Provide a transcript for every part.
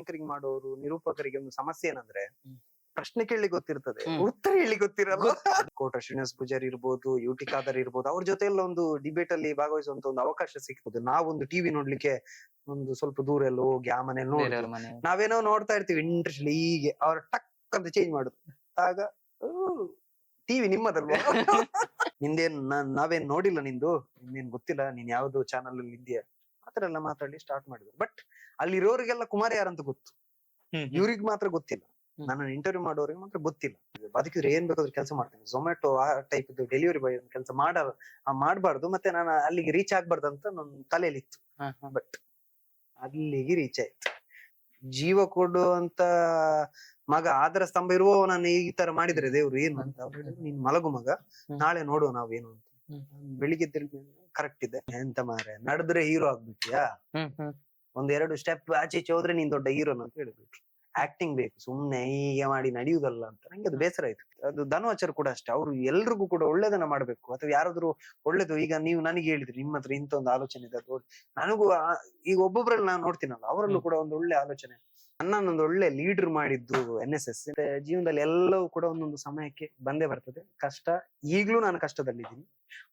Anchoring ಮಾಡೋರು ನಿರೂಪಕರಿಗೆ ಒಂದು ಸಮಸ್ಯೆ ಏನಂದ್ರೆ ಹ್ಮ್. ಪ್ರಶ್ನೆ ಕೇಳಲಿಕ್ಕೆ ಗೊತ್ತಿರ್ತದೆ, ಹ್ಮ್. ಉತ್ತರ ಹೇಳಿ ಗೊತ್ತಿರಲ್ಲ. ಕೋಟ ಶ್ರೀನಿವಾಸ್ ಪೂಜಾರಿ ಇರ್ಬೋದು, ಯುಟಿ ಖಾದರ್ ಇರ್ಬೋದು, ಅವ್ರ ಜೊತೆ ಎಲ್ಲ ಒಂದು ಡಿಬೇಟ್ ಅಲ್ಲಿ ಭಾಗವಹಿಸುವಂತ ಒಂದು ಅವಕಾಶ ಸಿಕ್ಬೋದು. ನಾವೊಂದು ಟಿವಿ ನೋಡ್ಲಿಕ್ಕೆ ಒಂದು ಸ್ವಲ್ಪ ದೂರ ಎಲ್ಲ ಹೋಗಿ ಆ ಮನೇಲಿ ಬೇರೆಯವ್ರ ನೋಡುದು, ಮನೆ ನಾವೇನೋ ನೋಡ್ತಾ ಇರ್ತೀವಿ ಇಂಟ್ರೆಸ್ಟ್ ಹೀಗೆ ಅವ್ರ ಟಕ್ ಅಂತ ಚೇಂಜ್ ಮಾಡುದು. ಆಗ ಟಿವಿ ನಿಮ್ಮದಲ್ವಾ? ನಿಂದೇನ್ ನಾವೇನ್ ನೋಡಿಲ್ಲ, ನಿಂದು ನಿಂದೇನ್ ಗೊತ್ತಿಲ್ಲ, ನೀನ್ ಯಾವ್ದು ಚಾನಲ್ ಅಲ್ಲಿ ಇದೆಯಾ, ಆತರ ಎಲ್ಲ ಮಾತಾಡಿ ಸ್ಟಾರ್ಟ್ ಮಾಡಿದ್ರು. ಬಟ್ ಅಲ್ಲಿರೋರಿಗೆಲ್ಲ ಕುಮಾರ್ ಯಾರಂತ ಗೊತ್ತು, ಇವ್ರಿಗೆ ಮಾತ್ರ ಗೊತ್ತಿಲ್ಲ. ನನ್ನ ಇಂಟರ್ವ್ಯೂ ಮಾಡೋರಿಗೆ ಮಾತ್ರ ಗೊತ್ತಿಲ್ಲ. ಬದುಕಿದ್ರೆ ಏನ್ ಬೇಕಾದ್ರೂ ಕೆಲಸ ಮಾಡ್ತೇನೆ, ಝೊಮ್ಯಾಟೊ ಆ ಟೈಪ್ ಡೆಲಿವರಿ ಬಾಯ್ ಕೆಲಸ ಮಾಡಬಾರ್ದು, ಮತ್ತೆ ನಾನು ಅಲ್ಲಿಗೆ ರೀಚ್ ಆಗ್ಬಾರ್ದು ಅಂತ ನನ್ನ ತಲೆಯಲ್ಲಿ ಇತ್ತು. ಬಟ್ ಅಲ್ಲಿಗೆ ರೀಚ್ ಆಯ್ತು. ಜೀವ ಕೊಡುವಂತ ಮಗ, ಆದರ ಸ್ತಂಭ ಇರುವ ನಾನು ಈ ತರ ಮಾಡಿದ್ರೆ ದೇವ್ರು ಏನು ಅಂತ ಅವ್ರು ಹೇಳಿದ್ರು, ನೀನ್ ಮಲಗು ಮಗ, ನಾಳೆ ನೋಡುವ ನಾವೇನು ಅಂತ. ಬೆಳಿಗ್ಗೆ ಕರೆಕ್ಟ್ ಇದೆ ಎಂತ ಮಾರೆ, ನಡೆದ್ರೆ ಹೀರೋ ಆಗ್ಬಿಟ್ಯಾ, ಒಂದೆರಡು ಸ್ಟೆಪ್ ಆಚೆ ಈಚೆ ಹೋದ್ರೆ ನೀನ್ ದೊಡ್ಡ ಹೀರೋನ್ ಅಂತ ಹೇಳಿಬಿಟ್ರು. ಆಕ್ಟಿಂಗ್ ಬೇಕು, ಸುಮ್ನೆ ಹೀಗೆ ಮಾಡಿ ನಡೆಯುವುದಲ್ಲ ಅಂತ. ನಂಗೆ ಅದು ಬೇಸರ ಆಯ್ತು. ಅದು ಧನ್ವಾಚಾರ್ ಕೂಡ ಅಷ್ಟೇ, ಅವ್ರು ಎಲ್ರಿಗೂ ಕೂಡ ಒಳ್ಳೇದನ್ನ ಮಾಡ್ಬೇಕು. ಅಥವಾ ಯಾರಾದ್ರೂ ಒಳ್ಳೇದು, ಈಗ ನೀವು ನನಗೆ ಹೇಳಿದ್ರಿ ನಿಮ್ಮ ಹತ್ರ ಇಂತ ಒಂದು ಆಲೋಚನೆ ಇದೆ, ಅದು ನನಗೂ ಈಗ ಒಬ್ಬೊಬ್ರಲ್ಲಿ ನಾನು ನೋಡ್ತೀನಲ್ಲ, ಅವರಲ್ಲೂ ಕೂಡ ಒಂದು ಒಳ್ಳೆ ಆಲೋಚನೆ. ನನ್ನೊಂದು ಒಳ್ಳೆ ಲೀಡರ್ ಮಾಡಿದ್ದು NSS. ಜೀವನದಲ್ಲಿ ಎಲ್ಲವೂ ಕೂಡ ಒಂದೊಂದು ಸಮಯಕ್ಕೆ ಬಂದೇ ಬರ್ತದೆ. ಕಷ್ಟ, ಈಗ್ಲೂ ನಾನು ಕಷ್ಟದಲ್ಲಿದ್ದೀನಿ,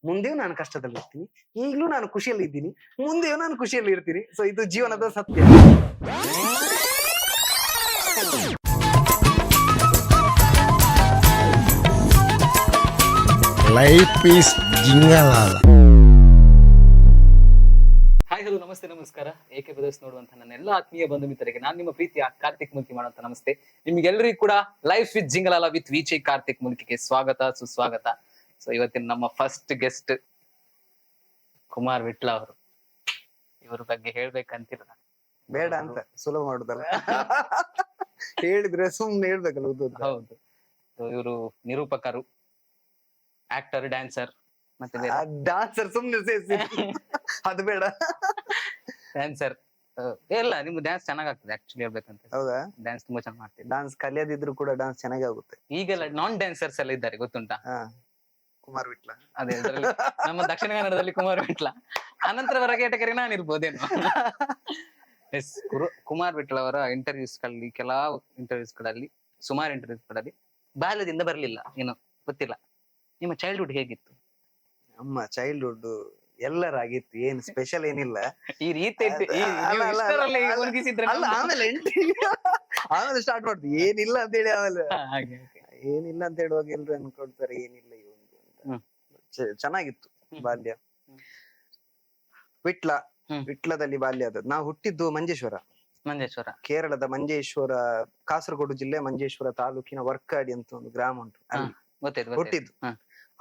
ಮುಂದೆಯೂ ನಾನು ಕಷ್ಟದಲ್ಲಿ ಇರ್ತೀನಿ, ಈಗ್ಲೂ ನಾನು ಖುಷಿಯಲ್ಲಿ ಇದ್ದೀನಿ, ಮುಂದೆಯೂ ನಾನು ಖುಷಿಯಲ್ಲಿ ಇರ್ತೀನಿ. ಸೊ ಇದು ಜೀವನದ ಸತ್ಯ. Life is jingalala. Hi hello ನಮಸ್ತೆ ನಮಸ್ಕಾರ. ಏಕೆ ಬ್ರದರ್ಸ್ ನೋಡುವಂತ ನನ್ನ ಎಲ್ಲ ಆತ್ಮೀಯ ಬಂಧು ಮಿತ್ರರಿಗೆ ನಾನು ನಿಮ್ಮ ಪ್ರೀತಿಯ ಕಾರ್ತಿಕ್ ಮುಲ್ಕಿ ಮಾಡುವಂತ ನಮಸ್ತೆ. ನಿಮ್ಗೆಲ್ಲರಿಗೂ ಕೂಡ ಲೈಫ್ ವಿತ್ ಜಿಂಗಲಾಲ ವಿತ್ ವಿಚೆ ಕಾರ್ತಿಕ್ ಮುಲ್ಕಿಗೆ ಸ್ವಾಗತ ಸುಸ್ವಾಗತ. ಸೊ ಇವತ್ತಿನ ನಮ್ಮ ಫಸ್ಟ್ ಗೆಸ್ಟ್ ಕುಮಾರ್ ವಿಟ್ಲ ಅವರು. ಇವ್ರ ಬಗ್ಗೆ ಹೇಳ್ಬೇಕಂತಿಲ್ಲ, ಬೇಡ ಅಂತ ಸುಲಭ ಮಾಡುದಲ್ಲ, ಹೇಳಿದ್ರೆ ಸುಮ್ನೆ ಹೇಳ್ಬೇಕಲ್ಲ. ಹೌದು, ಇವರು ನಿರೂಪಕರು, ಆಕ್ಟರ್, ಡ್ಯಾನ್ಸರ್, ಮತ್ತೆ ಡಾನ್ಸರ್ ಸುಮ್ನೆ ಅದು ಬೇಡ. ಡ್ಯಾನ್ಸರ್ ಎಲ್ಲ ನಿಮ್ದು ಡ್ಯಾನ್ಸ್ ಚೆನ್ನಾಗಾಗ್ತದೆ ಆಕ್ಚುಲಿ ಹೇಳ್ಬೇಕಂತ. ಹೌದಾ? ಡ್ಯಾನ್ಸ್ ತುಂಬಾ ಚೆನ್ನಾಗಿ ಮಾಡ್ತೀನಿ. ಡಾನ್ಸ್ ಕಲಿಯದಿದ್ರು ಕೂಡ ಡಾನ್ಸ್ ಚೆನ್ನಾಗಿ ಆಗುತ್ತೆ. ಈಗೆಲ್ಲ ನಾನ್ ಡ್ಯಾನ್ಸರ್ಸ್ ಎಲ್ಲ ಇದ್ದಾರೆ ಗೊತ್ತುಂಟಾ? ಕುಮಾರ್ ವಿಟ್ಲ. ಅದೇ ನಮ್ಮ ದಕ್ಷಿಣ ಕನ್ನಡದಲ್ಲಿ ಕುಮಾರ್ ವಿಟ್ಲ, ಅನಂತರ ಹೊರಗೇಟಕರಿ ನಾನು ಇರ್ಬೋದೇನು. ಎಸ್, ಕುಮಾರ್ ವಿಟ್ಲ ಅವರ ಇಂಟರ್ವ್ಯೂಸ್ ಗಳಲ್ಲಿ, ಕೆಲವು ಇಂಟರ್ವ್ಯೂಸ್ ಗಳಲ್ಲಿ, ಸುಮಾರು ಇಂಟರ್ವ್ಯೂಸ್ ಗಳಲ್ಲಿ ಬಾಲ್ಯದಿಂದ ಬರ್ಲಿಲ್ಲ, ಏನು ಗೊತ್ತಿಲ್ಲ. ನಿಮ್ಮ ಚೈಲ್ಡ್ಹುಡ್ ಹೇಗಿತ್ತು? ನಮ್ಮ ಚೈಲ್ಡ್ಹುಡ್ ಎಲ್ಲರಾಗಿತ್ತು, ಏನ್ ಸ್ಪೆಷಲ್ ಏನಿಲ್ಲ. ಈ ರೀತಿ ಆಮೇಲೆ ಸ್ಟಾರ್ಟ್ ಮಾಡ್ತೀವಿ ಏನಿಲ್ಲ ಅಂತ ಹೇಳಿ. ಆಮೇಲೆ ಏನಿಲ್ಲ ಅಂತ ಹೇಳುವಾಗ ಎಲ್ರು ಅನ್ಕೊಳ್ತಾರೆ ಏನಿಲ್ಲ ಇವೊಂದು ಅಂತ. ಚೆನ್ನಾಗಿತ್ತು ಬಾಲ್ಯ. ವಿಟ್ಲದಲ್ಲಿ ಬಾಲ್ಯ ಆದದ್ದು. ನಾವು ಹುಟ್ಟಿದ್ದು ಮಂಜೇಶ್ವರ, ಕೇರಳದ ಮಂಜೇಶ್ವರ, ಕಾಸರಗೋಡು ಜಿಲ್ಲೆ ಮಂಜೇಶ್ವರ ತಾಲೂಕಿನ ವರ್ಕಾಡಿ ಅಂತ ಒಂದು ಗ್ರಾಮ ಉಂಟು, ಅಲ್ಲಿ ಹುಟ್ಟಿದ್ದು.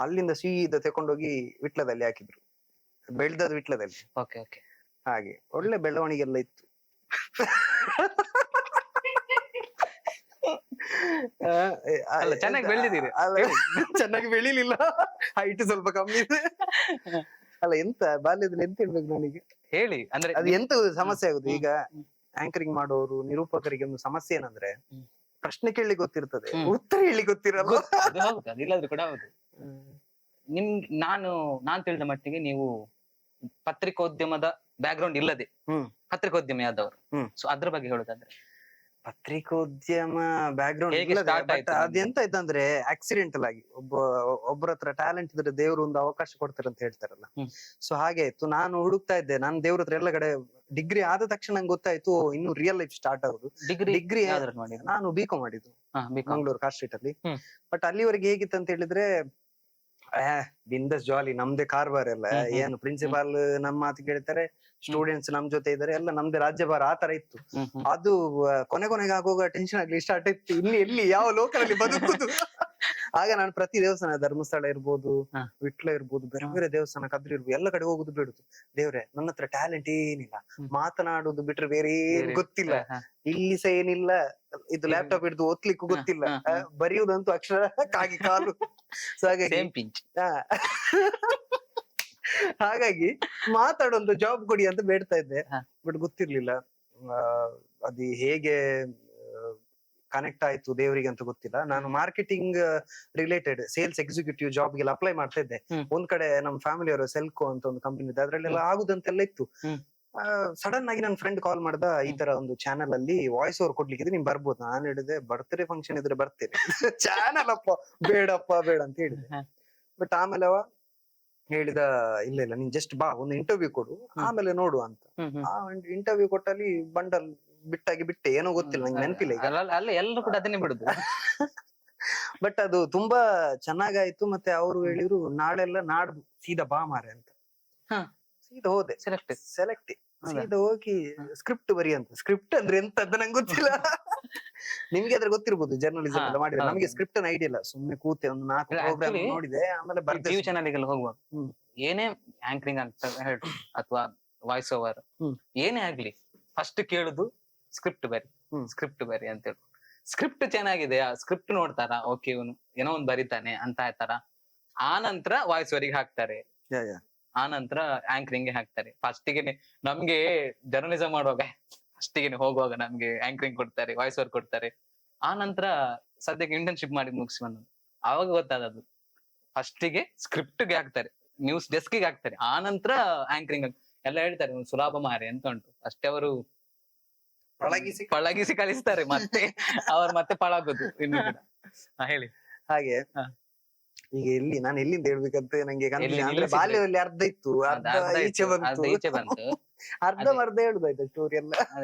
ಅಲ್ಲಿಂದ ಸೀದಾ ತಕೊಂಡೋಗಿ ವಿಟ್ಲದಲ್ಲಿ ಹಾಕಿದ್ರು, ಬೆಳ್ದದ್ದು ವಿಟ್ಲದಲ್ಲಿ. ಹಾಗೆ ಒಳ್ಳೆ ಬೆಳವಣಿಗೆ ಎಲ್ಲ ಇತ್ತು. ಚೆನ್ನಾಗಿ ಬೆಳೆದಿದ್ದೀರಿ. ಚೆನ್ನಾಗಿ ಬೆಳಿಲಿಲ್ಲ, ಹೈಟ್ ಸ್ವಲ್ಪ ಕಮ್ಮಿ ಇದೆ. ಅಲ್ಲ, ಎಂತ ಬಾಲ್ಯದಲ್ಲಿ ಎಂತ ಹೇಳ್ಬೇಕು ನನಗೆ ಹೇಳಿ, ಅಂದ್ರೆ ಅದು ಎಂತ ಸಮಸ್ಯೆ ಆಗುದು. ಈಗ ಆಂಕರಿಂಗ್ ಮಾಡೋರು ನಿರೂಪಕರಿಗೆ ಒಂದು ಸಮಸ್ಯೆ ಏನಂದ್ರೆ ಪ್ರಶ್ನೆ ಕೇಳಲಿಕ್ಕೆ ಗೊತ್ತಿರ್ತದೆ, ಉತ್ತರ ಹೇಳಿ ಗೊತ್ತಿರಲ್ಲ. ಅದಿಲ್ಲಾದ್ರೂ ಕೂಡ ಹೌದು. ನಾನ್ ತಿಳಿದ ಮಟ್ಟಿಗೆ ನೀವು ಪತ್ರಿಕೋದ್ಯಮದ ಬ್ಯಾಕ್ ಗ್ರೌಂಡ್ ಇಲ್ಲದೆ ಪತ್ರಿಕೋದ್ಯಮಿ ಆದವರು. ಸೊ ಅದ್ರ ಬಗ್ಗೆ ಹೇಳುದಾದ್ರೆ, ಪತ್ರಿಕೋದ್ಯಮ ಬ್ಯಾಕ್ ಗ್ರೌಂಡ್ ಅದೆಂತ ಆಯ್ತಂದ್ರೆ ಆಕ್ಸಿಡೆಂಟಲ್ ಆಗಿ ಒಬ್ಬರ ಹತ್ರ ಟ್ಯಾಲೆಂಟ್ ಇದ್ರೆ ದೇವ್ರು ಒಂದು ಅವಕಾಶ ಕೊಡ್ತಾರೆ ಅಂತ ಹೇಳ್ತಾರಲ್ಲ. ಸೊ ಹಾಗೆ ಆಯ್ತು. ನಾನು ಹುಡುಕ್ತಾ ಇದ್ದೆ, ನಾನು ದೇವ್ರ ಹತ್ರ ಎಲ್ಲ ಕಡೆ. ಡಿಗ್ರಿ ಆದ ತಕ್ಷಣ ನಂಗೆ ಗೊತ್ತಾಯ್ತು ಇನ್ನು ರಿಯಲ್ ಲೈಫ್ ಸ್ಟಾರ್ಟ್ ಆಗುದು. ಡಿಗ್ರಿ ನಾನು B.Com ಮಾಡಿದ್ದು ಮಂಗಳೂರು ಕಾಸ್ಟ್ ಸ್ಟ್ರೀಟ್ ಅಲ್ಲಿ. ಬಟ್ ಅಲ್ಲಿವರೆಗೆ ಹೇಗಿತ್ತು ಅಂತ ಹೇಳಿದ್ರೆ, ಬಿಂದಸ್ ಜಾಲಿ, ನಮ್ದೇ ಕಾರ್ಬಾರ್ ಎಲ್ಲ. ಏನು ಪ್ರಿನ್ಸಿಪಾಲ್ ನಮ್ಮ ಮಾತು ಕೇಳ್ತಾರೆ, ಸ್ಟೂಡೆಂಟ್ಸ್ ನಮ್ ಜೊತೆ ಇದಾರೆ, ಎಲ್ಲ ನಮ್ದೇ ರಾಜ್ಯಭಾರ, ಆತರ ಇತ್ತು. ಅದು ಕೊನೆಗೆ ಆಗುವಾಗ ಟೆನ್ಷನ್ ಆಗ್ಲಿ ಸ್ಟಾರ್ಟ್ ಆಯ್ತು, ಇಲ್ಲಿ ಎಲ್ಲಿ ಯಾವ ಲೋಕಲ್ ಅಲ್ಲಿ ಬದುಕುದು. ಆಗ ನಾನು ಪ್ರತಿ ದೇವಸ್ಥಾನ, ಧರ್ಮಸ್ಥಳ ಇರ್ಬೋದು, ವಿಟ್ಲ ಇರ್ಬೋದು, ಬೇರೆ ಬೇರೆ ದೇವಸ್ಥಾನ, ಕದ್ರಿ ಇರ್ಬೋದು, ಎಲ್ಲ ಕಡೆ ಹೋಗುದು ಬಿಡುದು. ದೇವ್ರೆ, ನನ್ನ ಹತ್ರ ಟ್ಯಾಲೆಂಟ್ ಏನಿಲ್ಲ, ಮಾತನಾಡುದು ಬಿಟ್ರೆ ಬೇರೆ ಏನ್ ಗೊತ್ತಿಲ್ಲ, ಇಲ್ಲಿ ಸಹ ಏನಿಲ್ಲ, ಇದು ಲ್ಯಾಪ್ಟಾಪ್ ಹಿಡಿದು ಓದ್ಲಿಕ್ಕೂ ಗೊತ್ತಿಲ್ಲ, ಬರೆಯುವುದಂತೂ ಅಕ್ಷರ ಕಾಗಿ ಕಾಲು. ಸೊ ಹಾಗಾಗಿ ಮಾತಾಡೊಂದು ಜಾಬ್ ಕೊಡಿ ಅಂತ ಬೇಡ್ತಾ ಇದ್ದೆ. ಬಟ್ ಗೊತ್ತಿರ್ಲಿಲ್ಲ ಅದು ಹೇಗೆ ಕನೆಕ್ಟ್ ಆಯ್ತು ದೇವರಿಗೆ ಅಂತ ಗೊತ್ತಿಲ್ಲ. ನಾನು marketing related sales executive job ಗೆಲ್ಲ ಅಪ್ಲೈ ಮಾಡ್ತಾ ಇದ್ದೆ. ಒಂದ್ ಕಡೆ ನಮ್ಮ ಫ್ಯಾಮಿಲಿ ಅವರು ಸೆಲ್ಕೋ ಅಂತ ಒಂದು ಕಂಪನಿ ಇದೆ, ಅದ್ರಲ್ಲೆಲ್ಲ ಆಗುದಂತೆಲ್ಲ ಇತ್ತು. ಸಡನ್ ಆಗಿ ನನ್ನ ಫ್ರೆಂಡ್ ಕಾಲ್ ಮಾಡ್ದ, ಈ ತರ ಒಂದು ಚಾನಲ್ ಅಲ್ಲಿ ವಾಯ್ಸ್ ಓವರ್ ಕೊಡ್ಲಿಕ್ಕೆ ನೀನ್ ಬರ್ಬೋದು. ನಾನ್ ಹೇಳಿದೆ ಬರ್ತ್ಡೇ ಫಂಕ್ಷನ್ ಇದ್ರೆ ಬರ್ತೇನೆ, ಚಾನಲ್ ಅಪ್ಪ ಬೇಡಪ್ಪ ಬೇಡ ಅಂತ ಹೇಳಿದೆ. ಬಟ್ ಆಮೇಲೆ ಅವ ಹೇಳಿದ, ಇಲ್ಲ ಇಲ್ಲ ನೀನ್ ಜಸ್ಟ್ ಬಾ, ಒಂದು ಇಂಟರ್ವ್ಯೂ ಕೊಡು, ಆಮೇಲೆ ನೋಡು ಅಂತ. ಆ ಇಂಟರ್ವ್ಯೂ ಕೊಟ್ಟಲ್ಲಿ ಬಂಡಲ್ ಬಿಟ್ಟೆ, ಏನೋ ಗೊತ್ತಿಲ್ಲ ನಂಗೆ ನೆನಪಿಲ್ಲ ಈಗ. ಅಲ್ಲ ಎಲ್ಲರೂ ಕೂಡ ಅದನ್ನೇ ಬಿಡುದು. ಬಟ್ ಅದು ತುಂಬಾ ಚೆನ್ನಾಗಾಯ್ತು. ಮತ್ತೆ ಅವರು ಹೇಳಿದ್ರು ನಾಳೆಲ್ಲ ನಾಡ್ದು ಸೀದಾ ಬಾ ಮಾರೆ ಅಂತ. ಸೀದಾ ಹೋದೆ, ಸೆಲೆಕ್ಟ್ ಸೀದಾ ಹೋಗಿ ಸ್ಕ್ರಿಪ್ಟ್ ಬರಿ ಅಂತ. ಸ್ಕ್ರಿಪ್ಟ್ ಅಂದ್ರೆ ಎಂತ ಅಂತ ನಂಗೆ ಗೊತ್ತಿಲ್ಲ. ನಿಮ್ಗೆ ಅದ್ರ ಗೊತ್ತಿರ್ಬೋದು, ಜರ್ನಲಿಸಂ ಎಲ್ಲ ಮಾಡಿದ್ರೆ. ನಮಗೆ ಸ್ಕ್ರಿಪ್ಟ್ ಅನ್ನ ಐಡಿಯಾ ಇಲ್ಲ, ಸುಮ್ನೆ ಕೂತೆ ಒಂದು 4 ಪ್ರೋಗ್ರಾಮ್ ನೋಡಿದೆ, ಆಮೇಲೆ ಬರ್ದೆ. ಟಿವಿ ಚಾನಲ್ ಹೋಗುವಾಗ ಏನೇ ಆಂಕರಿಂಗ್ ಅಂತ ಹೇಳಿ ಅಥವಾ ವಾಯ್ಸ್ ಓವರ್ ಏನೇ ಆಗ್ಲಿ, ಫಸ್ಟ್ ಕೇಳುದು ಸ್ಕ್ರಿಪ್ಟ್ ಬರಿ ಅಂತ ಹೇಳಿ. ಸ್ಕ್ರಿಪ್ಟ್ ಚೆನ್ನಾಗಿದೆ, ಸ್ಕ್ರಿಪ್ಟ್ ನೋಡ್ತಾರ, ಓಕೆ ಇವನು ಏನೋ ಒಂದ್ ಬರಿತಾನೆ ಅಂತ ಆಯ್ತಾರ. ಆ ನಂತರ ವಾಯ್ಸ್ ಓವರಿಗೆ ಹಾಕ್ತಾರೆ, ಆ ನಂತರ ಆಂಕರಿಂಗ್ ಹಾಕ್ತಾರೆ. ಫಸ್ಟಿಗೆ ನಮ್ಗೆ ಜರ್ನಲಿಸಂ ಮಾಡುವಾಗ ಫಸ್ಟಿಗೆ ಹೋಗುವಾಗ ನಮ್ಗೆ ಆಂಕರಿಂಗ್ ಕೊಡ್ತಾರೆ, ವಾಯ್ಸ್ ಓವರ್ ಕೊಡ್ತಾರೆ. ಆ ನಂತರ ಸದ್ಯಕ್ಕೆ ಇಂಟರ್ನ್ಶಿಪ್ ಮಾಡಿ ಮುಗಿಸಿ ಬಂದದ್ದು, ಆವಾಗ ಗೊತ್ತಾದದ್ದು ಫಸ್ಟಿಗೆ ಸ್ಕ್ರಿಪ್ಟ್ಗೆ ಹಾಕ್ತಾರೆ, ನ್ಯೂಸ್ ಡೆಸ್ಕಿಗೆ ಹಾಕ್ತಾರೆ, ಆ ನಂತರ ಆಂಕರಿಂಗ್ ಎಲ್ಲ ಹೇಳ್ತಾರೆ ಒಂದು ಸುಲಭ ಮಾರೆ ಅಂತ ಉಂಟು. ಅಷ್ಟೇ ಅವರು ಪಳಗಿಸಿ ಕಲಿಸ್ತಾರೆ, ಮತ್ತೆ ಅವ್ರು ಮತ್ತೆ ಪಳಾಗೋದು ಇನ್ನು ಕೂಡ. ಹೇಳಿ. ಹಾಗೆ ಈಗ ನಾನು ಎಲ್ಲಿಂದ ಹೇಳ್ಬೇಕಂತ ನಂಗೆ ಅಂದ್ರೆ ಬಾಲ್ಯದಲ್ಲಿ ಅರ್ಧ ಇತ್ತು, ಅರ್ಧ ಈಚೆ ಬಂತು, ಅರ್ಧ ಹೇಳುದಾಯ್ತು ಸ್ಟೋರಿ ಎಲ್ಲ.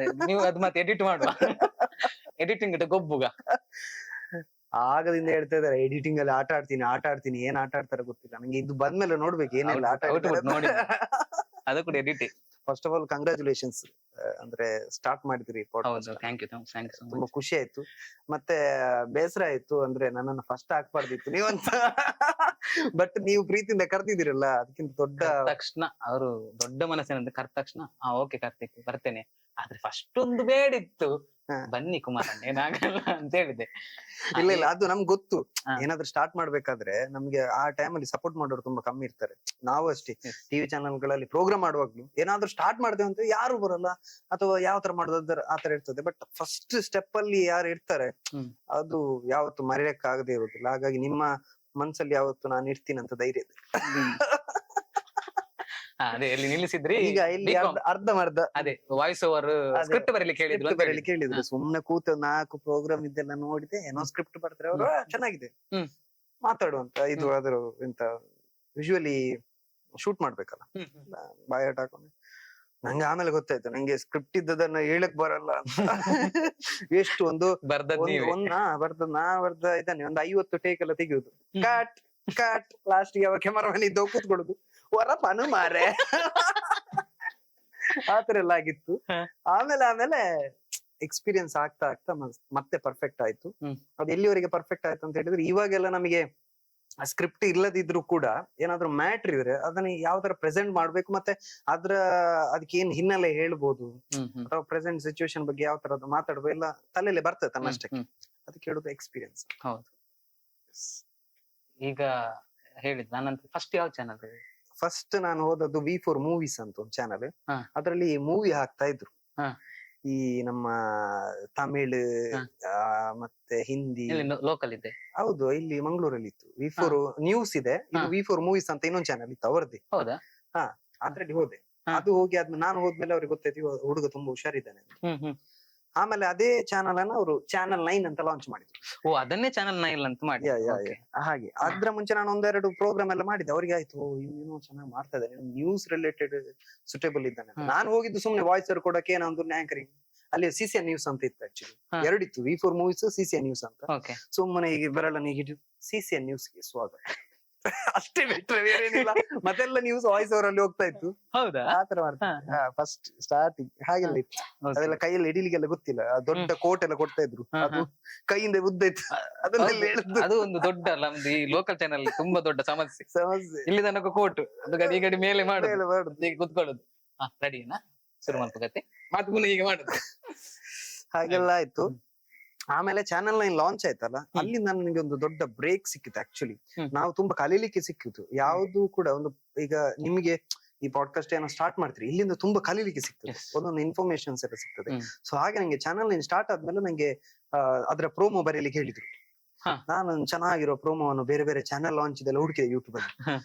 ನೀವು ಅದ್ ಮತ್ತೆ ಎಡಿಟ್ ಮಾಡುವ, ಎಡಿಟಿಂಗ್ ಗೊಬ್ಬುಗ ಆಗದಿಂದ ಹೇಳ್ತಾ ಇದಾರೆ ಎಡಿಟಿಂಗ್ ಅಲ್ಲಿ ಆಟ ಆಡ್ತೀನಿ. ಏನ್ ಆಟ ಆಡ್ತಾರೆ ಗೊತ್ತಿಲ್ಲ ನಂಗೆ, ಇದು ಬಂದ್ಮೇಲೆ ನೋಡ್ಬೇಕು ಏನೆಲ್ಲ ಆಟ ನೋಡಿ. ಅದು ಕೂಡ edit. First of all congratulations, ಅಂದ್ರೆ ಸ್ಟಾರ್ಟ್ ಮಾಡಿದ್ರಿ. ತುಂಬಾ ಖುಷಿ ಆಯ್ತು, ಮತ್ತೆ ಬೇಸರ ಆಯ್ತು, ಅಂದ್ರೆ ನನ್ನನ್ನು ಫಸ್ಟ್ ಹಾಕ್ಬಾರ್ದಿತ್ತು ನೀವಂತ. ಬಟ್ ನೀವು ಪ್ರೀತಿಯಿಂದ ಕರ್ತಿದ್ದೀರಲ್ಲ, ಅದಕ್ಕಿಂತ ದೊಡ್ಡ ತಕ್ಷಣ ಅವರು ದೊಡ್ಡ ಮನಸ್ಸಿನಿಂದ ಕರ್ತ ತಕ್ಷಣ ಓಕೆ ಕಾರ್ತಿಕ್ ಬರ್ತೇನೆ, ಆದ್ರೆ ಫಸ್ಟ್ ಒಂದು ಬೇಡಿತ್ತು, ಬನ್ನಿ ಕುಮಾರಣ್ಣ ಏನಾಗಲ್ಲ ಅಂತ ಹೇಳಿದೆ. ಇಲ್ಲ ಅದು ನಮ್ಗೆ ಗೊತ್ತು, ಏನಾದ್ರೂ ಸ್ಟಾರ್ಟ್ ಮಾಡ್ಬೇಕಾದ್ರೆ ನಮ್ಗೆ ಆ ಟೈಮ್ ಅಲ್ಲಿ ಸಪೋರ್ಟ್ ಮಾಡೋರು ತುಂಬಾ ಕಮ್ಮಿ ಇರ್ತಾರೆ. ನಾವು ಅಷ್ಟೇ ಟಿವಿ ಚಾನೆಲ್ ಗಳಲ್ಲಿ ಪ್ರೋಗ್ರಾಮ್ ಮಾಡುವಾಗ್ಲೂ ಏನಾದ್ರೂ ಸ್ಟಾರ್ಟ್ ಮಾಡಿದೆ ಅಂತ ಯಾರು ಬರಲ್ಲ, ಅಥವಾ ಯಾವ ತರ ಮಾಡೋದ್ರ ಆತರ ಇರ್ತದೆ. ಬಟ್ ಫಸ್ಟ್ ಸ್ಟೆಪ್ ಅಲ್ಲಿ ಯಾರು ಇರ್ತಾರೆ ಅದು ಯಾವತ್ತು ಮರೆಯಕ್ ಆಗದೆ ಇರೋದಿಲ್ಲ. ಹಾಗಾಗಿ ನಿಮ್ಮ ಮನ್ಸಲ್ಲಿ ಯಾವತ್ತು ನಾನು ಇರ್ತೀನಿ ಅಂತ ಧೈರ್ಯ ಇದೆ. ಅದೇ ಎಲ್ಲಿ ನಿಲ್ಲಿಸಿದ್ರಿ? ಈಗ ಇಲ್ಲಿ ಅರ್ಧಮರ್ಧ ಅದೇ ವಾಯ್ಸ್ ಓವರ್ ಸ್ಕ್ರಿಪ್ಟ್ ಬರೀಲಿಕ್ಕೆ ಕೇಳಿದ್ರು. ಸುಮ್ನೆ ಕೂತು 4 ಪ್ರೋಗ್ರಾಮ್ ಇದೆಲ್ಲ ನೋಡಿದೆ, ಏನೋ ಸ್ಕ್ರಿಪ್ಟ್ ಬರ್ತಾರೆ ಅವರು, ಚೆನ್ನಾಗಿದೆ ಮಾತಾಡುವಂತ, ಇದು ಅದ್ರ ಎಂತ ವಿಜುವಲಿ ಶೂಟ್ ಮಾಡ್ಬೇಕಲ್ಲ, ಬಾಯಾಟ ಹಾಕೊಂಡು. ನಂಗೆ ಆಮೇಲೆ ಗೊತ್ತಾಯ್ತು ನಂಗೆ ಸ್ಕ್ರಿಪ್ಟ್ ಇದ್ದದನ್ನ ಹೇಳಕ್ ಬರಲ್ಲ ಅಂತ. ಎಷ್ಟು ಒಂದು ಬರ್ದ ಇದ್ದಾನೆ, ಒಂದು 50 ಟೇಕ್ ಎಲ್ಲ ತೆಗೆಯುದು, ಕಟ್ ಲಾಸ್ಟ್ ಗೆ ಅವ ಕ್ಯಾಮರಾಮನ್ ಇದ್ದ ಕೂತ್ಕೊಳ್ಳುದು, ಹೊರಪನು ಮಾರೆ ಆತರ ಎಲ್ಲ ಆಗಿತ್ತು. ಆಮೇಲೆ ಎಕ್ಸ್ಪೀರಿಯನ್ಸ್ ಆಗ್ತಾ ಮತ್ತೆ ಪರ್ಫೆಕ್ಟ್ ಆಯ್ತು. ಅದು ಎಲ್ಲಿವರೆಗೆ ಪರ್ಫೆಕ್ಟ್ ಆಯ್ತು ಅಂತ ಹೇಳಿದ್ರೆ, ಇವಾಗೆಲ್ಲ ನಮಗೆ ಸ್ಕ್ರಿಪ್ಟ್ ಇಲ್ಲದಿದ್ರು ಕೂಡ ಏನಾದ್ರು ಮ್ಯಾಟ್ರ್ ಇದ್ರೆ ಅದನ್ನ ಯಾವ ತರ ಪ್ರೆಸೆಂಟ್ ಮಾಡ್ಬೇಕು, ಮತ್ತೆ ಅದಕ್ಕೆ ಏನ್ ಹಿನ್ನೆಲೆ ಹೇಳ್ಬೋದು, ಅಥವಾ ಪ್ರೆಸೆಂಟ್ ಸಿಚುವೇಶನ್ ಬಗ್ಗೆ ಯಾವ ತರ ಮಾತಾಡ್ಬೋದು ಎಲ್ಲ ತಲೆಯಲ್ಲೇ ಬರ್ತದೆ ತನ್ನಷ್ಟಕ್ಕೆ. ಅದಕ್ಕೆ ಹೇಳುದು ಎಕ್ಸ್ಪೀರಿಯನ್ಸ್. ಹೌದು. ಈಗ ಹೇಳಿದ್ ನಾನಂತ ಫಸ್ಟ್ ಯಾವ ಚಾನಲ್? ಫಸ್ಟ್ ನಾನು ಹೋದದ್ದು V4 ಮೂವೀಸ್ ಅಂತ ಒಂದು ಚಾನಲ್. ಅದ್ರಲ್ಲಿ ಮೂವಿ ಹಾಕ್ತಾ ಇದ್ರು, ಈ ನಮ್ಮ ತಮಿಳ್ ಮತ್ತೆ ಹಿಂದಿ, ಲೋಕಲ್ ಇದೆ. ಹೌದು, ಇಲ್ಲಿ ಮಂಗಳೂರಲ್ಲಿ ಇತ್ತು. V4 ನ್ಯೂಸ್ ಇದೆ, V4 ಮೂವೀಸ್ ಅಂತ ಇನ್ನೊಂದು ಚಾನಲ್ ಇತ್ತು ಅವರದ್ದೇ. ಹೌದಾ? ಅದ್ರಲ್ಲಿ ಹೋದೆ. ಅದು ಹೋಗಿ ನಾನು ಹೋದ್ಮೇಲೆ ಅವ್ರಿಗೆ ಗೊತ್ತಾಯ್ತು ಹುಡುಗ ತುಂಬಾ ಹುಷಾರಿದ್ದಾನೆ ಅಂತ. ಆಮೇಲೆ ಅದೇ ಚಾನಲ್ ಅನ್ನ ಅವರು ಚಾನಲ್ 9 ಅಂತ ಲಾಂಚ್ ಮಾಡಿದ್ರು. ಓ, ಅದನ್ನೇ ಚಾನಲ್ 9 ಅಂತ ಮಾಡಿ. ಹಾಗೆ ಅದ್ರ ಮುಂಚೆ ನಾನು 1-2 ಪ್ರೋಗ್ರಾಮ್ ಎಲ್ಲ ಮಾಡಿದ್ದೆ. ಅವ್ರಿಗೆ ಆಯ್ತು, ಇವನು ಚೆನ್ನಾಗಿ ಮಾಡ್ತಾ ಇದ್ದಾನೆ, ನ್ಯೂಸ್ ರಿಲೇಟೆಡ್ ಸುಟೇಬಲ್ ಇದ್ದಾನೆ. ನಾನು ಹೋಗಿದ್ದು ಸುಮ್ನೆ ವಾಯ್ಸ್ ಓವರ್ ಕೊಡಕ್ಕೆ, ಏನೊಂದು ಆಂಕರಿಂಗ್. ಅಲ್ಲಿ CCN ನ್ಯೂಸ್ ಅಂತ ಇತ್ತು, ಆಕ್ಚುಲಿ 2 ಇತ್ತು, V4 ಮೂವೀಸ್, CCN ನ್ಯೂಸ್ ಅಂತ. ಸುಮ್ಮನೆ ಈಗ ಬೆರಳನ್ನ ಹಿಡಿದು CCN ನ್ಯೂಸ್ಗೆ ಸ್ವಾಗತ ಅಷ್ಟೇ ಬಿಟ್ರೆ ಬೇರೇನಿಲ್ಲ. ಮತ್ತೆಲ್ಲ ನ್ಯೂಸ್ ವಾಯ್ಸ್ ಓವರ್ ಅಲ್ಲಿ ಹೋಗ್ತಾ ಇತ್ತು. ಹೌದಾ? ಆತರ ಮಾಡ್ತಾರೆ ಫಸ್ಟ್ ಸ್ಟಾರ್ಟಿಂಗ್. ಹಾಗೆಲ್ಲ ಇತ್ತು, ಅದೆಲ್ಲ ಕೈಯಲ್ಲಿ ಹಿಡಿಲಿಕ್ಕೆಲ್ಲ ಗೊತ್ತಿಲ್ಲ. ದೊಡ್ಡ ಕೋಟ್ ಎಲ್ಲ ಕೊಡ್ತಾ ಇದ್ರು, ಅದು ಕೈಯಿಂದ ಉದ್ದ ಇತ್ತು. ಅದು ಒಂದು ದೊಡ್ಡ ನಮ್ದು ಈ ಲೋಕಲ್ ಚಾನಲ್ ತುಂಬಾ ದೊಡ್ಡ ಸಮಸ್ಯೆ. ಇಲ್ಲಿ ತನಕ ಕೋಟ್, ಅದು ಗಡಿ ಗಡಿ ಮೇಲೆ ಮಾಡುದು, ಈಗ ಕುತ್ಕೊಳ್ಳುದು. ರೆಡಿನಾ ಶುರು ಮಾಡ್ಬೇಕತ್ತೆ, ಮತ್ತೆ ಪುನಃ ಈಗ ಮಾಡುದು. ಹಾಗೆಲ್ಲ ಆಯ್ತು. ಆಮೇಲೆ ಚಾನಲ್ 9 ಲಾಂಚ್ ಆಯ್ತಲ್ಲ, ಅಲ್ಲಿ ನನಗೆ ಒಂದು ದೊಡ್ಡ ಬ್ರೇಕ್ ಸಿಕ್ಕಿತ್ತು. ಆಕ್ಚುಲಿ ನಾವು ತುಂಬಾ ಕಲೀಲಿಕ್ಕೆ ಸಿಕ್ಕಿತ್ತು. ಯಾವ್ದು ಕೂಡ ಒಂದು, ಈಗ ನಿಮಗೆ ಈ ಪಾಡ್ಕಾಸ್ಟ್ ಏನೋ ಸ್ಟಾರ್ಟ್ ಮಾಡ್ತೀರಿ, ಇಲ್ಲಿಂದ ತುಂಬಾ ಕಲೀಲಿಕ್ಕೆ ಸಿಗ್ತದೆ, ಒಂದೊಂದು ಇನ್ಫಾರ್ಮೇಶನ್ಸ್ ಎಲ್ಲ ಸಿಗ್ತದೆ. ಸೊ ಹಾಗೆ ನಂಗೆ ಚಾನಲ್ ಸ್ಟಾರ್ಟ್ ಆದ್ಮೇಲೆ ನಂಗೆ ಅದರ ಪ್ರೋಮೋ ಬರೀಲಿಕ್ಕೆ ಹೇಳಿದ್ರು. ಹಾ. ನಾನು ಚೆನ್ನಾಗಿರೋ ಪ್ರೋಮೋವನ್ನು ಬೇರೆ ಬೇರೆ ಚಾನೆಲ್ ಲಾಂಚ್ ಇದೆಲ್ಲ ಹುಡುಕಿದೆ ಯೂಟ್ಯೂಬ್ ಅಲ್ಲಿ. ಹಾ.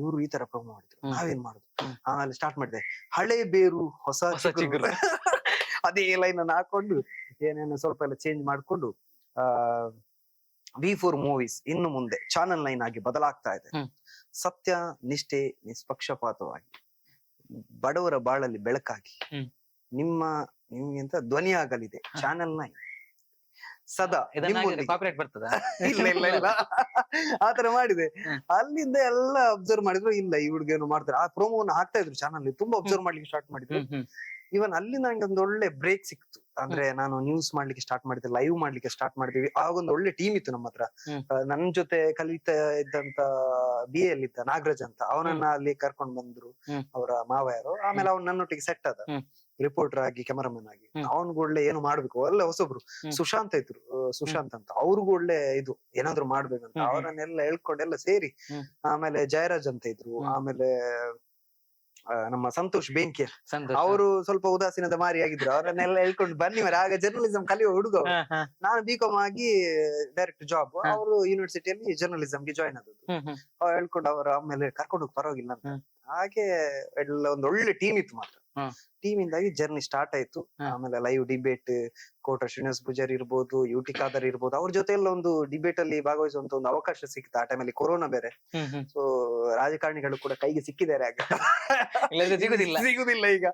ಇವ್ರು ಈ ತರ ಪ್ರೋಮೋ ಮಾಡಿದ್ರು, ಹ್ಮ್. ನಾವೇನ್ ಮಾಡುದು? ಹ್ಮ್. ಆಮೇಲೆ ಸ್ಟಾರ್ಟ್ ಮಾಡಿದೆ, ಹಳೆ ಬೇರು ಹೊಸ ಹೊಸ ಚಿಗುರು. ಚಿಗುರು. ಅದೇ ಲೈನ್ ಅನ್ನು ಹಾಕೊಂಡು ಏನೇನು ಸ್ವಲ್ಪ ಎಲ್ಲ ಚೇಂಜ್ ಮಾಡ್ಕೊಂಡು V4 ಮೂವೀಸ್ ಇನ್ನು ಮುಂದೆ ಚಾನೆಲ್ 9 ಆಗಿ ಬದಲಾಗ್ತಾ ಇದೆ. ಹ್ಮ್. ಸತ್ಯ, ನಿಷ್ಠೆ, ನಿಷ್ಪಕ್ಷಪಾತವಾಗಿ ಬಡವರ ಬಾಳಲ್ಲಿ ಬೆಳಕಾಗಿ ಹ್ಮ್. ನಿಮ್ಗಿಂತ ಧ್ವನಿ ಆಗಲಿದೆ ಚಾನೆಲ್ 9 ಸದಾ ನಿಮ್ಮೊಂದಿಗೆ. ಕಾಪಿರೈಟ್ ಬರ್ತದ? ಇಲ್ಲ ಇಲ್ಲ ಇಲ್ಲ ಆತರ ಮಾಡಿದೆ. ಹ್ಮ್. ಅಲ್ಲಿಂದ ಎಲ್ಲ ಅಬ್ಸರ್ವ್ ಮಾಡಿದ್ರು, ಇಲ್ಲ ಈ ಹುಡುಗೇನು ಮಾಡ್ತಾರೆ, ಆ ಪ್ರೋಮೋವನ್ನು ಹಾಕ್ತಾ ಇದ್ರು ಚಾನಲ್, ತುಂಬಾ ಅಬ್ಸರ್ವ್ ಮಾಡ್ಲಿಕ್ಕೆ ಸ್ಟಾರ್ಟ್ ಮಾಡಿದ್ರು. ಇವನ್ ಅಲ್ಲಿ ನಂಗೆ ಒಂದು ಒಳ್ಳೆ ಬ್ರೇಕ್ ಸಿಕ್ತು. ಅಂದ್ರೆ ನಾನು ನ್ಯೂಸ್ ಮಾಡ್ಲಿಕ್ಕೆ ಸ್ಟಾರ್ಟ್ ಮಾಡಿದೆ, ಲೈವ್ ಮಾಡ್ಲಿಕ್ಕೆ ಸ್ಟಾರ್ಟ್ ಮಾಡಿದ್ವಿ. ಆಗೊಂದು ಒಳ್ಳೆ ಟೀಮ್ ಇತ್ತು ನಮ್ಮ ಹತ್ರ. ನನ್ ಜೊತೆ ಕಲಿತಾ ಇದ್ದಂತ BA ಅಲ್ಲಿ ಇದ್ದ ನಾಗರಾಜ್ ಅಂತ, ಅವನನ್ನ ಅಲ್ಲಿ ಕರ್ಕೊಂಡ್ ಬಂದ್ರು ಅವರ ಮಾವ ಯಾರು. ಆಮೇಲೆ ಅವ್ನು ನನ್ನೊಟ್ಟಿಗೆ ಸೆಟ್ ಆದ, ರಿಪೋರ್ಟರ್ ಆಗಿ, ಕ್ಯಾಮರಾಮನ್ ಆಗಿ. ಅವನ್ಗೂ ಒಳ್ಳೆ ಏನು ಮಾಡ್ಬೇಕು, ಒಳ್ಳೆ ಹೊಸಬ್ರು ಸುಶಾಂತ್ ಇದ್ರು, ಸುಶಾಂತ್ ಅಂತ, ಅವ್ರಿಗೂ ಒಳ್ಳೆ ಇದು ಏನಾದ್ರು ಮಾಡ್ಬೇಕಂತ ಅವರನ್ನೆಲ್ಲ ಹೇಳ್ಕೊಂಡೆಲ್ಲ ಸೇರಿ. ಆಮೇಲೆ ಜಯರಾಜ್ ಅಂತ ಇದ್ರು, ಆಮೇಲೆ ನಮ್ಮ ಸಂತೋಷ್ ಬೆಂಕಿ, ಅವರು ಸ್ವಲ್ಪ ಉದಾಸೀನದ ಮಾರಿ ಆಗಿದ್ರು. ಅವರನ್ನೆಲ್ಲ ಹೇಳ್ಕೊಂಡು ಬನ್ನಿ ಮರ, ಆಗ ಜರ್ನಲಿಸಂ ಕಲಿಯುವ ಹುಡುಗ. ನಾನು B.Com ಆಗಿ ಡೈರೆಕ್ಟ್ ಜಾಬ್, ಅವರು ಯೂನಿವರ್ಸಿಟಿಯಲ್ಲಿ ಜರ್ನಲಿಸಂಗೆ ಜಾಯ್ನ್ ಆದದ್ದು. ಅವ್ರು ಹೇಳ್ಕೊಂಡು ಅವರು ಆಮೇಲೆ ಕರ್ಕೊಂಡು ಹೋಗಿ ಪರವಾಗಿಲ್ಲ ಅಂತ. ಹಾಗೆ ಎಲ್ಲ ಒಂದು ಒಳ್ಳೆ ಟೀಮ್ ಇತ್ತು ಮಾತ್ರ. ಟೀಮ್ ಇಂದಾಗಿ ಜರ್ನಿ ಸ್ಟಾರ್ಟ್ ಆಯ್ತು. ಆಮೇಲೆ ಲೈವ್ ಡಿಬೇಟ್, ಕೋಟ ಶ್ರೀನಿವಾಸ್ ಪೂಜಾರಿ ಇರ್ಬೋದು, UT ಖಾದರ್ ಇರ್ಬೋದು, ಅವ್ರ ಜೊತೆ ಎಲ್ಲ ಒಂದು ಡಿಬೇಟ್ ಅಲ್ಲಿ ಭಾಗವಹಿಸುವಂತ ಒಂದು ಅವಕಾಶ ಸಿಕ್ತು. ಆ ಟೈಮಲ್ಲಿ ಕೊರೋನಾ ಬೇರೆ, ಸೊ ರಾಜಕಾರಣಿಗಳು ಕೂಡ ಕೈಗೆ ಸಿಕ್ಕಿದ್ದಾರೆ ಆಗ. ಸಿಗುದಿಲ್ಲ ಈಗ.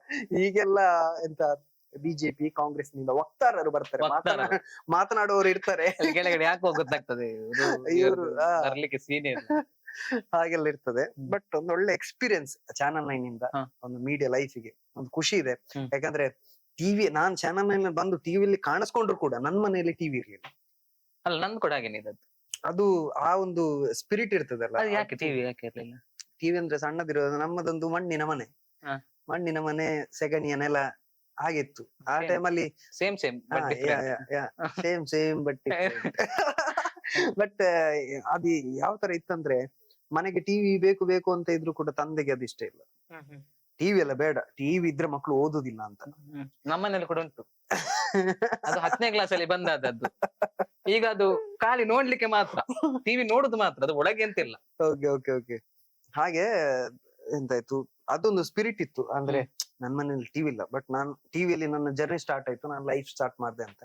ಈಗೆಲ್ಲ ಎಂತ ಬಿಜೆಪಿ ಕಾಂಗ್ರೆಸ್ ನಿಂದ ವಕ್ತಾರರು ಬರ್ತಾರೆ, ಮಾತನಾಡುವವರು ಇರ್ತಾರೆ. ಕೆಳಗಡೆ ಯಾಕೆ ಗೊತ್ತಾಗ್ತದೆ ಇವರು ಸೀನಿಯರ್ ಹಾಗೆಲ್ಲ ಇರ್ತದೆ. ಬಟ್ ಒಂದು ಒಳ್ಳೆ ಎಕ್ಸ್ಪೀರಿಯನ್ಸ್ ಚಾನಲ್ 9 ಇಂದ ಒಂದು ಮೀಡಿಯಾ ಲೈಫಿಗೆ ಒಂದು ಖುಷಿ ಇದೆ. ಯಾಕಂದ್ರೆ ನಾನ್ ಚಾನಲ್ 9 ಬಂದು ಟಿವಿಲಿ ಕಾಣಿಸ್ಕೊಂಡ್ರು ಕೂಡ ನನ್ನ ಮನೆಯಲ್ಲಿ ಟಿವಿ ಇರ್ಲಿಲ್ಲ. ಅಲ್ಲ, ನಂದು ಕೂಡ ಹಾಗೇನೆ ಇದ್ದದ್ದು. ಅದು ಆ ಒಂದು ಸ್ಪಿರಿಟ್ ಇರ್ತದಲ್ಲ. ಯಾಕೆ ಟಿವಿ ಯಾಕೆ ಇರ್ಲಿಲ್ಲ? ಟಿವಿ ಅಂದ್ರೆ ಸಣ್ಣದಿರೋದು, ನಮ್ಮದೊಂದು ಮಣ್ಣಿನ ಮನೆ. ಮಣ್ಣಿನ ಮನೆ, ಸೆಗಣಿಯ ನೆಲ ಆಗಿತ್ತು ಆ ಟೈಮಲ್ಲಿ. ಸೇಮ್ ಬಟ್ ಬಟ್ ಅದು ಯಾವ ತರ ಇತ್ತಂದ್ರೆ, ಮನೆಗೆ ಟಿವಿ ಬೇಕು ಬೇಕು ಅಂತ ಇದ್ರು ಕೂಡ ತಂದೆಗೆ ಅದು ಇಷ್ಟ ಇಲ್ಲ. ಟಿವಿ ಎಲ್ಲ ಬೇಡ, ಟಿವಿ ಇದ್ರೆ ಮಕ್ಕಳು ಓದುದಿಲ್ಲ ಅಂತ. ನಮ್ಮನೇಲಿ ಕೂಡ ಉಂಟು. ಅದು 10ನೇ ಕ್ಲಾಸ್ ಅಲ್ಲಿ ಬಂದದ್ದು. ಈಗ ಅದು ಖಾಲಿ ನೋಡ್ಲಿಕ್ಕೆ ಮಾತ್ರ, ಟಿವಿ ನೋಡುದು ಮಾತ್ರ, ಅದು ಒಳಗೆ ಅಂತಿಲ್ಲ. ಓಕೆ. ಹಾಗೆ ಎಂತಾಯ್ತು, ಅದೊಂದು ಸ್ಪಿರಿಟ್ ಇತ್ತು. ಅಂದ್ರೆ ನನ್ನ ಮನೇಲಿ ಟಿವಿ ಇಲ್ಲ, ಬಟ್ ನಾನ್ ಟಿವಿಯಲ್ಲಿ ನನ್ನ ಜರ್ನಿ ಸ್ಟಾರ್ಟ್ ಆಯ್ತು, ನಾನು ಲೈಫ್ ಸ್ಟಾರ್ಟ್ ಮಾಡಿದೆ ಅಂತ.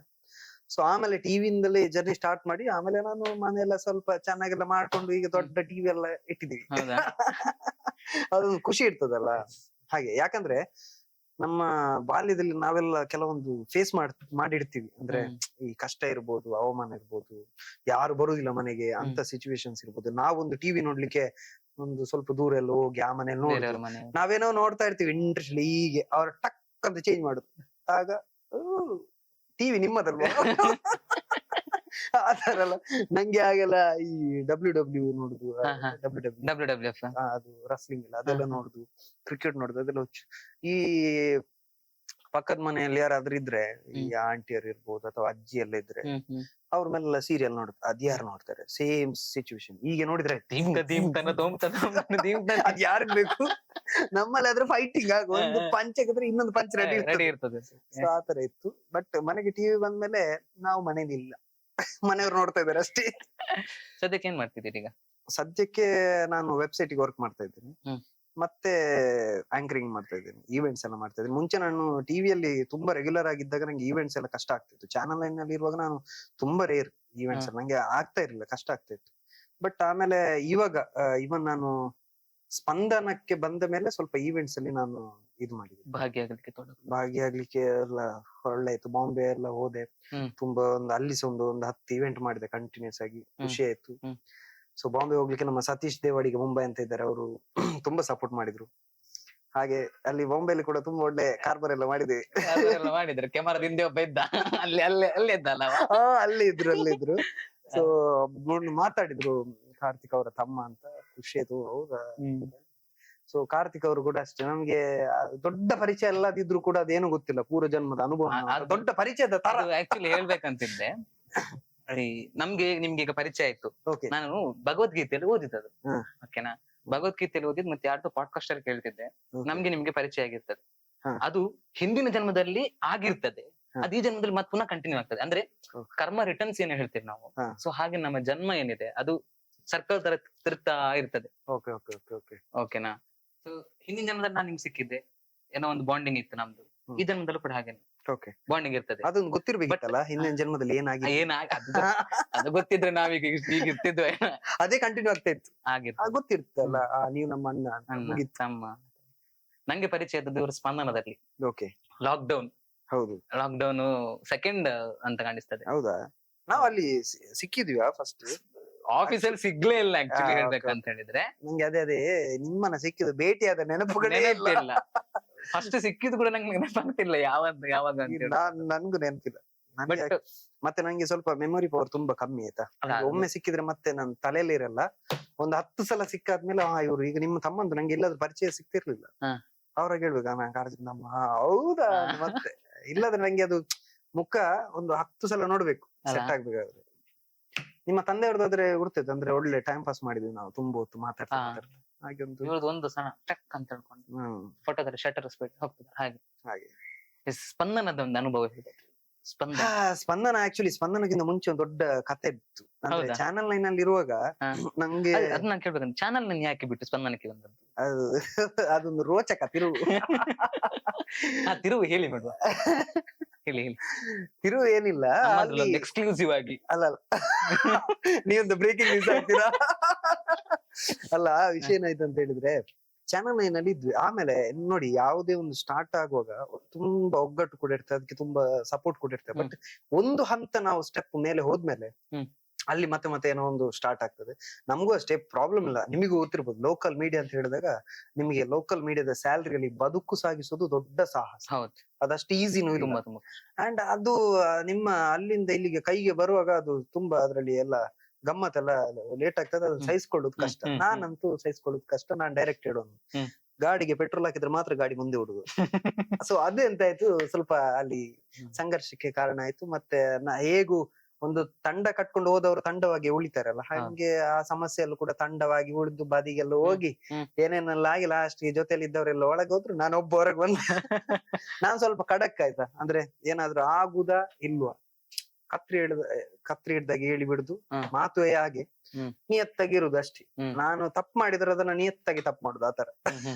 ಸೊ ಆಮೇಲೆ ಟಿವಿಯಿಂದಲೇ ಜರ್ನಿ ಸ್ಟಾರ್ಟ್ ಮಾಡಿ, ಆಮೇಲೆ ನಾನು ಮನೆಯೆಲ್ಲ ಸ್ವಲ್ಪ ಚೆನ್ನಾಗೆಲ್ಲ ಮಾಡ್ಕೊಂಡು ಈಗ ದೊಡ್ಡ ಟಿವಿ ಎಲ್ಲ ಇಟ್ಟಿದೀವಿ. ಅದೊಂದು ಖುಷಿ ಇರ್ತದಲ್ಲ ಹಾಗೆ. ಯಾಕಂದ್ರೆ ನಮ್ಮ ಬಾಲ್ಯದಲ್ಲಿ ನಾವೆಲ್ಲ ಕೆಲವೊಂದು ಫೇಸ್ ಮಾಡಿರ್ತೀವಿ. ಅಂದ್ರೆ ಈ ಕಷ್ಟ ಇರ್ಬೋದು, ಅವಮಾನ ಇರ್ಬೋದು, ಯಾರು ಬರುದಿಲ್ಲ ಮನೆಗೆ ಅಂತ ಸಿಚುವೇಶನ್ಸ್ ಇರ್ಬೋದು. ನಾವೊಂದು ಟಿವಿ ನೋಡ್ಲಿಕ್ಕೆ ಒಂದು ಸ್ವಲ್ಪ ದೂರ ಎಲ್ಲ ಹೋಗಿ ಆ ಮನೇಲಿ ನೋಡಿ ನಾವೇನೋ ನೋಡ್ತಾ ಇರ್ತೀವಿ ಇಂಟ್ರೆಸ್ಟ್, ಹೀಗೆ ಅವ್ರ ಟಕ್ ಅಂತ ಚೇಂಜ್ ಮಾಡುದು. ಆಗ ಟಿವಿ ನಿಮ್ಮದಲ್ವಾ ಆತರ ಅಲ್ಲ. ನಂಗೆ ಆಗೆಲ್ಲ ಈ WW ನೋಡುದು, WWF ಅದು ರಸ್ಲಿಂಗ್ ಇಲ್ಲ, ಅದೆಲ್ಲ ನೋಡುದು, ಕ್ರಿಕೆಟ್ ನೋಡುದು, ಅದೆಲ್ಲ ಹುಚ್ಚು. ಈ ಪಕ್ಕದ ಮನೆಯಲ್ಲಿ ಯಾರಾದ್ರೂ ಇದ್ರೆ, ಈ ಆಂಟಿಯರ್ ಇರ್ಬೋದು ಅಥವಾ ಅಜ್ಜಿ ಎಲ್ಲ ಇದ್ರೆ, ಅವ್ರ ಮೇಲೆಲ್ಲ ಸೀರಿಯಲ್ ನೋಡುದು. ಅದ್ಯಾರು ನೋಡ್ತಾರೆ, ಸೇಮ್ ಸಿಚುವೇಶನ್. ಈಗ ನೋಡಿದ್ರೆ ಅದ್ ಯಾರಿಗ್ ಬೇಕು? ನಮ್ಮಲ್ಲಿ ಆದ್ರೆ ಫೈಟಿಂಗ್ ಆಗ, ಒಂದು ಪಂಚಕಿದ್ರೆ ಇನ್ನೊಂದು ಪಂಚ ರೆಡಿ ಇರ್ತದೆ. ಸೊ ಆತರ ಇತ್ತು. ಬಟ್ ಮನೆಗೆ ಟಿವಿ ಬಂದ್ಮೇಲೆ ನಾವು ಮನೇಲಿ ಇಲ್ಲ, ಮನೆಯವ್ರು ನೋಡ್ತಾ ಇದಾರೆ ಅಷ್ಟೇ. ಸದ್ಯಕ್ಕೆ ಏನ್ ಮಾಡ್ತಿದ್ದೀರಿ ಈಗ? ಸದ್ಯಕ್ಕೆ ನಾನು ವೆಬ್ಸೈಟ್ ಗೆ ವರ್ಕ್ ಮಾಡ್ತಾ ಇದ್ದೀನಿ, ಮತ್ತೆ ಆಂಕರಿಂಗ್ ಮಾಡ್ತಾ ಇದ್ದೀನಿ, ಈವೆಂಟ್ಸ್ ಎಲ್ಲ ಮಾಡ್ತಾ ಇದ್ದೀನಿ. ಮುಂಚೆ ನಾನು ಟಿವಿಯಲ್ಲಿ ತುಂಬಾ ರೆಗ್ಯುಲರ್ ಆಗಿದ್ದಾಗ ನಂಗೆ ಈವೆಂಟ್ಸ್ ಎಲ್ಲ ಕಷ್ಟ ಆಗ್ತಿತ್ತು. ಚಾನಲ್ 9 ನಲ್ಲಿ ಇರುವಾಗ ನಾನು ತುಂಬಾ ರೇರ್ ಈವೆಂಟ್ಸ್ ನಂಗೆ ಆಗ್ತಾ ಇರ್ಲಿಲ್ಲ, ಕಷ್ಟ ಆಗ್ತಾ ಇತ್ತು. ಬಟ್ ಆಮೇಲೆ ಇವಾಗ ಇವನ್ ನಾನು ಸ್ಪಂದನಕ್ಕೆ ಬಂದ ಮೇಲೆ ಸ್ವಲ್ಪ ಈವೆಂಟ್ಸ್ ಅಲ್ಲಿ ನಾನು ಇದು ಮಾಡಿದ್ದೀನಿ, ಭಾಗಿಯಾಗ್ಲಿಕ್ಕೆ ಎಲ್ಲ ಒಳ್ಳೆ ಆಯ್ತು. ಬಾಂಬೆ ಎಲ್ಲ ಹೋದೆ, ತುಂಬಾ ಅಲ್ಲಿ ಒಂದು 10 ಇವೆಂಟ್ ಮಾಡಿದೆ ಕಂಟಿನ್ಯೂಸ್ ಆಗಿ, ಖುಷಿ ಆಯ್ತು. ಸೊ ಬಾಂಬೆ ಹೋಗ್ಲಿಕ್ಕೆ ನಮ್ಮ ಸತೀಶ್ ದೇವಾಡಿಗೆ ಮುಂಬೈ ಅಂತ ಇದ್ದಾರೆ, ಅವರು ತುಂಬಾ ಸಪೋರ್ಟ್ ಮಾಡಿದ್ರು. ಹಾಗೆ ಅಲ್ಲಿ ಬಾಂಬೆಲಿ ಕೂಡ ತುಂಬಾ ಒಳ್ಳೆ ಕಾರ್ಬಾರ್ ಎಲ್ಲ ಮಾಡಿದ್ರು. ಕ್ಯಾಮರಾದಿಂದ ಒಬ್ಬ ಇದ್ದ, ಅಲ್ಲಿ ಇದ್ರು. ಸೊ ಮಾತಾಡಿದ್ರು, ಕಾರ್ತಿಕ್ ಅವರ ತಮ್ಮ ಅಂತ, ಖುಷಿ ಆಯ್ತು. ಹೌದಾ? ಸೊ ಕಾರ್ತಿಕ್ ಅವರು ಕೂಡ ಅಷ್ಟೇ, ನಮ್ಗೆ ದೊಡ್ಡ ಪರಿಚಯ ಎಲ್ಲದಿದ್ರು ಕೂಡ ಅದೇನು ಗೊತ್ತಿಲ್ಲ, ಪೂರ್ವ ಜನ್ಮದ ಅನುಭವ, ದೊಡ್ಡ ಪರಿಚಯದ ತರ. ಆಕ್ಚುಲಿ ಹೇಳ್ಬೇಕಂತಿದ್ದೆ, ನಮ್ಗೆ ನಿಮ್ಗೆ ಈಗ ಪರಿಚಯ ಆಯ್ತು. ನಾನು ಭಗವದ್ಗೀತೆಯಲ್ಲಿ ಓದಿದ್ದದು, ಓಕೆನಾ? ಭಗವದ್ಗೀತೆಯಲ್ಲಿ ಓದಿದ್ ಮತ್ತೆ ಯಾರ್ದು ಪಾಡ್ಕಾಸ್ಟ್ ಅಲ್ಲಿ ಕೇಳ್ತಿದ್ದೆ, ನಮ್ಗೆ ನಿಮ್ಗೆ ಪರಿಚಯ ಆಗಿರ್ತದೆ. ಅದು ಹಿಂದಿನ ಜನ್ಮದಲ್ಲಿ ಆಗಿರ್ತದೆ, ಅದು ಈ ಜನ್ಮದಲ್ಲಿ ಮತ್ತೆ ಪುನಃ ಕಂಟಿನ್ಯೂ ಆಗ್ತದೆ. ಅಂದ್ರೆ Okay. ಕರ್ಮ ರಿಟರ್ನ್ಸ್ ಏನ್ ಹೇಳ್ತೀವಿ ನಾವು. ಹಾ. ಸೊ ಹಾಗೆ ನಮ್ಮ ಜನ್ಮ ಏನಿದೆ ಅದು ಸರ್ಕಲ್ ತರ ತಿರುಗ್ತಾ ಇರ್ತದೆ. Okay okay okay okay. ಓಕೆನಾ. ಸೊ ಹಿಂದಿನ ಜನ್ಮದಲ್ಲಿ ನಾನು ನಿಮ್ಗೆ ಸಿಕ್ಕಿದ್ದೆ, ಏನೋ ಒಂದು ಬಾಂಡಿಂಗ್ ಇತ್ತು ನಮ್ದು. ಹ್ಮ್. ಈ ಜನ್ಮದಲ್ಲೂ ಕೂಡ ಹಾಗೇನೆ ಓಕೆ. ಬಾಂಡಿಂಗ್ ಇರ್ತದೆ. ಅದೊಂದು ಗೊತ್ತಿರ್ಬೇಕಿತ್ತಲ್ಲ ಹಿಂದಿನ ಜನ್ಮದಲ್ಲಿ ಏನಾಗಿದೆ. ಅದು ಗೊತ್ತಿದ್ರೆ ನಾವೀಗ ಈಗ ಇರ್ತಿದ್ವಿ. ಅದೇ ಕಂಟಿನ್ಯೂ ಆಗ್ತಾ ಇತ್ತು. ಆಗಿತ್ತು. ಗೊತ್ತಿರ್ತಲ್ಲ ನೀವು ನಮ್ಮ ಅಣ್ಣ ಅಂತ. ಅಣ್ಣ, ಮುಗೀತು. ತಮ್ಮ. ನಂಗೆ ಪರಿಚಯ ಆದದ್ದು ಇವರು ಸ್ಪಂದನದಲ್ಲಿ. ಓಕೆ. ಲಾಕ್ಡೌನ್ ಹೌದು. ಸೆಕೆಂಡ್ ಅಂತ ಕಾಣಿಸ್ತದೆ. ಹೌದಾ. ನಾವ್ ಅಲ್ಲಿ ಸಿಕ್ಕಿದ್ವಿ ಫಸ್ಟ್. ಆಫೀಸಲ್ಲಿ ಸಿಗ್ಲೇ ಇಲ್ಲ ಆಕ್ಚುಲಿ okay, ಹೇಳ್ಬೇಕಂತ ಹೇಳಿದ್ರೆ. ನಂಗೆ ಅದೇ ನಿಮ್ಮನ್ನ ಸಿಕ್ಕಿದ್ದು ಭೇಟಿಯಾದ ನೆನಪುಗಳೇ ಇಲ್ಲ. ನೆನಪಿಲ್ಲ. ಫಸ್ಟ್ ಸಿಕ್ಕಿದ್ ಕೂಡ ನಂಗೆ ನೆನಪಾಗ್ತಿಲ್ಲ ಯಾವಾಗ ಅಂತ ಹೇಳಿ. ನನ್ಗೂ ನೆನಪಿಲ್ಲ. ಬಟ್ ಮತ್ತೆ ನಂಗೆ ಸ್ವಲ್ಪ ಮೆಮೊರಿ ಪವರ್ ತುಂಬಾ ಕಮ್ಮಿ ಆಯ್ತಾ. ನಂಗೆ ಒಮ್ಮೆ ಸಿಕ್ಕಿದ್ರೆ ಮತ್ತೆ ನನ್ ತಲೆಯಲ್ಲಿ ಇರಲ್ಲ. ಒಂದು 10 ಸಲ ಸಿಕ್ಕಾದ್ಮೇಲೆ ಇವ್ರು ಈಗ ನಿಮ್ಮ ತಮ್ಮಂದು ನಂಗೆ ಎಲ್ಲಾದ್ರೂ ಪರಿಚಯ ಸಿಕ್ತಿರ್ಲಿಲ್ಲ. ಅವ್ರಾಗ ಹೇಳ್ಬೇಕು ನಾನು ಕಾಲೇಜ್ ನಮ್ಮ ಹೌದಾ ಮತ್ತೆ ಇಲ್ಲದ್ರೆ ನಂಗೆ ಅದು ಮುಖ ಒಂದು 10 ಸಲ ನೋಡ್ಬೇಕು ಸೆಟ್ ಆಗ್ಬೇಕಾದ್ರೆ. ನಿಮ್ಮ ತಂದೆಯವ್ರದಾದ್ರೆ ಗುರ್ತೈತೆ, ಅಂದ್ರೆ ಒಳ್ಳೆ ಟೈಮ್ ಪಾಸ್ ಮಾಡಿದ್ವಿ ನಾವು ತುಂಬಾ ಹೊತ್ತು ಮಾತಾಡ್ತಾ ಹಾಗೆ ಒಂದು ಸಣ್ಣ ಟಕ್ ಅಂತ ಹೇಳ್ಕೊಂಡು ಫೋಟೋದಲ್ಲಿ ಶಟರ್ ಸ್ಪೀಡ್ ಹೋಗ್ತದೆ ಹಾಗೆ. ಹಾಗೆ ಸ್ಪಂದನದ ಒಂದು ಅನುಭವ ಇದೆ. ಸ್ಪಂದನ ಆಕ್ಚುಲಿ ಸ್ಪಂದನಕ್ಕಿಂತ ಮುಂಚೆ ಒಂದು ದೊಡ್ಡ ಕತೆ ಇತ್ತು. ಅಂದ್ರೆ ಚಾನಲ್ 9 ಅಲ್ಲಿ ಇರುವಾಗ ನಂಗೆ ಅದ್ ನಾನು ಕೇಳ್ಬೇಕಂತ ಚಾನಲ್ ನ ಯಾಕೆ ಬಿಟ್ಟು ಸ್ಪಂದನಕ್ಕೆ ಬಂದದ್ದು? ಅದೊಂದು ರೋಚಕ ತಿರುವು. ಆ ತಿರುವು ಹೇಳಿ ಮಾಡುವ. ಹೇಳಿ ತಿರುವು ಏನಿಲ್ಲ, ಎಕ್ಸ್ಕ್ಲೂಸಿವ್ ಆಗಿ. ಅಲ್ಲ ನೀವೊಂದು ಬ್ರೇಕಿಂಗ್ ನ್ಯೂಸ್ ಆಗ್ತೀರಾ. ಅಲ್ಲ ವಿಷಯ ಏನಾಯ್ತು ಅಂತ ಹೇಳಿದ್ರೆ ಚಾನಲ್ 9 ಅಲ್ಲಿ ಇದ್ವಿ. ಆಮೇಲೆ ನೋಡಿ ಯಾವುದೇ ಒಂದು ಸ್ಟಾರ್ಟ್ ಆಗುವಾಗ ತುಂಬಾ ಒಗ್ಗಟ್ಟು ಕೂಡ ಇರ್ತದೆ, ಅದಕ್ಕೆ ತುಂಬಾ ಸಪೋರ್ಟ್ ಕೂಡ ಇರ್ತದೆ. ಬಟ್ ಒಂದು ಹಂತ ನಾವು ಸ್ಟೆಪ್ ಮೇಲೆ ಹೋದ್ಮೇಲೆ ಅಲ್ಲಿ ಮತ್ತೆ ಏನೋ ಒಂದು ಸ್ಟಾರ್ಟ್ ಆಗ್ತದೆ. ನಮಗೂ ಅಷ್ಟೇ ಪ್ರಾಬ್ಲಮ್ ಇಲ್ಲ. ನಿಮಗೂ ಗೊತ್ತಿರ್ಬೋದು ಲೋಕಲ್ ಮೀಡಿಯಾ ಅಂತ ಹೇಳಿದಾಗ ನಿಮಗೆ ಲೋಕಲ್ ಮೀಡಿಯಾದ ಸ್ಯಾಲರಿಯಲ್ಲಿ ಬದುಕು ಸಾಗಿಸೋದು ದೊಡ್ಡ ಸಾಹಸ. ಅದಷ್ಟು ಈಸಿನೂ ಇಲ್ಲ. ಅಂಡ್ ಅದು ನಿಮ್ಮ ಅಲ್ಲಿಂದ ಇಲ್ಲಿಗೆ ಕೈಗೆ ಬರುವಾಗ ಅದು ತುಂಬಾ ಅದ್ರಲ್ಲಿ ಎಲ್ಲ ಗಮ್ಮತ್ತೆಲ್ಲ ಲೇಟ್ ಆಗ್ತದೆ. ಅದು ಸಹಿಸ್ಕೊಳ್ಳೋದು ಕಷ್ಟ. ನಾನಂತೂ ಸಹಿಸ್ಕೊಳ್ಳೋದು ಕಷ್ಟ. ನಾನ್ ಡೈರೆಕ್ಟ್ ಹೇಳೋನು, ಗಾಡಿಗೆ ಪೆಟ್ರೋಲ್ ಹಾಕಿದ್ರೆ ಮಾತ್ರ ಗಾಡಿ ಮುಂದೆ ಹುಡುಗ. ಸೊ ಅದು ಎಂತ ಆಯ್ತು, ಸ್ವಲ್ಪ ಅಲ್ಲಿ ಸಂಘರ್ಷಕ್ಕೆ ಕಾರಣ ಆಯ್ತು. ಮತ್ತೆ ಹೇಗೂ ಒಂದು ತಂಡ ಕಟ್ಕೊಂಡು ಹೋದವರು ತಂಡವಾಗಿ ಉಳಿತಾರಲ್ಲ, ಹಾಗೆ ಆ ಸಮಸ್ಯೆಯಲ್ಲೂ ಕೂಡ ತಂಡವಾಗಿ ಉಳಿದು ಬದಿಗೆಲ್ಲ ಹೋಗಿ ಏನೇನೆಲ್ಲ ಆಗಿ ಲಾಸ್ಟ್ ಜೊತೆಲಿ ಇದ್ದವರೆಲ್ಲ ಒಳಗೆ ಹೋದ್ರು, ನಾನು ಒಬ್ಬ ಹೊರಗೆ ಬಂದ. ನಾನ್ ಸ್ವಲ್ಪ ಖಡಕ್ ಆಯ್ತಾ, ಅಂದ್ರೆ ಏನಾದ್ರು ಆಗುದಾ ಇಲ್ವಾ, ಕತ್ರಿ ಹಿಡ್ದಾಗ ಹೇಳಿ ಬಿಡುದು, ಮಾತುವೆ ಹಾಗೆ ನಿಯತ್ತಾಗಿರುದು ಅಷ್ಟೇ. ನಾನು ತಪ್ಪು ಮಾಡಿದ್ರೆ ಅದನ್ನ ನಿಯತ್ತಾಗಿ ತಪ್ಪು ಮಾಡುದು,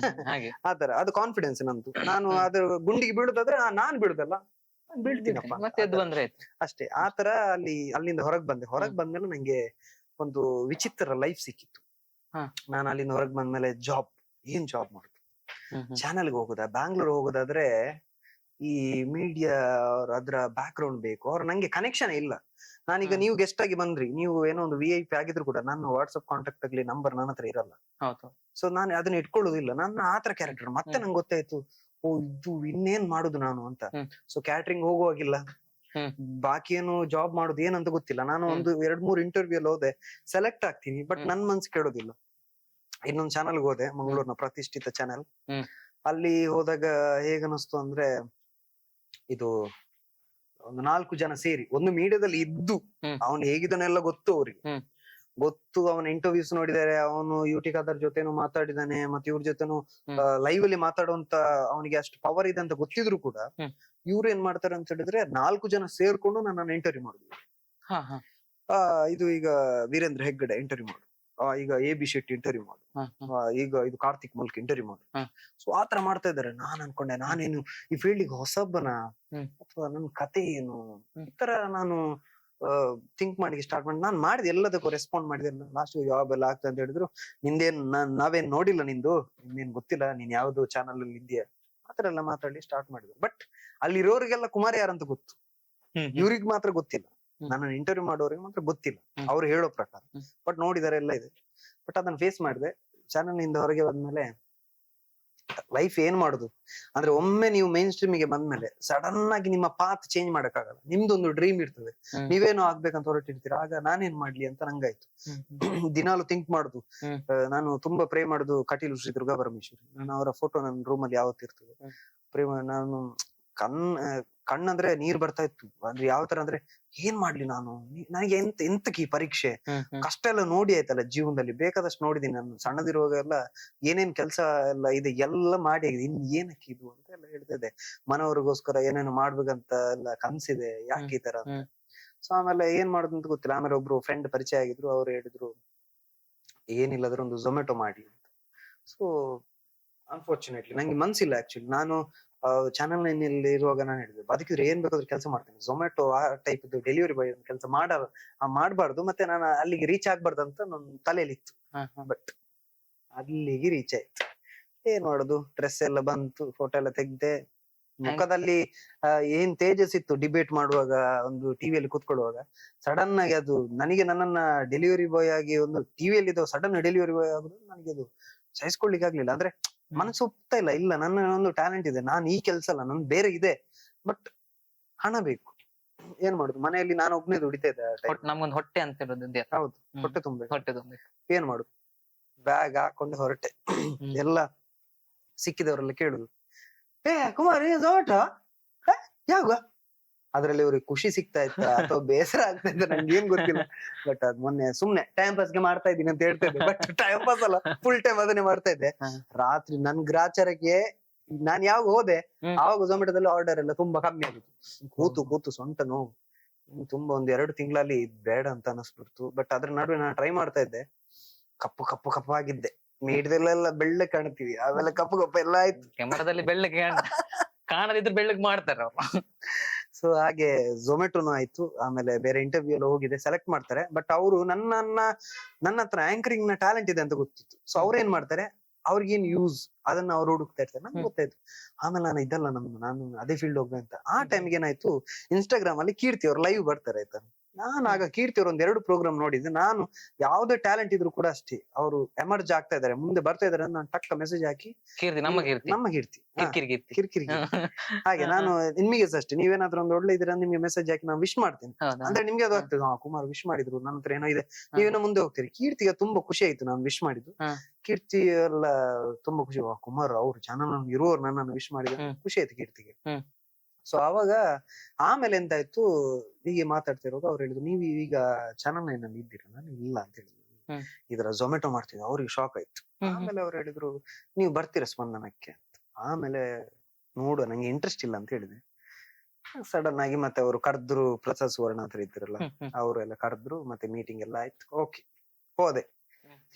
ಆತರ ಅದು ಕಾನ್ಫಿಡೆನ್ಸ್ ನಂದು. ನಾನು ಅದು ಗುಂಡಿಗೆ ಬೀಳುದಾದ್ರೆ ನಾನ್ ಬಿಡುದಲ್ಲ, ಬೀಳ್ತೀನಪ್ಪ ಅಷ್ಟೇ. ಆತರ ಅಲ್ಲಿಂದ ಹೊರಗ್ ಬಂದ್ಮೇಲೆ ನಂಗೆ ಒಂದು ವಿಚಿತ್ರ ಲೈಫ್ ಸಿಕ್ಕಿತ್ತು. ನಾನು ಅಲ್ಲಿಂದ ಹೊರಗ್ ಬಂದ್ಮೇಲೆ ಏನ್ ಜಾಬ್ ಮಾಡುದು, ಚಾನಲ್ಗೆ ಹೋಗುದಾ, ಬ್ಯಾಂಗ್ಳೂರ್ ಹೋಗುದಾದ್ರೆ ಈ ಮೀಡಿಯಾ ಅದ್ರ ಬ್ಯಾಕ್ ಗ್ರೌಂಡ್ ಬೇಕು, ಅವ್ರ ನಂಗೆ ಕನೆಕ್ಷನ್ ಇಲ್ಲ. ನಾನೀಗ ನೀವು ಗೆಸ್ಟ್ ಆಗಿ ಬಂದ್ರಿ, ನೀವು ಏನೋ ಒಂದು VIP ಆಗಿದ್ರು ಕೂಡ ನನ್ನ ವಾಟ್ಸ್ಆಪ್ ಕಾಂಟ್ಯಾಕ್ಟ್ ಆಗ್ಲಿ ನಂಬರ್ ನನ್ನ ಹತ್ರ ಇರಲ್ಲ. ಸೊ ನಾನು ಅದನ್ನ ಇಟ್ಕೊಳ್ಳೋದಿಲ್ಲ. ನನ್ನ ಆತರ ಕ್ಯಾರೆಕ್ಟರ್. ಮತ್ತೆ ನಂಗೆ ಗೊತ್ತಾಯ್ತು, ಇದು ಇನ್ನೇನ್ ಮಾಡುದು ನಾನು ಅಂತ. ಸೊ ಕ್ಯಾಟ್ರಿಂಗ್ ಹೋಗುವಾಗಿಲ್ಲ, ಬಾಕಿ ಏನು ಜಾಬ್ ಮಾಡುದು ಏನಂತ ಗೊತ್ತಿಲ್ಲ. ನಾನು ಒಂದು 2-3 ಇಂಟರ್ವ್ಯೂ ಅಲ್ಲಿ ಹೋದೆ, ಸೆಲೆಕ್ಟ್ ಆಗ್ತೀನಿ, ಬಟ್ ನನ್ ಮನ್ಸು ಕೇಳೋದಿಲ್ಲ. ಇನ್ನೊಂದು ಚಾನಲ್ಗೆ ಹೋದೆ, ಮಂಗಳೂರಿನ ಪ್ರತಿಷ್ಠಿತ ಚಾನೆಲ್. ಅಲ್ಲಿ ಹೋದಾಗ ಹೇಗನ್ನಿಸ್ತು ಅಂದ್ರೆ, ಇದು ಒಂದು 4 ಜನ ಸೇರಿ ಒಂದು ಮೀಡಿಯಾದಲ್ಲಿ ಇದ್ದು, ಅವನು ಹೇಗಿದ್ದಾನೆಲ್ಲ ಗೊತ್ತು ಅವ್ರಿಗೆ, ಗೊತ್ತು. ಅವನ ಇಂಟರ್ವ್ಯೂಸ್ ನೋಡಿದ್ದಾರೆ, ಅವನು ಯೂಟಿ ಖಾದರ್ ಜೊತೆನೂ ಮಾತಾಡಿದಾನೆ, ಮತ್ತೆ ಇವ್ರ ಜೊತೆನು ಲೈವ್ ಅಲ್ಲಿ ಮಾತಾಡುವಂತ ಅವನಿಗೆ ಅಷ್ಟು ಪವರ್ ಇದೆ ಅಂತ ಗೊತ್ತಿದ್ರು ಕೂಡ ಇವ್ರು ಏನ್ ಮಾಡ್ತಾರೆ ಅಂತ ಹೇಳಿದ್ರೆ 4 ಜನ ಸೇರ್ಕೊಂಡು ನನ್ನನ್ನು ಇಂಟರ್ವ್ಯೂ ಮಾಡುದು. ಇದು ಈಗ ವೀರೇಂದ್ರ ಹೆಗ್ಗಡೆ ಇಂಟರ್ವ್ಯೂ ಮಾಡು, ಈಗ AB ಶೆಟ್ಟಿ ಇಂಟರ್ವ್ಯೂ ಮಾಡು, ಈಗ ಇದು ಕಾರ್ತಿಕ್ ಮುಲ್ಕ್ ಇಂಟರ್ವ್ಯೂ ಮಾಡು. ಸೊ ಆತರ ಮಾಡ್ತಾ ಇದಾರೆ. ನಾನ್ ಅನ್ಕೊಂಡೆ, ನಾನೇನು ಈ ಫೀಲ್ಡಿಗೆ ಹೊಸಬ್ಬನ ಅಥವಾ ನನ್ ಕತೆ ಏನು, ಈ ತರ ನಾನು ಥಿಂಕ್ ಮಾಡಿ ಸ್ಟಾರ್ಟ್ ಮಾಡಿ ನಾನು ಮಾಡಿದೆ. ಎಲ್ಲದಕ್ಕೂ ರೆಸ್ಪಾಂಡ್ ಮಾಡಿದೆ. ಲಾಸ್ಟ್ ಜಾಬ್ ಎಲ್ಲ ಆಗ್ತದೆ ಅಂತ ಹೇಳಿದ್ರು. ನಾವೇನ್ ನೋಡಿಲ್ಲ, ನಿಂದೇನ್ ಗೊತ್ತಿಲ್ಲ, ನೀನ್ ಯಾವ್ದು ಚಾನಲ್ ಅಲ್ಲಿ ಇದೆಯಾ, ಆತರ ಎಲ್ಲ ಮಾತಾಡಿ ಸ್ಟಾರ್ಟ್ ಮಾಡಿದ್ರು. ಬಟ್ ಅಲ್ಲಿರೋರಿಗೆಲ್ಲ ಕುಮಾರ್ ಯಾರಂತ ಗೊತ್ತು, ಇವ್ರಿಗೆ ಮಾತ್ರ ಗೊತ್ತಿಲ್ಲ. ನನ್ನ ಇಂಟರ್ವ್ಯೂ ಮಾಡೋರಿಗೆ ಮಾತ್ರ ಗೊತ್ತಿಲ್ಲ, ಅವ್ರು ಹೇಳೋ ಪ್ರಕಾರ. ಬಟ್ ನೋಡಿದಾರೆ, ಎಲ್ಲ ಇದೆ. ಬಟ್ ಅದನ್ನ ಫೇಸ್ ಮಾಡಿದೆ. ಚಾನಲ್ ನಿಂದ ಹೊರಗೆ ಬಂದ್ಮೇಲೆ ಲೈಫ್ ಏನ್ ಮಾಡುದು ಅಂದ್ರೆ, ಒಮ್ಮೆ ನೀವು ಮೈನ್ ಸ್ಟ್ರೀಮಿಗೆ ಬಂದ್ಮೇಲೆ ಸಡನ್ ಆಗಿ ನಿಮ್ಮ ಪಾತ್ ಚೇಂಜ್ ಮಾಡಕ್ಕಾಗಲ್ಲ. ನಿಮ್ದೊಂದು ಡ್ರೀಮ್ ಇರ್ತದೆ, ನೀವೇನೋ ಆಗ್ಬೇಕಂತ ಹೊರಟಿರ್ತೀರ. ಆಗ ನಾನೇನ್ ಮಾಡ್ಲಿ ಅಂತ ನಂಗಾಯ್ತು. ದಿನಾಲು ಥಿಂಕ್ ಮಾಡುದು. ನಾನು ತುಂಬಾ ಪ್ರೇ ಮಾಡುದು ಕಟೀಲು ಶ್ರೀ ದುರ್ಗಾ ಪರಮೇಶ್ವರಿ. ನಾನು ಅವರ ಫೋಟೋ ನನ್ನ ರೂಮ್ ಅಲ್ಲಿ ಯಾವತ್ತಿರ್ತದೆ. ನಾನು ಕಣ್ಣಂದ್ರೆ ನೀರ್ ಬರ್ತಾ ಇತ್ತು. ಅಂದ್ರೆ ಯಾವ ತರ ಅಂದ್ರೆ ಏನ್ ಮಾಡ್ಲಿ ನಾನು, ನನಗೆ ಎಂತಕ್ಕೆ ಈ ಪರೀಕ್ಷೆ, ಕಷ್ಟ ಎಲ್ಲ ನೋಡಿ ಆಯ್ತಲ್ಲ ಜೀವನದಲ್ಲಿ, ಬೇಕಾದಷ್ಟು ನೋಡಿದೀನಿ ನಾನು ಸಣ್ಣದಿರುವಾಗ ಎಲ್ಲ ಏನೇನ್ ಕೆಲಸ ಎಲ್ಲ ಇದೆ ಎಲ್ಲ ಮಾಡಿ ಆಗಿದೆ, ಇನ್ ಏನಕ್ಕೆ ಇದು ಅಂತ ಎಲ್ಲ ಹೇಳ್ತಾ ಇದ್ದೆ. ಮನವರಿಗೋಸ್ಕರ ಏನೇನು ಮಾಡ್ಬೇಕಂತ ಎಲ್ಲ ಕನ್ಸಿದೆ, ಯಾಕೆ ಈ ತರ ಅಂತ. ಸೊ ಆಮೇಲೆ ಏನ್ ಮಾಡುದು ಅಂತ ಗೊತ್ತಿಲ್ಲ. ಆಮೇಲೆ ಒಬ್ರು ಫ್ರೆಂಡ್ ಪರಿಚಯ ಆಗಿದ್ರು, ಅವ್ರು ಹೇಳಿದ್ರು ಏನಿಲ್ಲದ್ರೆ ಒಂದು ಝೊಮ್ಯಾಟೊ ಮಾಡಿ ಅಂತ. ಸೊ ಅನ್ಫಾರ್ಚುನೇಟ್ಲಿ ನಂಗೆ ಮನ್ಸಿಲ್ಲ ಆಕ್ಚುಲಿ. ನಾನು ಚಾನಲ್ ನಲ್ಲಿ ಇರುವಾಗ ನಾನು ಹೇಳಿದೆ, ಬದುಕಿದ್ರೆ ಏನ್ ಬೇಕಾದ್ರೂ ಕೆಲಸ ಮಾಡ್ತೇನೆ, ಝೊಮ್ಯಾಟೊ ಆ ಟೈಪ್ ಡೆಲಿವರಿ ಬಾಯ್ ಕೆಲಸ ಮಾಡ್ಬಾರ್ದು, ಮತ್ತೆ ನಾನು ಅಲ್ಲಿಗೆ ರೀಚ್ ಆಗ್ಬಾರ್ದು ಅಂತ ನನ್ನ ತಲೆಯಲ್ಲಿ ಇತ್ತು. ಬಟ್ ಅಲ್ಲಿಗೆ ರೀಚ್ ಆಯ್ತು. ಏನ್ ಮಾಡುದು, ಡ್ರೆಸ್ ಎಲ್ಲ ಬಂತು, ಫೋಟೋ ಎಲ್ಲ ತೆಗ್ದೆ, ಮುಖದಲ್ಲಿ ಏನ್ ತೇಜಸ್ ಇತ್ತು ಡಿಬೇಟ್ ಮಾಡುವಾಗ, ಒಂದು ಟಿವಿಯಲ್ಲಿ ಕೂತ್ಕೊಳ್ಳುವಾಗ. ಸಡನ್ ಆಗಿ ಅದು ನನಗೆ ನನ್ನನ್ನ ಡೆಲಿವರಿ ಬಾಯ್ ಆಗಿ ಒಂದು ಟಿವಿಯಲ್ಲಿ ಸಡನ್ ಡೆಲಿವರಿ ಬಾಯ್ ಆಗುದು ನನಗೆ ಅದು ಸಹಿಸ್ಕೊಳ್ಲಿಕ್ಕೆ ಆಗ್ಲಿಲ್ಲ. ಅಂದ್ರೆ ಮನಸ್ಸು ಒಪ್ತಾ ಇಲ್ಲ, ಇಲ್ಲ ನನ್ನ ಒಂದು ಟ್ಯಾಲೆಂಟ್ ಇದೆ, ನಾನು ಈ ಕೆಲ್ಸ ಅಲ್ಲ, ನನ್ ಬೇರೆ ಇದೆ, ಬಟ್ ಹಣ ಬೇಕು. ಏನ್ ಮಾಡುದು, ಮನೆಯಲ್ಲಿ ನಾನು ಒಬ್ನೇ ದುಡಿತಾ ಇದ್ದೆ. ನಮ್ಗೊಂದು ಹೊಟ್ಟೆ ಅಂತ ಹೇಳೋದು ಹೌದು, ಹೊಟ್ಟೆ ತುಂಬ. ಹೊಟ್ಟೆ ತುಂಬ ಏನ್ ಮಾಡುದು, ಬ್ಯಾಗ್ ಹಾಕೊಂಡು ಹೊರಟೆ. ಎಲ್ಲ ಸಿಕ್ಕಿದವರೆಲ್ಲ ಕೇಳುದು, ಏ ಕುಮಾರ್ ಝೊಮ್ಯಾಟೊ ಯಾವಾಗ? ಅದ್ರಲ್ಲಿ ಅವ್ರಿಗೆ ಖುಷಿ ಸಿಗ್ತಾ ಇತ್ತ ಅಥವಾ ಬೇಸರ ಆಗ್ತಾ ಇತ್ತ ನಂಗೆ ಏನ್ ಗೊತ್ತಿಲ್ಲ. ಬಟ್ ಅದ್ ಮೊನ್ನೆ ಸುಮ್ನೆ ಟೈಮ್ ಪಾಸ್ಗೆ ಮಾಡ್ತಾ ಇದ್ದೀನಿ ಅಂತ ಹೇಳ್ತಾ ಇದ್ದೆ. ಬಟ್ ಟೈಮ್ ಪಾಸ್ ಅಲ್ಲ, ಫುಲ್ ಟೈಮ್ ಅದನ್ನೇ ಮಾಡ್ತಾ ಇದ್ದೆ. ರಾತ್ರಿ ನನ್ ಗ್ರಾಚಾರಕ್ಕೆ ನಾನ್ ಯಾವಾಗ ಹೋದೆ ಆವಾಗ ಝೊಮ್ಯಾಟೊದಲ್ಲಿ ಆರ್ಡರ್ ಎಲ್ಲ ತುಂಬಾ ಕಮ್ಮಿ ಆಗಿತ್ತು. ಕೂತು ಸೊಂಟ ನೋವು ತುಂಬಾ, ಒಂದ್ 2 ತಿಂಗಳಲ್ಲಿ ಬೇಡ ಅಂತ ಅನಿಸ್ಬಿಡ್ತು. ಬಟ್ ಅದ್ರ ನಡುವೆ ನಾನು ಟ್ರೈ ಮಾಡ್ತಾ ಇದ್ದೆ. ಕಪ್ಪು ಆಗಿದ್ದೆ, ಮೀಡಿಯದಲ್ಲೆಲ್ಲ ಬೆಳ್ಳ ಕಾಣ್ತೀವಿ, ಆಮೇಲೆ ಕಪ್ಪು ಎಲ್ಲ ಆಯ್ತು. ಕ್ಯಾಮರಾದಲ್ಲಿ ಬೆಳ್ಳಗೆ ಕಾಣದಿದ್ರು ಬೆಳ್ಳಗ್ ಮಾಡ್ತಾರ. ಸೊ ಹಾಗೆ ಝೊಮ್ಯಾಟೊನು ಆಯ್ತು. ಆಮೇಲೆ ಬೇರೆ ಇಂಟರ್ವ್ಯೂ ಎಲ್ಲ ಹೋಗಿದೆ, ಸೆಲೆಕ್ಟ್ ಮಾಡ್ತಾರೆ. ಬಟ್ ಅವರು ನನ್ನ ಹತ್ರ ಆಂಕರಿಂಗ್ ನ ಟ್ಯಾಲೆಂಟ್ ಇದೆ ಅಂತ ಗೊತ್ತಿತ್ತು. ಸೊ ಅವ್ರ ಏನ್ ಮಾಡ್ತಾರೆ, ಅವ್ರಿಗೇನ್ ಯೂಸ್ ಅದನ್ನ ಅವ್ರು ಹುಡುಕ್ತಾ ಇರ್ತಾರೆ, ನಂಗೆ ಗೊತ್ತಾಯ್ತು. ಆಮೇಲೆ ನಾನು ಇದಲ್ಲ ನಾನು ಅದೇ ಫೀಲ್ಡ್ ಹೋಗ್ಬೇಕು ಅಂತ. ಆ ಟೈಮ್ಗೆ ಏನಾಯ್ತು, ಇನ್ಸ್ಟಾಗ್ರಾಮ್ ಅಲ್ಲಿ ಕೀರ್ತಿ ಅವ್ರು ಲೈವ್ ಬರ್ತಾರೆ ಆಯ್ತಾ. ನಾನು ಆಗ ಕೀರ್ತಿ ಅವ್ರ 2 ಪ್ರೋಗ್ರಾಮ್ ನೋಡಿದ್ದೆ. ನಾನು ಯಾವ್ದೇ ಟ್ಯಾಲೆಂಟ್ ಇದ್ರು ಕೂಡ ಅಷ್ಟೇ, ಅವರು ಎಮರ್ಜ್ ಆಗ್ತಾ ಇದಾರೆ, ಮುಂದೆ ಬರ್ತಾ ಇದಾರೆ ಅಂತ ನಾನು ಟಕ್ಕ ಮೆಸೇಜ್ ಹಾಕಿ, ನಮ್ಮ ಕೀರ್ತಿ ಕಿರಿಕಿರಿ ಹಾಗೆ ನಾನು ನಿಮಗೆ ಅಷ್ಟೇ, ನೀವೇನಾದ್ರೂ ಒಂದು ಒಳ್ಳೆ ಇದ್ರೆ ನಿಮ್ಗೆ ಮೆಸೇಜ್ ಹಾಕಿ ನಾನು ವಿಶ್ ಮಾಡ್ತೇನೆ ಅಂದ್ರೆ ನಿಮ್ಗೆ ಅದು ಆಗ್ತದೆ, ಕುಮಾರ್ ವಿಶ್ ಮಾಡಿದ್ರು, ನನ್ನ ಹತ್ರ ಏನೋ ಇದೆ, ನೀವೇನೋ ಮುಂದೆ ಹೋಗ್ತೀರಿ. ಕೀರ್ತಿಗೆ ತುಂಬಾ ಖುಷಿ ಆಯ್ತು ನಾನು ವಿಶ್ ಮಾಡಿದ್ದು. ಕೀರ್ತಿ ಎಲ್ಲ ತುಂಬಾ ಖುಷಿ, ಕುಮಾರ್ ಅವ್ರು ಚಾನಲ್ ಇರುವವ್ರು ನನ್ನನ್ನು ವಿಶ್ ಮಾಡಿದ್ರು, ಖುಷಿ ಆಯ್ತು ಕೀರ್ತಿಗೆ. ಸೊ ಅವಾಗ ಆಮೇಲೆ ಎಂತಾಯ್ತು, ಹೀಗೆ ಮಾತಾಡ್ತಿರುವಾಗ ಅವ್ರು ಹೇಳಿದ್ರು, ನೀವು ಈಗ ಚಾನಲ್ 9 ಅಲ್ಲಿ ಇದ್ದೀರಾ? ನಾನು ಇಲ್ಲ ಅಂತ ಹೇಳಿದ್ರು, ಇದರ ಝೊಮ್ಯಾಟೊ ಮಾಡ್ತಿದ್ದೆ. ಅವ್ರಿಗೆ ಶಾಕ್ ಆಯ್ತು. ಆಮೇಲೆ ಅವ್ರು ಹೇಳಿದ್ರು, ನೀವು ಬರ್ತೀರಾ ಸ್ಪಂದನಕ್ಕೆ ಅಂತ. ಆಮೇಲೆ ನೋಡುವ, ನಂಗೆ ಇಂಟ್ರೆಸ್ಟ್ ಇಲ್ಲ ಅಂತ ಹೇಳಿದೆ. ಸಡನ್ ಆಗಿ ಮತ್ತೆ ಅವರು ಕರೆದ್ರು, ಪ್ರಸಾದ್ ಸುವರ್ಣ ಅಂತ ಇದ್ರಲ್ಲ, ಅವರೆಲ್ಲ ಕರೆದ್ರು, ಮತ್ತೆ ಮೀಟಿಂಗ್ ಎಲ್ಲ ಆಯ್ತು. ಓಕೆ, ಹೋದೆ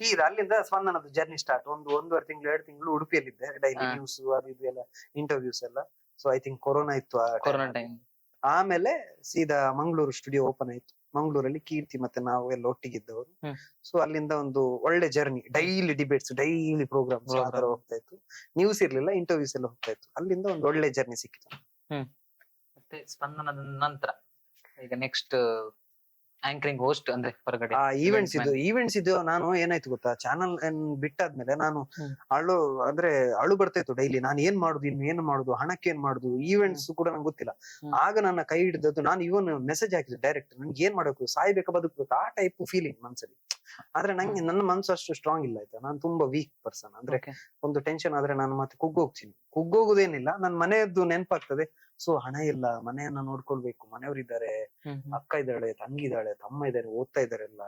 ಸೀದಾ. ಅಲ್ಲಿಂದ ಸ್ಪಂದನದ ಜರ್ನಿ ಸ್ಟಾರ್ಟ್. 1.5 ತಿಂಗಳು 2 ತಿಂಗಳು ಉಡುಪಿಯಲ್ಲಿದ್ದೆ, ಡೈಲಿ ನ್ಯೂಸ್ ಅದು ಇದು ಎಲ್ಲ ಇಂಟರ್ವ್ಯೂಸ್ ಎಲ್ಲ. ಸೊ ಐ ಥಿಂಕ್ ಕೊರೋನಾ ಇತ್ತು ಆಮೇಲೆ ಸೀದಾ ಮಂಗಳೂರು ಸ್ಟುಡಿಯೋ ಓಪನ್ ಆಯ್ತು. ಮಂಗಳೂರಲ್ಲಿ ಕೀರ್ತಿ ಮತ್ತೆ ನಾವು ಎಲ್ಲ ಒಟ್ಟಿಗಿದ್ದವರು. ಸೊ ಅಲ್ಲಿಂದ ಒಂದು ಒಳ್ಳೆ journey, daily debates, daily programmes ಆ ತರ ಹೋಗ್ತಾ ಇತ್ತು. ನ್ಯೂಸ್ ಇರ್ಲಿಲ್ಲ, ಇಂಟರ್ವ್ಯೂಸ್ ಎಲ್ಲ ಹೋಗ್ತಾ ಇತ್ತು. ಅಲ್ಲಿಂದ ಒಂದು ಒಳ್ಳೆ ಜರ್ನಿ ಸಿಕ್ಕಿತು. ಮತ್ತೆ ಸ್ಪಂದನದ ನಂತರ ಈಗ ನೆಕ್ಸ್ಟ್ ಆಂಕರಿಂಗ್ ಹೋಸ್ಟ್ ಅಂದ್ರೆ ಹೊರಗಡೆ ಈವೆಂಟ್ಸ್ ಇದು ನಾನು ಏನಾಯ್ತು ಗೊತ್ತಾ, ಚಾನಲ್ ಬಿಟ್ಟಾದ್ಮೇಲೆ ನಾನು ಅಳು ಬರ್ತಾ ಇತ್ತು ಡೈಲಿ. ನಾನು ಏನ್ ಮಾಡುದು, ಇನ್ನು ಏನ್ ಮಾಡುದು, ಹಣಕ್ಕೆ ಏನ್ ಮಾಡುದು, ಈವೆಂಟ್ಸ್ ಕೂಡ ನಂಗೆ ಗೊತ್ತಿಲ್ಲ. ಆಗ ನನ್ನ ಕೈ ಹಿಡಿದದ್ದು, ನಾನು ಇವನ್ ಮೆಸೇಜ್ ಹಾಕಿದ್ದೆ ಡೈರೆಕ್ಟ್, ನನ್ಗೆ ಏನ್ ಮಾಡ್ಬೇಕು, ಸಾಯ್ಬೇಕಾ ಬದುಕ್ಬೇಕು, ಆ ಟೈಪ್ ಫೀಲಿಂಗ್ ಮನ್ಸಲ್ಲಿ. ಆದ್ರೆ ನಂಗೆ ನನ್ನ ಮನ್ಸು ಅಷ್ಟು ಸ್ಟ್ರಾಂಗ್ ಇಲ್ಲ ಆಯ್ತಾ. ನಾನು ತುಂಬಾ ವೀಕ್ ಪರ್ಸನ್. ಅಂದ್ರೆ ಒಂದು ಟೆನ್ಷನ್ ಆದ್ರೆ ನಾನು ಮತ್ತೆ ಕುಗ್ಗೋಗುದೇನಿಲ್ಲ, ನನ್ ಮನೆಯದ್ದು ನೆನಪಾಗ್ತದೆ. ಸೊ ಹಣ ಇಲ್ಲ, ಮನೆಯನ್ನ ನೋಡ್ಕೊಳ್ಬೇಕು, ಮನೆಯವರಿದ್ದಾರೆ, ಅಕ್ಕ ಇದ್ದಾಳೆ, ತಂಗಿ ಇದ್ದಾಳೆ, ತಮ್ಮ ಇದ್ದಾರೆ, ಓದ್ತಾ ಇದಾರೆ ಎಲ್ಲ,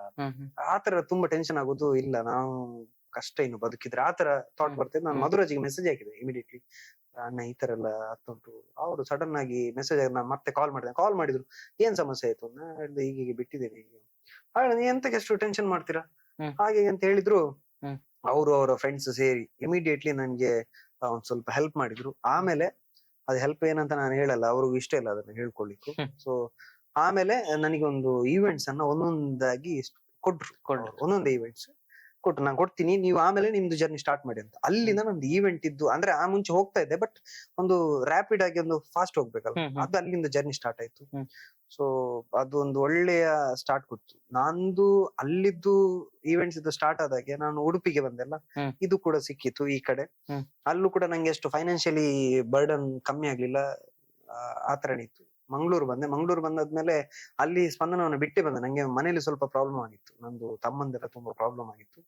ಆತರ ತುಂಬಾ ಟೆನ್ಷನ್ ಆಗೋದು. ಇಲ್ಲ ನಾವು ಕಷ್ಟ ಇನ್ನು ಬದುಕಿದ್ರೆ, ಆತರ ಥಾಟ್ ಬರ್ತದೆ. ನಾನು ಮಧುರಾಜಿಗೆ ಮೆಸೇಜ್ ಹಾಕಿದೆ ಇಮಿಡಿಯೇಟ್ಲಿ, ಅಣ್ಣ ಈ ತರ ಎಲ್ಲ ಆಗ್ತುಂಟು. ಅವರು ಸಡನ್ ಆಗಿ ಮೆಸೇಜ್ ನಾನು ಮತ್ತೆ ಕಾಲ್ ಮಾಡಿದ್ರು, ಏನ್ ಸಮಸ್ಯೆ ಆಯ್ತು? ಹೇಳಿದೆ, ಹೀಗೆ ಬಿಟ್ಟಿದ್ದೇನೆ. ನೀ ಎಂತಕ್ಕೆ ಎಷ್ಟು ಟೆನ್ಷನ್ ಮಾಡ್ತೀರಾ ಹಾಗೆ ಅಂತ ಹೇಳಿದ್ರು. ಅವರು ಅವರ ಫ್ರೆಂಡ್ಸ್ ಸೇರಿ ಇಮಿಡಿಯೇಟ್ಲಿ ನನ್ಗೆ ಒಂದ್ ಸ್ವಲ್ಪ ಹೆಲ್ಪ್ ಮಾಡಿದ್ರು. ಆಮೇಲೆ ಅದು ಹೆಲ್ಪ್ ಏನಂತ ನಾನು ಹೇಳಲ್ಲ, ಅವ್ರಿಗೂ ಇಷ್ಟ ಇಲ್ಲ ಅದನ್ನ ಹೇಳ್ಕೊಳ್ಲಿಕ್ಕೂ. ಸೊ ಆಮೇಲೆ ನನಗೊಂದು ಈವೆಂಟ್ಸ್ ಅನ್ನ ಒಂದೊಂದಾಗಿ ಕೊಟ್ರು, ಒಂದೊಂದೇ ಈವೆಂಟ್ಸ್ ಕೊಟ್ಟು, ನಾನು ಕೊಡ್ತೀನಿ, ನೀವು ಆಮೇಲೆ ನಿಮ್ದು ಜರ್ನಿ ಸ್ಟಾರ್ಟ್ ಮಾಡಿ ಅಂತ. ಅಲ್ಲಿಂದ ನಂದು ಈವೆಂಟ್ ಇದ್ದು, ಅಂದ್ರೆ ಆ ಮುಂಚೆ ಹೋಗ್ತಾ ಇದ್ದೆ, ಬಟ್ ಒಂದು ರ್ಯಾಪಿಡ್ ಆಗಿ ಒಂದು ಫಾಸ್ಟ್ ಹೋಗ್ಬೇಕಲ್ಲ, ಅದು ಅಲ್ಲಿಂದ ಜರ್ನಿ ಸ್ಟಾರ್ಟ್ ಆಯ್ತು. ಸೊ ಅದು ಒಂದು ಒಳ್ಳೆಯ ಸ್ಟಾರ್ಟ್ ಕೊಡ್ತು. ನಂದು ಅಲ್ಲಿದ್ದು ಈವೆಂಟ್ಸ್ ಇದು ಸ್ಟಾರ್ಟ್ ಆದಾಗೆ ನಾನು ಉಡುಪಿಗೆ ಬಂದೆಲ್ಲ, ಇದು ಕೂಡ ಸಿಕ್ಕಿತ್ತು ಈ ಕಡೆ. ಅಲ್ಲೂ ಕೂಡ ನಂಗೆ ಎಷ್ಟು ಫೈನಾನ್ಷಿಯಲಿ ಬರ್ಡನ್ ಕಮ್ಮಿ ಆಗ್ಲಿಲ್ಲ, ಆತರನೇ ಇತ್ತು. ಮಂಗಳೂರು ಬಂದಾದ್ಮೇಲೆ ಅಲ್ಲಿ ಸ್ಪಂದನವನ್ನು ಬಿಟ್ಟೆ ಬಂದೆ. ನಂಗೆ ಮನೇಲಿ ಸ್ವಲ್ಪ ಪ್ರಾಬ್ಲಮ್ ಆಗಿತ್ತು, ನಂದು ತಮ್ಮಂದೆಲ್ಲ ತುಂಬಾ ಪ್ರಾಬ್ಲಮ್ ಆಗಿತ್ತು,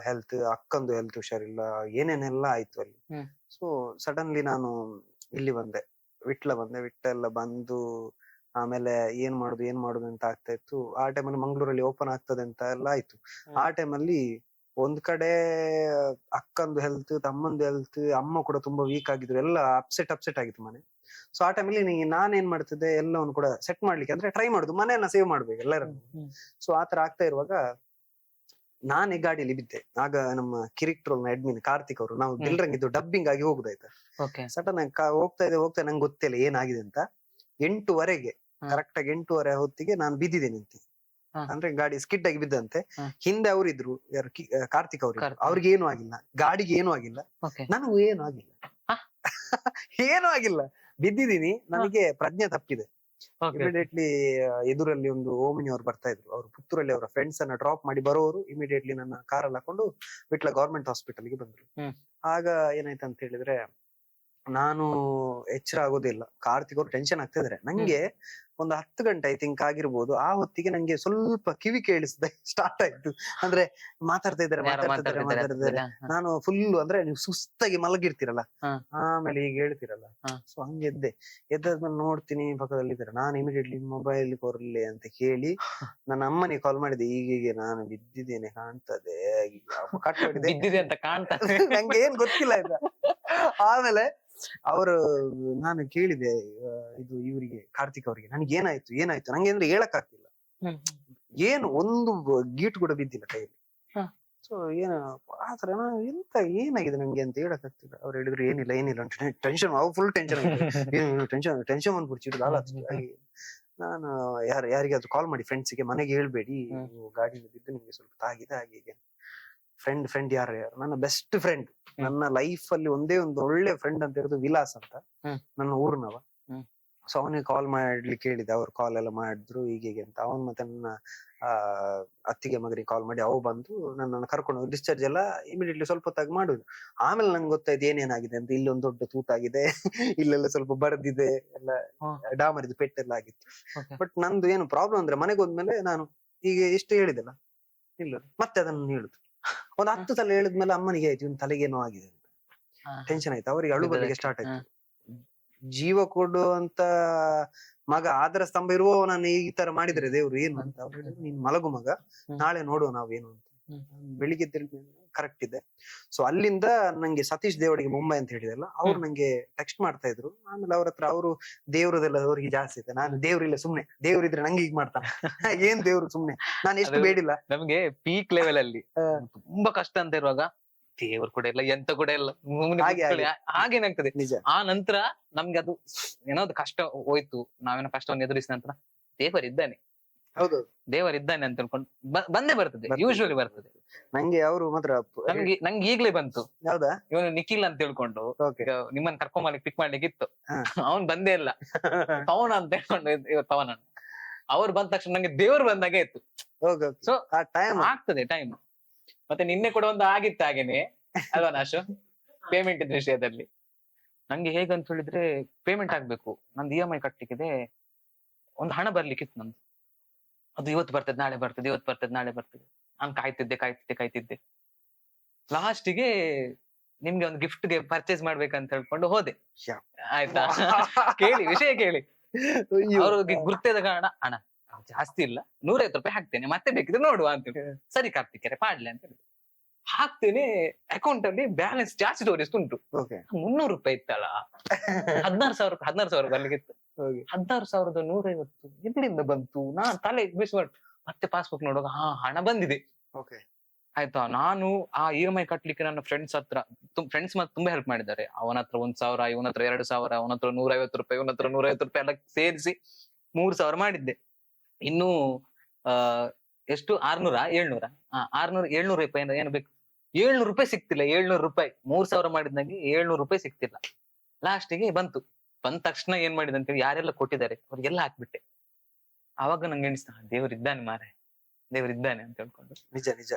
ಹೆಲ್ತ್, ಅಕ್ಕಂದು ಹೆಲ್ತ್ ಹುಷಾರಿಲ್ಲ, ಏನೇನೆಲ್ಲ ಆಯ್ತು ಅಲ್ಲಿ. ಸೊ ಸಡನ್ಲಿ ನಾನು ಇಲ್ಲಿ ಬಂದೆ, ವಿಟ್ಲ ಬಂದು ಆಮೇಲೆ ಏನ್ ಮಾಡುದು ಅಂತ ಆಗ್ತಾ ಇತ್ತು. ಆ ಟೈಮಲ್ಲಿ ಮಂಗ್ಳೂರಲ್ಲಿ ಓಪನ್ ಆಗ್ತದೆ ಅಂತ ಎಲ್ಲ ಆಯ್ತು. ಆ ಟೈಮಲ್ಲಿ ಒಂದ್ ಕಡೆ ಅಕ್ಕಂದು ಹೆಲ್ತ್, ತಮ್ಮಂದು ಹೆಲ್ತ್, ಅಮ್ಮ ಕೂಡ ತುಂಬಾ ವೀಕ್ ಆಗಿದ್ರು, ಎಲ್ಲ ಅಪ್ಸೆಟ್ ಆಗಿತ್ತು ಮನೆ. ಸೊ ಆ ಟೈಮಲ್ಲಿ ನಾನ್ ಏನ್ ಮಾಡ್ತಿದ್ದೆ, ಎಲ್ಲವನ್ನು ಕೂಡ ಸೆಟ್ ಮಾಡ್ಲಿಕ್ಕೆ ಅಂದ್ರೆ ಟ್ರೈ ಮಾಡುದು, ಮನೆಯನ್ನ ಸೇವ್ ಮಾಡ್ಬೇಕು ಎಲ್ಲರನ್ನು. ಸೊ ಆತರ ಆಗ್ತಾ ಇರುವಾಗ ನಾನೇ ಗಾಡಿಯಲ್ಲಿ ಬಿದ್ದೆ. ಆಗ ನಮ್ಮ ಕಿರಿಕ್ಟ್ರೋಲ್ ಅಡ್ಮಿನ್ ಕಾರ್ತಿಕ್ ಅವರು, ನಾವು ದಿಲ್ರಂಗಿದ್ದು ಡಬ್ಬಿಂಗ್ ಆಗಿ ಹೋಗುದಾಯ್ತಾ, ಸಡನ್ ಹೋಗ್ತಾ ನಂಗೆ ಗೊತ್ತಿಲ್ಲ ಏನಾಗಿದೆ ಅಂತ. 8:15 ಕರೆಕ್ಟ್ ಆಗಿ 8:15 ಹೊತ್ತಿಗೆ ನಾನು ಬಿದ್ದಿದ್ದೇನೆ ನಿಂತಿ. ಅಂದ್ರೆ ಗಾಡಿ ಸ್ಕಿಡ್ ಆಗಿ ಬಿದ್ದಂತೆ. ಹಿಂದೆ ಅವರಿದ್ರು, ಯಾರು ಕಾರ್ತಿಕ್ ಅವ್ರು, ಅವ್ರಿಗೆ ಏನು ಆಗಿಲ್ಲ, ಗಾಡಿಗೆ ಏನು ಆಗಿಲ್ಲ, ನನಗೂ ಏನು ಆಗಿಲ್ಲ. ಏನು ಆಗಿಲ್ಲ, ಬಿದ್ದಿದ್ದೀನಿ. ನನಗೆ ಪ್ರಜ್ಞೆ ತಪ್ಪಿದೆ. ಇಮಿಡಿಯೇಟ್ಲಿ ಎದುರಲ್ಲಿ ಒಂದು ಓಮಿನಿ ಅವ್ರು ಬರ್ತಾ ಇದ್ರು, ಅವ್ರು ಪುತ್ತೂರಲ್ಲಿ ಅವರ ಫ್ರೆಂಡ್ಸ್ ಅನ್ನ ಡ್ರಾಪ್ ಮಾಡಿ ಬರೋರು ಇಮಿಡಿಯೇಟ್ಲಿ ನನ್ನ ಕಾರಲ್ಲಿ ಹಾಕೊಂಡು ವಿಟ್ಲ ಗವರ್ಮೆಂಟ್ ಹಾಸ್ಪಿಟಲ್ಗೆ ಬಂದ್ರು. ಆಗ ಏನಾಯ್ತು ಅಂತ ಹೇಳಿದ್ರೆ, ನಾನು ಎಚ್ಚರ ಆಗೋದಿಲ್ಲ, ಕಾರ್ತಿಕ್ ಅವ್ರು ಟೆನ್ಷನ್ ಆಗ್ತಾ ಇದಾರೆ. ನಂಗೆ ಒಂದು 10 ಗಂಟೆ ಐ ಥಿಂಕ್ ಆಗಿರ್ಬೋದು. ಆ ಹೊತ್ತಿಗೆ ನಂಗೆ ಸ್ವಲ್ಪ ಕಿವಿ ಕೇಳಿಸ್ದೆ ಸ್ಟಾರ್ಟ್ ಆಯ್ತು. ಅಂದ್ರೆ ಮಾತಾಡ್ತಾ ಇದ್ದಾರೆ. ನಾನು ಫುಲ್ ಅಂದ್ರೆ ನೀವು ಸುಸ್ತಾಗಿ ಮಲಗಿರ್ತೀರಲ್ಲ, ಆಮೇಲೆ ಈಗ ಹೇಳ್ತಿರಲ್ಲ. ಸೊ ಹಂಗೆ ಎದ್ದಾದ್ಮೇಲೆ ನೋಡ್ತೀನಿ ಪಕ್ಕದಲ್ಲಿ ಇದ್ದಾರೆ. ನಾನು ಇಮಿಡಿಯೇಟ್ಲಿ ಮೊಬೈಲ್ ಕೊರ್ಲಿ ಅಂತ ಹೇಳಿ ನನ್ನ ಅಮ್ಮನಿಗೆ ಕಾಲ್ ಮಾಡಿದೆ. ಹೀಗೆ ನಾನು ಬಿದ್ದಿದ್ದೇನೆ ಕಾಣ್ತದೆ, ಕಟ್ ಮಾಡಿದೆ ಅಂತ ಕಾಣ್ತದೆ, ನಂಗೆ ಏನ್ ಗೊತ್ತಿಲ್ಲ ಆಯ್ತಾ. ಆಮೇಲೆ ಅವರು, ನಾನು ಕೇಳಿದೆ ಇದು ಇವರಿಗೆ, ಕಾರ್ತಿಕ್ ಅವರಿಗೆ, ನನಗೆ ಏನಾಯ್ತು ನಂಗೆ ಅಂದ್ರೆ ಹೇಳಕ್ ಆಗ್ತಿಲ್ಲ. ಏನು ಒಂದು ಗೀಟ್ ಕೂಡ ಬಿದ್ದಿಲ್ಲ ಕೈಯಲ್ಲಿ. ಸೊ ಏನು ಆತರ ಏನಾಗಿದೆ ನಂಗೆ ಅಂತ ಹೇಳಕ್ ಆಗ್ತಿಲ್ಲ. ಅವ್ರು ಹೇಳಿದ್ರು ಏನಿಲ್ಲ ಟೆನ್ಷನ್, ಅವು ಫುಲ್ ಟೆನ್ಷನ್ ಬಂದ್ಬಿಡ್ಚಿದ್ರು. ನಾನು ಯಾರಿಗಾದ್ರು ಕಾಲ್ ಮಾಡಿ ಫ್ರೆಂಡ್ಸಿಗೆ, ಮನೆಗೆ ಹೇಳ್ಬೇಡಿ, ಗಾಡಿಯಿಂದ ಬಿದ್ದು ನಿಮ್ಗೆ ಸ್ವಲ್ಪ ತಾಗಿದೆ ಹಾಗೆ. ಫ್ರೆಂಡ್ ಯಾರು, ನನ್ನ ಬೆಸ್ಟ್ ಫ್ರೆಂಡ್, ನನ್ನ ಲೈಫ್ ಅಲ್ಲಿ ಒಂದೇ ಒಂದು ಒಳ್ಳೆ ಫ್ರೆಂಡ್ ಅಂತ ಇರೋದು ವಿಲಾಸ್ ಅಂತ, ನನ್ನ ಊರ್ನವ. ಸೊ ಅವನಿಗೆ ಕಾಲ್ ಮಾಡ್ಲಿಕ್ಕೆ ಹೇಳಿದೆ, ಅವ್ರು ಕಾಲ್ ಎಲ್ಲ ಮಾಡಿದ್ರು ಹೀಗೆ ಅಂತ. ಅವನ್ ಮತ್ತೆ ನನ್ನ ಅತ್ತಿಗೆ ಮಗನಿಗೆ ಕಾಲ್ ಮಾಡಿ ಅವು ಬಂದು ನನ್ನನ್ನು ಕರ್ಕೊಂಡು ಡಿಸ್ಚಾರ್ಜ್ ಎಲ್ಲ ಇಮಿಡಿಯೇಟ್ಲಿ ಸ್ವಲ್ಪ ಹೊತ್ತಾಗಿ ಮಾಡುದು. ಆಮೇಲೆ ನಂಗೆ ಗೊತ್ತಾಯ್ತು ಏನೇನಾಗಿದೆ ಅಂತ. ಇಲ್ಲಿ ಒಂದು ದೊಡ್ಡ ತೂತ ಆಗಿದೆ, ಇಲ್ಲೆಲ್ಲ ಸ್ವಲ್ಪ ಬರ್ದಿದೆ, ಎಲ್ಲ ಡಾಮರಿದು ಪೆಟ್ಟೆಲ್ಲ ಆಗಿತ್ತು. ಬಟ್ ನಂದು ಏನು ಪ್ರಾಬ್ಲಮ್ ಅಂದ್ರೆ, ಮನೆಗೆ ಹೋದ್ಮೇಲೆ ನಾನು ಈಗ ಎಷ್ಟು ಹೇಳಿದೆಲ್ಲ ಇಲ್ಲ, ಮತ್ತೆ ಅದನ್ನು ಹೇಳುದು. ಒಂದ್ 10 ಸಲ ಹೇಳಿದ್ಮೇಲೆ ಅಮ್ಮನಿಗೆ ಆಯ್ತು ಇವ್ನ ತಲೆಗೇನೋ ಆಗಿದೆ ಅಂತ ಟೆನ್ಷನ್ ಆಯ್ತು. ಅವ್ರಿಗೆ ಅಳು ಬರ್ಲಿಕ್ಕೆ ಸ್ಟಾರ್ಟ್ ಆಯ್ತು. ಜೀವ ಕೊಡುವಂತ ಮಗ, ಆದರ ಸ್ತಂಭ ಇರುವ ನಾನು ಈ ತರ ಮಾಡಿದ್ರೆ ದೇವ್ರು ಏನು ಅಂತ. ಅವ್ರು ಹೇಳಿದ್ರು, ನೀನ್ ಮಲಗು ಮಗ, ನಾಳೆ ನೋಡುವ ನಾವೇನು ಅಂತ. ಬೆಳಿಗ್ಗೆ ಕರೆಕ್ಟ್ ಇದೆ. ಸೊ ಅಲ್ಲಿಂದ ನಂಗೆ ಸತೀಶ್ ದೇವಡಿಗೆ ಮುಂಬೈ ಅಂತ ಹೇಳಿದಲ್ಲ, ಅವ್ರು ನಂಗೆ ಟೆಕ್ಸ್ಟ್ ಮಾಡ್ತಾ ಇದ್ರು. ಆಮೇಲೆ ಅವ್ರ ಹತ್ರ ಅವರು ದೇವ್ರದೆಲ್ಲ ಅವ್ರಿಗೆ ಜಾಸ್ತಿ ಇದೆ. ನಾನು ದೇವ್ರಿಲ್ಲ, ಸುಮ್ನೆ ದೇವ್ರಿದ್ರೆ ನಂಗೆ ಈಗ ಮಾಡ್ತಾನೆ, ಏನ್ ದೇವ್ರು ಸುಮ್ನೆ, ನಾನು ಎಷ್ಟು ಬೇಡಿಲ್ಲ. ನಮ್ಗೆ ಪೀಕ್ ಲೆವೆಲ್ ಅಲ್ಲಿ ತುಂಬಾ ಕಷ್ಟ ಅಂತ ಇರುವಾಗ ದೇವ್ರು ಕೂಡ ಇಲ್ಲ, ಎಂತ ಕೂಡ ಇಲ್ಲ, ಹಾಗೇನಾಗ್ತದೆ. ಆ ನಂತರ ನಮ್ಗೆ ಅದು ಏನಾದ್ರು ಕಷ್ಟ ಹೋಯ್ತು, ನಾವೇನೋ ಕಷ್ಟವನ್ನು ಎದುರಿಸಿದ ನಂತರ ದೇವರಿದ್ದಾನೆ, ಹೌದು ದೇವರಿದ್ದಾನೆ ಅಂತ ಅನ್ಕೊಂಡು ಬಂದೇ ಬರ್ತದೆ, ಯೂಶುವಲಿ ಬರ್ತದೆ. ನಂಗೆ ಅವರು ಮಾತ್ರ ನಂಗೆ ಈಗ್ಲೇ ಬಂತು. ಹೌದಾ, ಇವನು ನಿಖಿಲ್ ಅಂತ ತಿಳ್ಕೊಂಡು ನಿಮ್ಮನ್ನ ಕರ್ಕೊಂಬರ್ಲಿಕ್ಕೆ ಪಿಕ್ ಮಾಡ್ಲಿಕ್ಕೆ ಇತ್ತು, ಅವನ್ ಬಂದೇ ಇಲ್ಲ, ಪವನ್ ಅಂತ ಹೇಳ್ಕೊಂಡು ಇವತ್ತು ಪವನ್ ಅವ್ರು ಬಂದ ತಕ್ಷಣ ನಂಗೆ ದೇವ್ರು ಬಂದಾಗೆ ಇತ್ತು. ಸೊ ಆಗ್ತದೆ ಟೈಮ್. ಮತ್ತೆ ನಿನ್ನೆ ಕೂಡ ಒಂದು ಆಗಿತ್ತು ಹಾಗೇನೆ ಅಲ್ವಾ ನಾಶು, ಪೇಮೆಂಟ್ ವಿಷಯದಲ್ಲಿ. ನಂಗೆ ಹೇಗಂತ ಹೇಳಿದ್ರೆ, ಪೇಮೆಂಟ್ ಆಗ್ಬೇಕು, ನಂದು EMI ಕಟ್ಲಿಕ್ಕಿದೆ, ಒಂದು ಹಣ ಬರ್ಲಿಕ್ಕಿತ್ತು ನಂದು. ಅದು ಇವತ್ತು ಬರ್ತದೆ ನಾಳೆ ಬರ್ತದೆ, ಇವತ್ತು ಬರ್ತದೆ ನಾಳೆ ಬರ್ತದೆ. ನಾನು ಕಾಯ್ತಿದ್ದೆ. ಲಾಸ್ಟಿಗೆ ನಿಮ್ಗೆ ಒಂದು ಗಿಫ್ಟ್ಗೆ ಪರ್ಚೇಸ್ ಮಾಡ್ಬೇಕಂತ ಹೇಳ್ಕೊಂಡು ಹೋದೆ. ಆಯ್ತಾ, ಕೇಳಿ ವಿಷಯ ಕೇಳಿ. ಅವ್ರಿಗೆ ಗುರ್ತಿದ ಕಾರಣ, ಅಣ್ಣ ಜಾಸ್ತಿ ಇಲ್ಲ, 150 ರೂಪಾಯಿ ಹಾಕ್ತೇನೆ, ಮತ್ತೆ ಬೇಕಿದ್ರೆ ನೋಡುವ ಅಂತ. ಸರಿ ಕಾರ್ತಿಕರೆ ಪಾಡ್ಲೆ ಅಂತ ಹೇಳಿ ಹಾಕ್ತೇನೆ. ಅಕೌಂಟ್ ಅಲ್ಲಿ ಬ್ಯಾಲೆನ್ಸ್ ಜಾಸ್ತಿ ತೋರಿಸ್ತುಂಟು, 300 ರೂಪಾಯಿ ಇತ್ತಲ್ಲ, 16,000 ಬರ್ಲಿಕ್ಕಿತ್ತು. 16,150 ಎಲ್ಲಿಂದ ಬಂತು, ನಾನ್ ತಲೆ ಬಿಸಿ ಮಾಡಿ ಮತ್ತೆ ಪಾಸ್ಬುಕ್ ನೋಡುವಾಗ ಹಣ ಬಂದಿದೆ. ಆಯ್ತಾ, ನಾನು ಆ EMI ಕಟ್ಲಿಕ್ಕೆ ನನ್ನ ಫ್ರೆಂಡ್ಸ್ ಹತ್ರ, ಫ್ರೆಂಡ್ಸ್ ಮತ್ತೆ ತುಂಬಾ ಹೆಲ್ಪ್ ಮಾಡಿದ್ದಾರೆ. ಅವನ ಹತ್ರ 1,000, ಇವನ ಹತ್ರ 2,000, ಅವನ ಹತ್ರ 150 ರೂಪಾಯಿ, ಇವನ ಹತ್ರ 150 ರೂಪಾಯಿ ಎಲ್ಲ ಸೇರಿಸಿ 3,000 ಮಾಡಿದ್ದೆ. ಇನ್ನು ಎಷ್ಟು 700 ರೂಪಾಯಿ ಏನು ಬೇಕು, 700 ರೂಪಾಯಿ ಸಿಕ್ತಿಲ್ಲ. 700 ರೂಪಾಯಿ 3,000 ಮಾಡಿದಂಗೆ 700 ರೂಪಾಯಿ ಸಿಕ್ತಿಲ್ಲ. ಲಾಸ್ಟಿಗೆ ಬಂದ ತಕ್ಷಣ ಏನ್ ಮಾಡಿದೆ ಅಂತೇಳಿ, ಯಾರೆಲ್ಲ ಕೊಟ್ಟಿದ್ದಾರೆ ಅವ್ರಿಗೆಲ್ಲ ಹಾಕ್ಬಿಟ್ಟೆ. ಅವಾಗ ನಂಗೆ ಎಣಿಸ್ತಾ, ದೇವ್ರಿದ್ದಾನೆ ಮಾರೆ, ದೇವ್ರಿದ್ದಾನೆ ಅಂತ ಹೇಳ್ಕೊಂಡು. ನಿಜ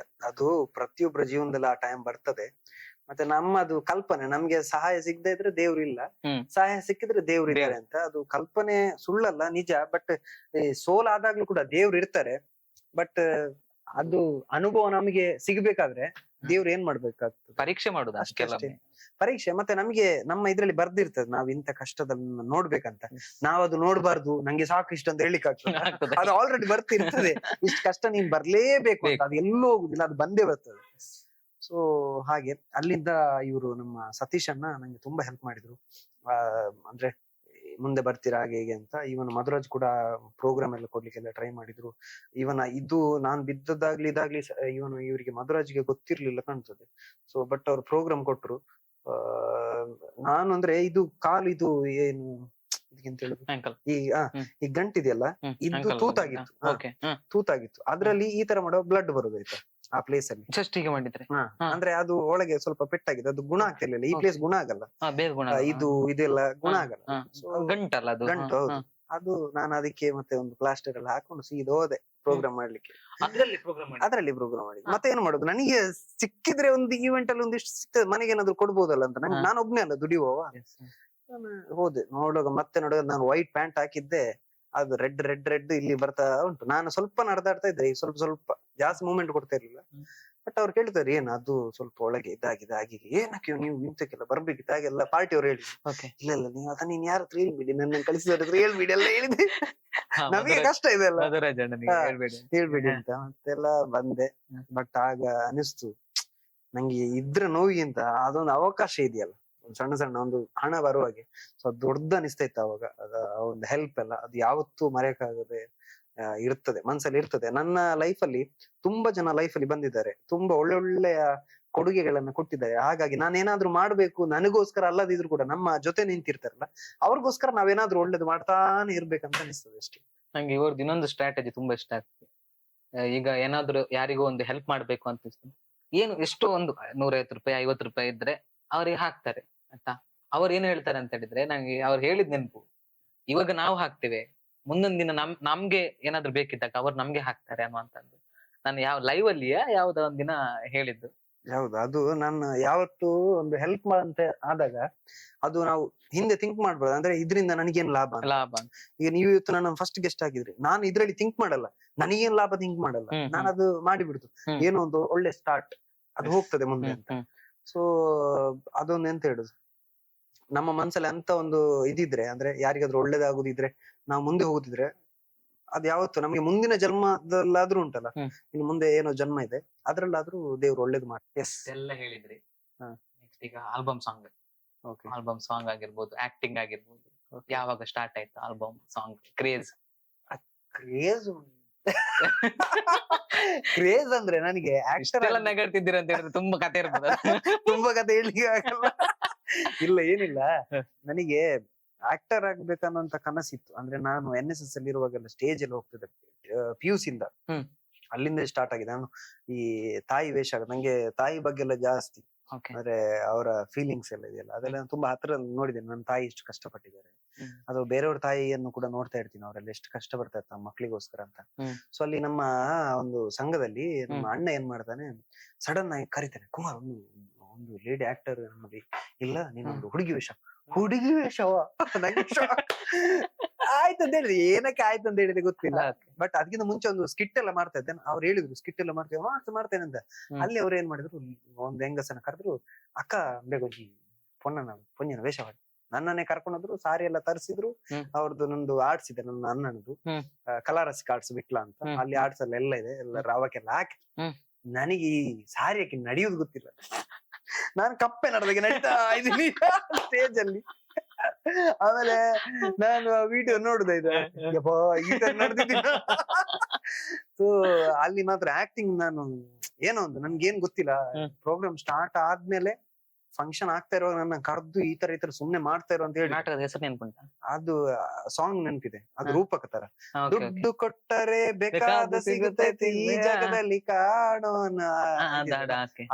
ಅದು ಪ್ರತಿಯೊಬ್ಬರ ಜೀವನದಲ್ಲಿ ಆ ಟೈಮ್ ಬರ್ತದೆ. ಮತ್ತೆ ನಮ್ಮದು ಕಲ್ಪನೆ, ನಮ್ಗೆ ಸಹಾಯ ಸಿಗದೆ ಇದ್ರೆ ದೇವ್ರು ಇಲ್ಲ, ಸಹಾಯ ಸಿಕ್ಕಿದ್ರೆ ದೇವ್ರು ಇದ್ದಾರೆ ಅಂತ. ಅದು ಕಲ್ಪನೆ ಸುಳ್ಳಲ್ಲ, ನಿಜ. ಬಟ್ ಸೋಲ್ ಆದಾಗ್ಲೂ ಕೂಡ ದೇವ್ರು ಇರ್ತಾರೆ. ಬಟ್ ಅದು ಅನುಭವ ನಮಗೆ ಸಿಗ್ಬೇಕಾದ್ರೆ ದೇವ್ರು ಏನ್ ಮಾಡ್ಬೇಕಾಗ್ತದೆ? ಪರೀಕ್ಷೆ ಮಾಡುದು ಅಷ್ಟೇ ಪರೀಕ್ಷೆ. ಮತ್ತೆ ನಮ್ಗೆ ನಮ್ಮ ಇದ್ರಲ್ಲಿ ಬರ್ದಿರ್ತದೆ ನಾವ್ ಇಂಥ ಕಷ್ಟದನ್ನ ನೋಡ್ಬೇಕಂತ. ನಾವ್ ಅದು ನೋಡ್ಬಾರ್ದು, ನಂಗೆ ಸಾಕು ಇಷ್ಟ ಅಂತ ಹೇಳಿಕ್ ಆಗ್ತದೆ. ಅದು ಆಲ್ರೆಡಿ ಬರ್ತಿರ್ತದೆ, ಇಷ್ಟ ಕಷ್ಟ ನೀನ್ ಬರ್ಲೇಬೇಕು ಅಂತ. ಅದು ಎಲ್ಲೂ ಹೋಗುದಿಲ್ಲ, ಅದು ಬಂದೇ ಬರ್ತದೆ. ಸೊ ಹಾಗೆ ಅಲ್ಲಿಂದ ಇವರು ನಮ್ಮ ಸತೀಶ್ ಅಣ್ಣ ನಂಗೆ ತುಂಬಾ ಹೆಲ್ಪ್ ಮಾಡಿದ್ರು. ಅಂದ್ರೆ ಮುಂದೆ ಬರ್ತೀರಾ ಹಾಗೆ ಹೀಗೆ ಅಂತ. ಇವನ್ ಮಧುರಾಜ್ ಕೂಡ ಪ್ರೋಗ್ರಾಮ್ ಎಲ್ಲ ಕೊಡ್ಲಿಕ್ಕೆಲ್ಲ ಟ್ರೈ ಮಾಡಿದ್ರು. ಇವನ ಇದು ನಾನ್ ಬಿದ್ದದ್ದಾಗ್ಲಿ ಇದಾಗ್ಲಿ ಇವರಿಗೆ ಮಧುರಾಜ್ಗೆ ಗೊತ್ತಿರ್ಲಿಲ್ಲ ಕಾಣ್ತದೆ. ಸೊ ಬಟ್ ಅವ್ರು ಪ್ರೋಗ್ರಾಮ್ ಕೊಟ್ರು. ಆ ನಾನು ಅಂದ್ರೆ ಇದು ಕಾಲ್ ಇದು ಏನು ಇದಕ್ಕೆಂತ ಹೇಳುದು, ಈ ಗಂಟಿದೆಯಲ್ಲ ಇದು ತೂತಾಗಿತ್ತು. ಅದ್ರಲ್ಲಿ ಈ ತರ ಮಾಡೋ ಬ್ಲಡ್ ಬರೋದು ಆಯ್ತಾ ಆ ಪ್ಲೇಸ್ ಅಲ್ಲಿ. ಜಸ್ಟ್ ಈಗ ಮಾಡಿದ್ರೆ ಅಂದ್ರೆ ಅದು ಒಳಗೆ ಸ್ವಲ್ಪ ಪೆಟ್ಟಾಗಿದೆ, ಅದು ಗುಣ ಆಗ್ತಿರ್ಲಿಲ್ಲ. ಈ ಪ್ಲೇಸ್ ಗುಣ ಆಗಲ್ಲ, ಇದು ಇದೆಲ್ಲ ಗುಣ ಆಗಲ್ಲ. ಗಂಟಲ್ಲ ಅದು. ಗಂಟು ಹೌದು. ಅದು ನಾನು ಅದಕ್ಕೆ ಮತ್ತೆ ಒಂದು ಪ್ಲಾಸ್ಟರ್ ಎಲ್ಲ ಹಾಕೊಂಡು ಸೀದಾ ಹೋದೆ ಪ್ರೋಗ್ರಾಮ್ ಮಾಡ್ಲಿಕ್ಕೆ. ಅದ್ರಲ್ಲಿ ಪ್ರೋಗ್ರಾಮ್ ಮಾಡಿ ಮತ್ತೆ ಏನ್ ಮಾಡೋದು, ನನಗೆ ಸಿಕ್ಕಿದ್ರೆ ಒಂದು ಈವೆಂಟ್ ಅಲ್ಲಿ ಒಂದಿಷ್ಟು ಸಿಗ್ತದೆ, ಮನೆಗೆ ಏನಾದ್ರು ಕೊಡ್ಬೋದಲ್ಲ ಅಂತ. ನಾನು ಒಬ್ನೇ ಅಲ್ಲ ದುಡಿಯುವವ. ಹೋದೆ ನೋಡುವಾಗ ಮತ್ತೆ ನೋಡುವಾಗ ನಾನು ವೈಟ್ ಪ್ಯಾಂಟ್ ಹಾಕಿದ್ದೆ, ಅದು ರೆಡ್ ಇಲ್ಲಿ ಬರ್ತಾ ಉಂಟು. ನಾನು ಸ್ವಲ್ಪ ನಡೆದಾಡ್ತಾ ಇದ್ದೆ, ಸ್ವಲ್ಪ ಜಾಸ್ತಿ ಮೂವ್ಮೆಂಟ್ ಕೊಡ್ತಾ ಇರ್ಲಿಲ್ಲ. ಬಟ್ ಅವ್ರು ಕೇಳ್ತಾರೆ ಏನ್ ಅದು ಸ್ವಲ್ಪ ಒಳಗೆ ಇದಾಗಿದೆ ಏನಕ್ಕೆ ನೀವು ಇಂತಕ್ಕೆಲ್ಲ ಬರ್ಬೇಕಿತ್ತು ಹಾಗೆಲ್ಲ ಪಾರ್ಟಿ ಅವ್ರು ಹೇಳಿ. ಇಲ್ಲ ನೀವು ಅದನ್ನ ನೀನ್ ಯಾರ ಹತ್ರ ಹೇಳ್ಬಿಡಿ, ನನ್ನ ಕಳಿಸಿದ ಹೇಳ್ಬಿಡಿ ಎಲ್ಲ ಹೇಳಿದೆ. ನಮಗೆ ಕಷ್ಟ ಇದೆ ಅಲ್ಲ, ಹೇಳ್ಬಿಡಿ ಅಂತ ಮತ್ತೆಲ್ಲ ಬಂದೆ. ಬಟ್ ಆಗ ಅನಿಸ್ತು ನಂಗೆ ಇದ್ರ ನೋವಿಗಿಂತ ಅದೊಂದು ಅವಕಾಶ ಇದೆಯಲ್ಲ, ಒಂದು ಸಣ್ಣ ಒಂದು ಹಣ ಬರುವಾಗೆ. ಸೊ ಅದು ದೊಡ್ಡ ಅನಿಸ್ತಾ ಇತ್ತು ಅವಾಗ. ಒಂದು ಹೆಲ್ಪ್ ಎಲ್ಲ ಅದು ಯಾವತ್ತೂ ಮರೆಯಕ್ಕಾಗದೆ ಇರ್ತದೆ, ಮನ್ಸಲ್ಲಿ ಇರ್ತದೆ. ನನ್ನ ಲೈಫಲ್ಲಿ ತುಂಬಾ ಜನ ಲೈಫಲ್ಲಿ ಬಂದಿದ್ದಾರೆ, ತುಂಬಾ ಒಳ್ಳೊಳ್ಳೆಯ ಕೊಡುಗೆಗಳನ್ನ ಕೊಟ್ಟಿದ್ದಾರೆ. ಹಾಗಾಗಿ ನಾನೇನಾದ್ರೂ ಮಾಡ್ಬೇಕು, ನನಗೋಸ್ಕರ ಅಲ್ಲದಿದ್ರು ಕೂಡ ನಮ್ಮ ಜೊತೆ ನಿಂತಿರ್ತಾರಲ್ಲ ಅವ್ರಿಗೋಸ್ಕರ ನಾವೇನಾದ್ರೂ ಒಳ್ಳೇದು ಮಾಡ್ತಾನೆ ಇರ್ಬೇಕಂತ ಅನಿಸ್ತದೆ ಅಷ್ಟೇ. ನಂಗೆ ಇವ್ರದ್ದು ಇನ್ನೊಂದು ಸ್ಟ್ರಾಟಜಿ ತುಂಬಾ ಇಷ್ಟ ಆಗ್ತದೆ. ಈಗ ಏನಾದ್ರು ಯಾರಿಗೂ ಒಂದು ಹೆಲ್ಪ್ ಮಾಡ್ಬೇಕು ಅಂತ ಏನು ಎಷ್ಟೋ ಒಂದು 150 ರೂಪಾಯಿ 50 ರೂಪಾಯಿ ಇದ್ರೆ ಅವ್ರಿಗೆ ಹಾಕ್ತಾರೆ ಆಯ್ತಾ. ಅವ್ರು ಏನ್ ಹೇಳ್ತಾರೆ ಅಂತ ಹೇಳಿದ್ರೆ, ನಂಗೆ ಅವ್ರು ಹೇಳಿದ್ ನೆನಪು, ಇವಾಗ ನಾವು ಹಾಕ್ತೇವೆ, ಮುಂದೊಂದ್ ದಿನ ನಮ್ಗೆ ಏನಾದ್ರು ಬೇಕಿದ್ದಾಗ ಅವ್ರು ನಮ್ಗೆ ಹಾಕ್ತಾರೆ ಅನ್ನುವಂಥದ್ದು. ನಾನು ಯಾವ ಲೈವ್ ಅಲ್ಲಿಯಾ ಯಾವ್ದೋ ಒಂದಿನ ಹೇಳಿದ್ದು. ಹೌದು, ಅದು ನಾನು ಯಾವತ್ತು ಒಂದು ಹೆಲ್ಪ್ ಅಂತ ಆದಾಗ ಅದು ನಾವು ಹಿಂದೆ ಥಿಂಕ್ ಮಾಡ್ಬೋದು, ಅಂದ್ರೆ ಇದರಿಂದ ನನಗೇನ್ ಲಾಭ. ಈಗ ನೀವು ಇವತ್ತು ನನ್ನ ಫಸ್ಟ್ ಗೆಸ್ಟ್ ಆಗಿದ್ರಿ, ನಾನು ಇದ್ರಲ್ಲಿ ಥಿಂಕ್ ಮಾಡಲ್ಲ, ನನಗೇನ್ ಲಾಭ ಥಿಂಕ್ ಮಾಡಲ್ಲ. ನಾನು ಅದು ಮಾಡಿಬಿಡ್ತು, ಏನೋ ಒಂದು ಒಳ್ಳೆ ಸ್ಟಾರ್ಟ್, ಅದು ಹೋಗ್ತದೆ ಮುಂದೆ ಅಂತ. ಸೊ ಅದೊಂದು ಎಂತ ಹೇಳುದು, ನಮ್ಮ ಮನ್ಸಲ್ಲಿ ಅಂತ ಒಂದು ಇದಿದ್ರೆ, ಅಂದ್ರೆ ಯಾರಿಗಾದ್ರೂ ಒಳ್ಳೇದಾಗುದಿದ್ರೆ, ನಾವು ಮುಂದೆ ಹೋಗುದಿದ್ರೆ, ಅದ್ ಯಾವತ್ತು ನಮ್ಗೆ ಮುಂದಿನ ಜನ್ಮದಲ್ಲಾದ್ರೂ ಉಂಟಲ್ಲ, ಇನ್ನು ಮುಂದೆ ಏನೋ ಜನ್ಮ ಇದೆ ಅದ್ರಲ್ಲಾದ್ರೂ ದೇವ್ರು ಒಳ್ಳೇದು ಮಾಡಿ. ಎಸ್ ಎಲ್ಲ ಹೇಳಿದ್ರಿ. ನೆಕ್ಸ್ಟ್ ಈಗ ಆಲ್ಬಮ್ ಸಾಂಗ್ ಆಗಿರ್ಬೋದು, ಆಕ್ಟಿಂಗ್ ಆಗಿರ್ಬೋದು, ಯಾವಾಗ ಸ್ಟಾರ್ಟ್ ಆಯ್ತು ಆಲ್ಬಮ್ ಸಾಂಗ್ ಕ್ರೇಜ್? ಕ್ರೇಜ್ ಅಂದ್ರೆ ನನಗೆ ಎಲ್ಲ ನಗಾಡ್ತಿದ್ದೀರ ಅಂತ ಹೇಳಿದ್ರೆ ತುಂಬಾ ಕತೆ ಇರ್ತದ. ತುಂಬಾ ಕತೆ ಹೇಳಲಿಕ್ಕೆ ಆಗಲ್ಲ. ಇಲ್ಲ ಏನಿಲ್ಲ, ನನಗೆ ಆಕ್ಟರ್ ಆಗ್ಬೇಕನ್ನೋಂತ ಕನಸಿತ್ತು. ಅಂದ್ರೆ ನಾನು NSS ಅಲ್ಲಿ ಇರುವಾಗೆಲ್ಲ ಸ್ಟೇಜ್ ಅಲ್ಲಿ ಹೋಗ್ತಿದ್ದೆ, PUC ಇಂದ. ಅಲ್ಲಿಂದ ಸ್ಟಾರ್ಟ್ ಆಗಿದೆ. ನಾನು ಈ ತಾಯಿ ವೇಷ, ನಂಗೆ ತಾಯಿ ಬಗ್ಗೆ ಎಲ್ಲ ಜಾಸ್ತಿ, ಅಂದ್ರೆ ಅವರ ಫೀಲಿಂಗ್ಸ್ ಎಲ್ಲ ಇದೆಯಲ್ಲ ಅದೆಲ್ಲ ತುಂಬಾ ಹತ್ರ ನೋಡಿದ್ದೇನೆ. ನನ್ನ ತಾಯಿ ಎಷ್ಟು ಕಷ್ಟಪಟ್ಟಿದ್ದಾರೆ, ಅದು ಬೇರೆಯವ್ರ ತಾಯಿಯನ್ನು ಕೂಡ ನೋಡ್ತಾ ಇರ್ತೀನಿ, ಅವರೆಲ್ಲ ಎಷ್ಟು ಕಷ್ಟ ಪಡ್ತಾ ಇರ್ತಾರೆ ಮಕ್ಳಿಗೋಸ್ಕರ ಅಂತ. ಸೊ ಅಲ್ಲಿ ನಮ್ಮ ಒಂದು ಸಂಘದಲ್ಲಿ ನಮ್ಮ ಅಣ್ಣ ಏನ್ ಮಾಡ್ತಾನೆ, ಸಡನ್ ಆಗಿ ಕರಿತಾನೆ, ಕುಮಾರ್ ಒಂದು ಲೇಡಿ ಆಕ್ಟರ್ ನಮ್ಮಲ್ಲಿ ಇಲ್ಲ, ನೀನೊಂದು ಹುಡುಗಿ ವೇಷವ. ಆಯ್ತು ಅಂತ ಹೇಳಿದ್ರೆ, ಏನಕ್ಕೆ ಆಯ್ತು ಅಂತ ಹೇಳಿದ್ರೆ ಗೊತ್ತಿಲ್ಲ. ಬಟ್ ಅದಕ್ಕಿಂತ ಮುಂಚೆ ಒಂದು ಸ್ಕಿಟ್ ಎಲ್ಲ ಮಾಡ್ತಾ ಇದ್ದೇನೆ. ಅವ್ರು ಹೇಳಿದ್ರು ಸ್ಕಿಟ್ ಎಲ್ಲ ಮಾಡ್ತೇನೆ ಅಂತ. ಅಲ್ಲಿ ಅವ್ರು ಏನ್ ಮಾಡಿದ್ರು, ಒಂದು ಹೆಂಗಸನ ಕರೆದ್ರು, ಅಕ್ಕ ಬೇಗೊಜ್ಜಿ ಪೊನ್ಯನ ವೇಷ ಮಾಡಿ ನನ್ನನ್ನೇ ಕರ್ಕೊಂಡೋದ್ರು. ಸಾರಿ ಎಲ್ಲ ತರಿಸಿದ್ರು. ಅವ್ರದ್ದು ನಂದು ಆರ್ಟ್ಸ್ ಇದೆ, ನನ್ನ ಅಣ್ಣನದು ಕಲಾರಸಿಕ ಆರ್ಟ್ಸ್ ಬಿಟ್ಲ ಅಂತ. ಅಲ್ಲಿ ಆರ್ಟ್ಸ್ ಎಲ್ಲ ಇದೆ, ಎಲ್ಲ ರಾವಕ್ಕೆಲ್ಲ ಹಾಕಿ ನನಗೆ ಈ ಸಾರಿ ಹಾಕಿ ನಡೆಯುವುದು ಗೊತ್ತಿಲ್ಲ. ನಾನು ಕಪ್ಪೆ ನಡೆದಾಗೆ ನಡೀತಾ ಇದ್ದೀನಿ ಸ್ಟೇಜ್ ಅಲ್ಲಿ. ಆಮೇಲೆ ನಾನು ವಿಡಿಯೋ ನೋಡುದ ಈ ತರ ನಡೆದಿದ್ದೀನಿ. ಸೊ ಅಲ್ಲಿ ಮಾತ್ರ ಆಕ್ಟಿಂಗ್ ನಾನು ಏನೋ ಒಂದು ನನ್ಗೇನ್ ಗೊತ್ತಿಲ್ಲ. ಪ್ರೋಗ್ರಾಮ್ ಸ್ಟಾರ್ಟ್ ಆದ್ಮೇಲೆ ಫಂಕ್ಷನ್ ಆಗ್ತಾ ಇರುವಾಗ ನನ್ನ ಕರೆದು ಈ ತರ ಸುಮ್ನೆ ಮಾಡ್ತಾ ಇರೋ ಅಂತ ಹೇಳಿ. ನಾಟಕದ ಹೆಸರು ನೆನ್ಪುಂಟ? ಅದು ಸಾಂಗ್ ನೆನಪಿದೆ, ಅದು ರೂಪಕ ತರ. ದುಡ್ಡು ಕೊಟ್ಟರೆ ಬೇಕಾದ ಸಿಗುತ್ತೈತಿ ಈ ಜಾಗದಲ್ಲಿ ಕಾಣೋನ,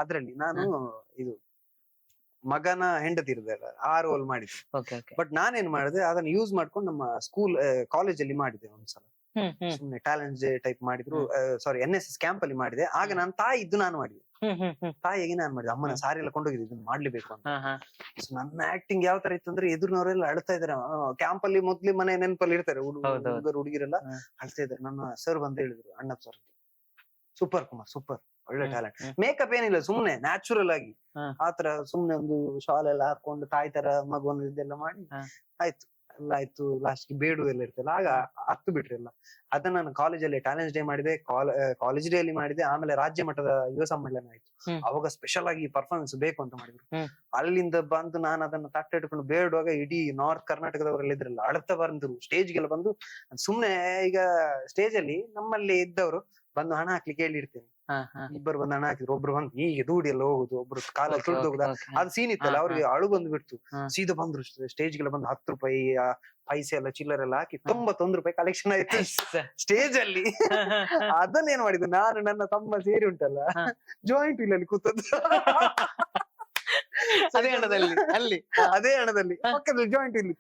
ಅದ್ರಲ್ಲಿ ನಾನು ಇದು ಮಗನ ಹೆಂಡತಿ ಇರೋದಲ್ಲ ಆ ರೋಲ್ ಮಾಡಿದ್ದೆ. ಬಟ್ ನಾನೇನ್ ಮಾಡಿದೆ, ಅದನ್ನ ಯೂಸ್ ಮಾಡ್ಕೊಂಡು ನಮ್ಮ ಸ್ಕೂಲ್ ಕಾಲೇಜ್ ಅಲ್ಲಿ ಮಾಡಿದೆ ಒಂದ್ಸಲ. ಸುಮ್ನೆ ಟ್ಯಾಲೆಂಟ್ ಟೈಪ್ ಮಾಡಿದ್ರು, ಸಾರಿ NSS ಕ್ಯಾಂಪ್ ಅಲ್ಲಿ ಮಾಡಿದೆ. ಆಗ ನನ್ನ ತಾಯಿ ಇದ್ದು ನಾನು ಮಾಡಿದೆ, ತಾಯಿಗೆ ನಾನು ಮಾಡಿದೆ. ಅಮ್ಮನ ಸಾರಿ ಎಲ್ಲ ಕೊಂಡೋಗಿದ್ದೆ, ಇದನ್ನ ಮಾಡ್ಲೇಬೇಕು ಅಂತ. ನನ್ನ ಆಕ್ಟಿಂಗ್ ಯಾವ ತರ ಇತ್ತು ಅಂದ್ರೆ, ಎದುರಿನವರೆಲ್ಲ ಅಳ್ತಾ ಇದಾರೆ. ಕ್ಯಾಂಪ್ ಅಲ್ಲಿ ಮೊದ್ಲಿ ಮನೆ ನೆನಪಲ್ಲಿ ಇರ್ತಾರೆ ಹುಡುಗರು ಹುಡುಗಿರೆಲ್ಲ ಅಳ್ತಾ ಇದಾರೆ. ನನ್ನ ಸರ್ ಬಂದು ಹೇಳಿದ್ರು, ಅಣ್ಣ ಸರ್ ಸೂಪರ್ ಕುಮಾರ್ ಸೂಪರ್, ಒಳ್ಳೆ ಹ್ಮ್, ಟ್ಯಾಲೆಂಟ್. ಹ್ಮ್. ಮೇಕಪ್ ಏನಿಲ್ಲ, ಸುಮ್ನೆ ನ್ಯಾಚುರಲ್ ಆಗಿ ಹಾ. ಆತರ ಸುಮ್ನೆ ಒಂದು ಶಾಲ್ ಎಲ್ಲ ಹಾಕೊಂಡು ತಾಯಿ ತರ ಮಗುವನ್ನು ಇದೆಲ್ಲ ಮಾಡಿ ಹಾ. ಆಯ್ತು, ಎಲ್ಲ ಆಯ್ತು. ಲಾಸ್ಟ್ ಬೇಡು ಎಲ್ಲ ಇರ್ತಲ್ಲ, ಆಗ ಹತ್ತು ಬಿಟ್ರಿಲ್ಲ. ಅದನ್ನ ನಾನು ಕಾಲೇಜಲ್ಲಿ ಟ್ಯಾಲೆಂಟ್ ಡೇ ಮಾಡಿದೆ, ಕಾಲೇಜ್ ಡೇ ಅಲ್ಲಿ ಮಾಡಿದೆ, ಆಮೇಲೆ ರಾಜ್ಯ ಮಟ್ಟದ ಯುವ ಸಮ್ಮೇಳನ ಆಯ್ತು. ಹ್ಮ್. ಅವಾಗ ಸ್ಪೆಷಲ್ ಆಗಿ ಪರ್ಫಾರ್ಮೆನ್ಸ್ ಬೇಕು ಅಂತ ಮಾಡಿದ್ರು. ಹ್ಮ್. ಅಲ್ಲಿಂದ ಬಂದು ನಾನು ಅದನ್ನ ತಟ್ಟೆ ಇಟ್ಕೊಂಡು ಬೇಡುವಾಗ ಇಡೀ ನಾರ್ತ್ ಕರ್ನಾಟಕದವರೆಲ್ಲ ಇದ್ರಲ್ಲ, ಅಳ್ತಾ ಬಂದ್ರು ಸ್ಟೇಜ್ಗೆಲ್ಲ ಬಂದು. ಸುಮ್ನೆ ಈಗ ಸ್ಟೇಜ್ ಅಲ್ಲಿ ನಮ್ಮಲ್ಲಿ ಇದ್ದವರು ಬಂದು ಹಣ ಹಾಕ್ಲಿಕ್ಕೆ ಹೇಳಿರ್ತೇನೆ, ಹಾ, ಹಾ. ಇಬ್ಬರು ಬಂದು ಹಣ ಹಾಕಿದ್ರು, ಒಬ್ರು ಬಂದು ಹೀಗೆ ದೂಡಿ ಎಲ್ಲ ಹೋಗುದು, ಒಬ್ರು ಕಾಲ Okay, ತುಳಿದು okay, ಹೋಗುದು. okay. ಅದು ಸೀನ್ ಇತ್ತಲ್ಲ, ಹಾ, ಅವ್ರಿಗೆ ಅಳು ಬಂದು ಬಿಡ್ತು. ಹಾ. ಸೀದಾ ಬಂದ್ರು ಸ್ಟೇಜ್ಗೆಲ್ಲ ಬಂದು 10 ರೂಪಾಯಿ ಪೈಸೆ ಎಲ್ಲ ಚಿಲ್ಲರೆ ಎಲ್ಲ ಹಾಕಿ 91 ರೂಪಾಯಿ ಕಲೆಕ್ಷನ್ ಆಯ್ತು ಸ್ಟೇಜ್ ಅಲ್ಲಿ. ಅದನ್ನೇನ್ ಮಾಡಿದ್ದು, ನಾನು ನನ್ನ ತಮ್ಮ ಸೇರಿ ಉಂಟಲ್ಲ, ಹಾ. ಜಾಯಿಂಟ್ ವೀಲ್ ಅಲ್ಲಿ ಕೂತದ್ದು. ಅದೇ ಹಣದಲ್ಲಿ ಅಲ್ಲಿ ಅದೇ ಹಣದಲ್ಲಿ ಪಕ್ಕದಲ್ಲಿ ಜಾಯಿಂಟ್ ವೀಲ್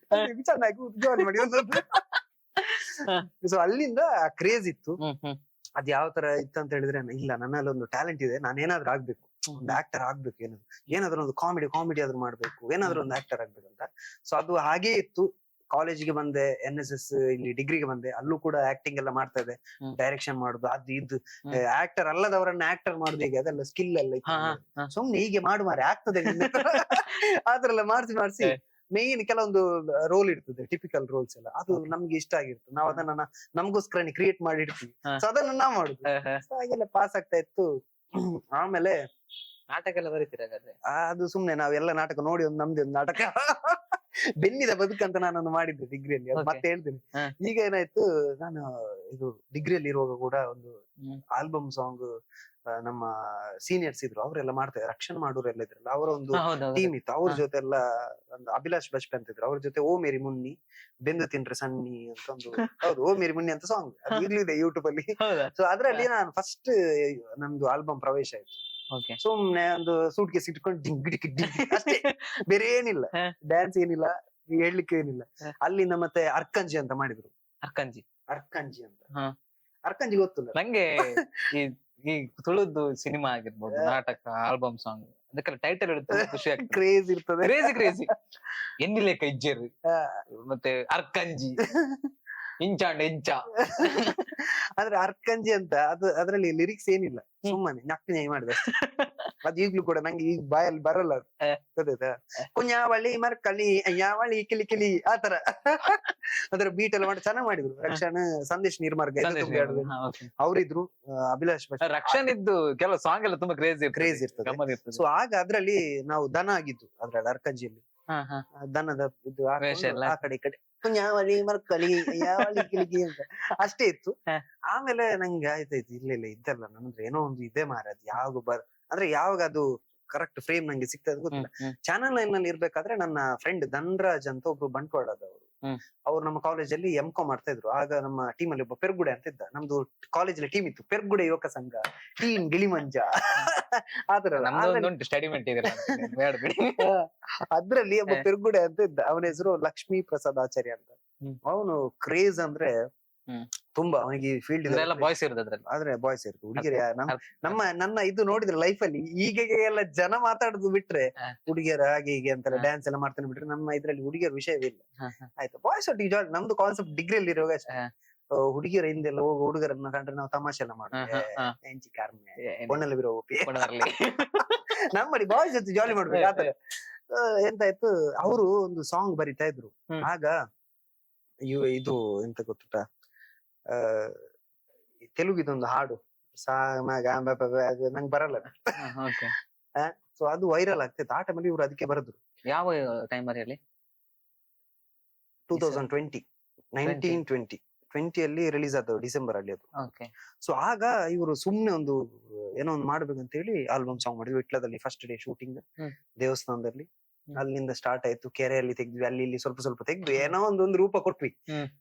ಚೆನ್ನಾಗಿ ಕೂತು ಜಾಯಿನ್ ಮಾಡಿ ಸೊ ಅಲ್ಲಿಂದ ಕ್ರೇಜ್ ಇತ್ತು. ಅದ್ ಯಾವ ತರ ಇತ್ತು ಅಂತ ಹೇಳಿದ್ರೆ, ಇಲ್ಲ ನನ್ನಲ್ಲಿ ಒಂದು ಟ್ಯಾಲೆಂಟ್ ಇದೆ, ನಾನು ಏನಾದ್ರೂ ಆಗ್ಬೇಕು, ಒಂದು ಆಕ್ಟರ್ ಆಗ್ಬೇಕು, ಏನಾದ್ರೂ ಒಂದು ಕಾಮಿಡಿ ಆದ್ರೂ ಮಾಡ್ಬೇಕು, ಏನಾದ್ರೂ ಒಂದು ಆಕ್ಟರ್ ಆಗ್ಬೇಕು ಅಂತ. ಸೊ ಅದು ಹಾಗೇ ಇತ್ತು. ಕಾಲೇಜಿಗೆ ಬಂದೆ, NSS ಇಲ್ಲಿ ಡಿಗ್ರಿಗೆ ಬಂದೆ, ಅಲ್ಲೂ ಕೂಡ ಆಕ್ಟಿಂಗ್ ಎಲ್ಲ ಮಾಡ್ತಾ ಇದೆ, ಡೈರೆಕ್ಷನ್ ಮಾಡುದು ಅದು ಇದು. ಆಕ್ಟರ್ ಅಲ್ಲದವರನ್ನ ಆಕ್ಟರ್ ಮಾಡುದು ಹೇಗೆ, ಅದೆಲ್ಲ ಸ್ಕಿಲ್ ಎಲ್ಲ ಇತ್ತು. ಸುಮ್ನೆ ಹೀಗೆ ಮಾಡು ಮಾರೆ ಆಗ್ತದೆ ಆದ್ರೆಲ್ಲ ಮಾಡಿಸಿ ಮೇನ್ ಕೆಲವೊಂದು ರೋಲ್ ಇರ್ತದೆ, ಟಿಪಿಕಲ್ ರೋಲ್ಸ್ ಎಲ್ಲ, ಅದು ನಮ್ಗೆ ಇಷ್ಟ ಆಗಿರ್ತದೆ. ನಾವು ಅದನ್ನ ನಮಗೋಸ್ಕರ ಕ್ರಿಯೇಟ್ ಮಾಡಿ ಇಡ್ತೀವಿ. ಸೊ ಅದನ್ನ ನಾವ್ ಮಾಡುದು. ಹಾಗೆಲ್ಲ ಪಾಸ್ ಆಗ್ತಾ ಇತ್ತು. ಆಮೇಲೆ ನಾಟಕ ಎಲ್ಲ ಬರೀತೀರ ಹಾಗಾದ್ರೆ? ಅದು ಸುಮ್ನೆ ನಾವೆಲ್ಲ ನಾಟಕ ನೋಡಿ ನಮ್ದು ಒಂದು ನಾಟಕ ಬೆನ್ನಿದ ಬದುಕಂತ ನಾನೊಂದು ಮಾಡಿದ್ದೆ ಡಿಗ್ರಿಯಲ್ಲಿ, ಅದು ಮತ್ತೆ ಹೇಳ್ತೀನಿ. ಈಗ ಏನಾಯ್ತು, ನಾನು ಇದು ಡಿಗ್ರಿಯಲ್ಲಿ ಇರುವಾಗ ಕೂಡ ಒಂದು ಆಲ್ಬಮ್ ಸಾಂಗ್ ನಮ್ಮ ಸೀನಿಯರ್ಸ್ ಇದ್ರು, ಅವರೆಲ್ಲ ಮಾಡ್ತಾರೆ, ರಕ್ಷಣೆ ಮಾಡೋರೆಲ್ಲ ಇದ್ರಲ್ಲ, ಅವರ ಒಂದು ಟೀಮ್ ಇತ್ತು. ಅವ್ರ ಜೊತೆ ಎಲ್ಲ ಒಂದು ಅಭಿಲಾಷ್ ಬಜ್ಪೆ ಅಂತ ಇದ್ರು, ಅವ್ರ ಜೊತೆ ಓ ಮೇರಿ ಮುನ್ನಿ ಬೆಂದು ತಿನ್ರೆ ಸಣ್ಣಿ ಅಂತ ಒಂದು, ಹೌದು ಓ ಮೇರಿ ಮುನ್ನಿ ಅಂತ ಸಾಂಗ್, ಅದು ಈಗಲೂ ಇದೆ ಯೂಟ್ಯೂಬ್ ಅಲ್ಲಿ. ಸೊ ಅದ್ರಲ್ಲಿ ನಾನು ಫಸ್ಟ್ ನಮ್ದು ಆಲ್ಬಮ್ ಪ್ರವೇಶ ಆಯ್ತು. ಸುಮ್ನೆ ಒಂದು ಸೂಟ್ ಕೇಸ್ ಇಟ್ಕೊಂಡು ಡಿಂಗ್ ಅಷ್ಟೇ, ಬೇರೆ ಏನಿಲ್ಲ, ಡ್ಯಾನ್ಸ್ ಏನಿಲ್ಲ, ಹೇಳ್ಲಿಕ್ಕೆ ಏನಿಲ್ಲ. ಅಲ್ಲಿಂದ ಮತ್ತೆ ಅರ್ಕಂಜಿ ಅಂತ ಮಾಡಿದ್ರು. ಅರ್ಕಂಜಿ ಅಂತ, ಅರ್ಕಂಜಿ ಗೊತ್ತಿಲ್ಲ ನಂಗೆ. ಈ ತುಳುದು ಸಿನಿಮಾ ಆಗಿರ್ಬೋದು, ನಾಟಕ, ಆಲ್ಬಮ್ ಸಾಂಗ್, ಅದಕ್ಕೆಲ್ಲ ಟೈಟಲ್ ಹಿಡಿದು ಖುಷಿ ಆಗ್ತದೆ, ಕ್ರೇಜ್ ಇರ್ತದೆ. ಕ್ರೇಜಿ ಎನ್ನಿಲೆ ಕೈಜೇರು ಮತ್ತೆ ಅರ್ಕಂಜಿ ಇಂಚ ಆದ್ರೆ ಅರ್ಕಂಜಿ ಅಂತ ಅದು, ಅದ್ರಲ್ಲಿ ಲಿರಿಕ್ಸ್ ಏನಿಲ್ಲ, ಸುಮ್ಮನೆ ನಕ್ಕು ನ್ಯಾಯ ಮಾಡಿದೆ ಅದು. ಈಗ್ಲೂ ಕೂಡ ನಂಗೆ ಈಗ ಬಾಯಲ್ಲಿ ಬರಲ್ಲ, ಗೊತ್ತಾಯ್ತಾ? ಕುഞ്ഞാವಳಿ ಮರ್ಕಳಿ ಯಾವಳಿ ಕಿಲಿ ಆತರ ಅದ್ರ ಬೀಟ್ ಎಲ್ಲ ಮಾಡಿ ಚೆನ್ನಾಗ್ ಮಾಡಿದ್ರು. ರಕ್ಷಣ್, ಸಂದೇಶ್ ನಿರ್ಮಾರ್ಗ ಅವ್ರಿದ್ರು, ಅಭಿಲಾಷ್ ರಕ್ಷಣ್ ಇದ್ದು ಕೆಲವು ಸಾಂಗ್ ಎಲ್ಲ ತುಂಬಾ ಕ್ರೇಜ್ ಇರ್ತದೆ. ಸೊ ಆಗ ಅದ್ರಲ್ಲಿ ನಾವು ದನ ಆಗಿದ್ದು, ಅದ್ರಲ್ಲಿ ಅರ್ಕಂಜಿಯಲ್ಲಿ ದನದ ಇದು ಆ ಕಡೆ ಈ ಕಡೆ ಕುഞ്ഞാವಳಿ ಮರ್ಕಳಿ ಯಾವಳಿ ಕಿಲಿಕಿ ಅಂತ ಅಷ್ಟೇ ಇತ್ತು. ಆಮೇಲೆ ನಂಗೆ ಆಯ್ತಾಯ್ತು, ಇಲ್ಲ ಇದ್ದಲ್ಲ ನನ್ನಂದ್ರೆ ಏನೋ ಒಂದು ಇದೆ ಮಾರ, ಅದು ಯಾವಾಗ ಅಂದ್ರೆ ಯಾವಾಗ ಅದು ಕರೆಕ್ಟ್ ಫ್ರೇಮ್ ನಂಗೆ ಸಿಗ್ತದೆ ಗೊತ್ತಿಲ್ಲ. ಚಾನಲ್ ಲೈನ್ ನಲ್ಲಿ ಇರ್ಬೇಕಾದ್ರೆ ನನ್ನ ಫ್ರೆಂಡ್ ಧನ್ರಾಜ್ ಅಂತ ಒಬ್ರು ಬಂಟ್ವಾಳದವರು, ಅವ್ರು ನಮ್ಮ ಕಾಲೇಜಲ್ಲಿ M.Com ಮಾಡ್ತಾ ಇದ್ರು. ಆಗ ನಮ್ಮ ಟೀಮ್ ಅಲ್ಲಿ ಒಬ್ಬ ಪೆರ್ಗುಡೆ ಅಂತ ಇದ್ದ. ನಮ್ದು ಕಾಲೇಜಲ್ಲಿ ಟೀಮ್ ಇತ್ತು, ಪೆರ್ಗುಡೆ ಯುವಕ ಸಂಘ, ಟೀಮ್ ಗಿಳಿಮಂಜ ಆತರ. ಅದ್ರಲ್ಲಿ ಒಬ್ಬ ಪೆರ್ಗುಡೆ ಅಂತ ಇದ್ದ, ಅವನ ಹೆಸರು ಲಕ್ಷ್ಮೀ ಪ್ರಸಾದ್ ಆಚಾರ್ಯ ಅಂತ. ಅವನು ಕ್ರೇಜ್ ಅಂದ್ರೆ ತುಂಬಾ, ಅವನಿಗೆ ಫೀಲ್ಡ್ ಬಾಯ್ಸ್ ಇರೋದ್ರಲ್ಲಿ, ಆದ್ರೆ ಬಾಯ್ಸ್ ಇರ್ತದೆ, ಹುಡುಗಿಯರ ನನ್ನ ಇದು ನೋಡಿದ್ರೆ ಲೈಫ್ ಅಲ್ಲಿ ಈಗ ಎಲ್ಲ ಜನ ಮಾತಾಡುದು ಬಿಟ್ರೆ, ಹುಡುಗಿಯರ ಹಾಗೆ ಹೀಗೆ ಅಂತೆಲ್ಲ ಡ್ಯಾನ್ಸ್ ಎಲ್ಲ ಮಾಡ್ತಾನೆ ಬಿಟ್ರೆ, ನಮ್ಮ ಇದ್ರಲ್ಲಿ ಹುಡುಗಿಯರ ವಿಷಯವಿಲ್ಲ. ಆಯ್ತು, ಬಾಯ್ಸ್ ಒಟ್ಟಿಗೆ ಜಾಲಿ. ನಮ್ದು ಕಾನ್ಸೆಪ್ಟ್ ಡಿಗ್ರಿಯಲ್ಲಿ ಇರುವಾಗ ಹುಡುಗಿಯರ ಹಿಂದೆಲ್ಲ ಹೋಗೋ ಹುಡುಗರನ್ನ ಕಂಡ್ರೆ ನಾವು ತಮಾಷೆ ಎಲ್ಲ ಮಾಡುದು, ಒಣ್ಣಲ್ಲಿ ಬಿರೋ ನಮ್ಮಡಿ ಬಾಯ್ಸ್ ಜೊತೆ ಜಾಲಿ ಮಾಡ್ಬೇಕು ಆತರ. ಎಂತಾಯ್ತು, ಅವರು ಒಂದು ಸಾಂಗ್ ಬರಿತಾ ಇದ್ರು. ಆಗ ಇದು ಎಂತ ಗೊತ್ತುಂಟಾ, ತೆಲುಗಿದೊಂದು ಹಾಡು ನಂಗೆ ಬರಲ್ಲ, ಸೊ ಅದು ವೈರಲ್ ಆಗ್ತೈತೆ. ಆ ಟೈಮಲ್ಲಿ ಇವ್ರು ಅದಕ್ಕೆ ಬರೆದ್ರು. ಯಾವ ಟೈಮಲ್ಲಿ? 1920 ಅಲ್ಲಿ ರಿಲೀಸ್ ಆದವು, ಡಿಸೆಂಬರ್ ಅಲ್ಲಿ ಅದು. ಸೊ ಆಗ ಇವರು ಸುಮ್ನೆ ಒಂದು ಏನೋ ಒಂದು ಮಾಡ್ಬೇಕಂತ ಹೇಳಿ ಆಲ್ಬಮ್ ಸಾಂಗ್ ಮಾಡಿದ್ವಿ. ವಿಟ್ಲದಲ್ಲಿ ಫಸ್ಟ್ ಡೇ ಶೂಟಿಂಗ್, ದೇವಸ್ಥಾನದಲ್ಲಿ. ಅಲ್ಲಿಂದ ಸ್ಟಾರ್ಟ್ ಆಯ್ತು. ಕೆರೆಯಲ್ಲಿ ತೆಗ್ದ್ವಿ, ಅಲ್ಲಿ ಇಲ್ಲಿ ಸ್ವಲ್ಪ ತೆಗ್ದು ಏನೋ ಒಂದು ರೂಪ ಕೊಟ್ವಿ.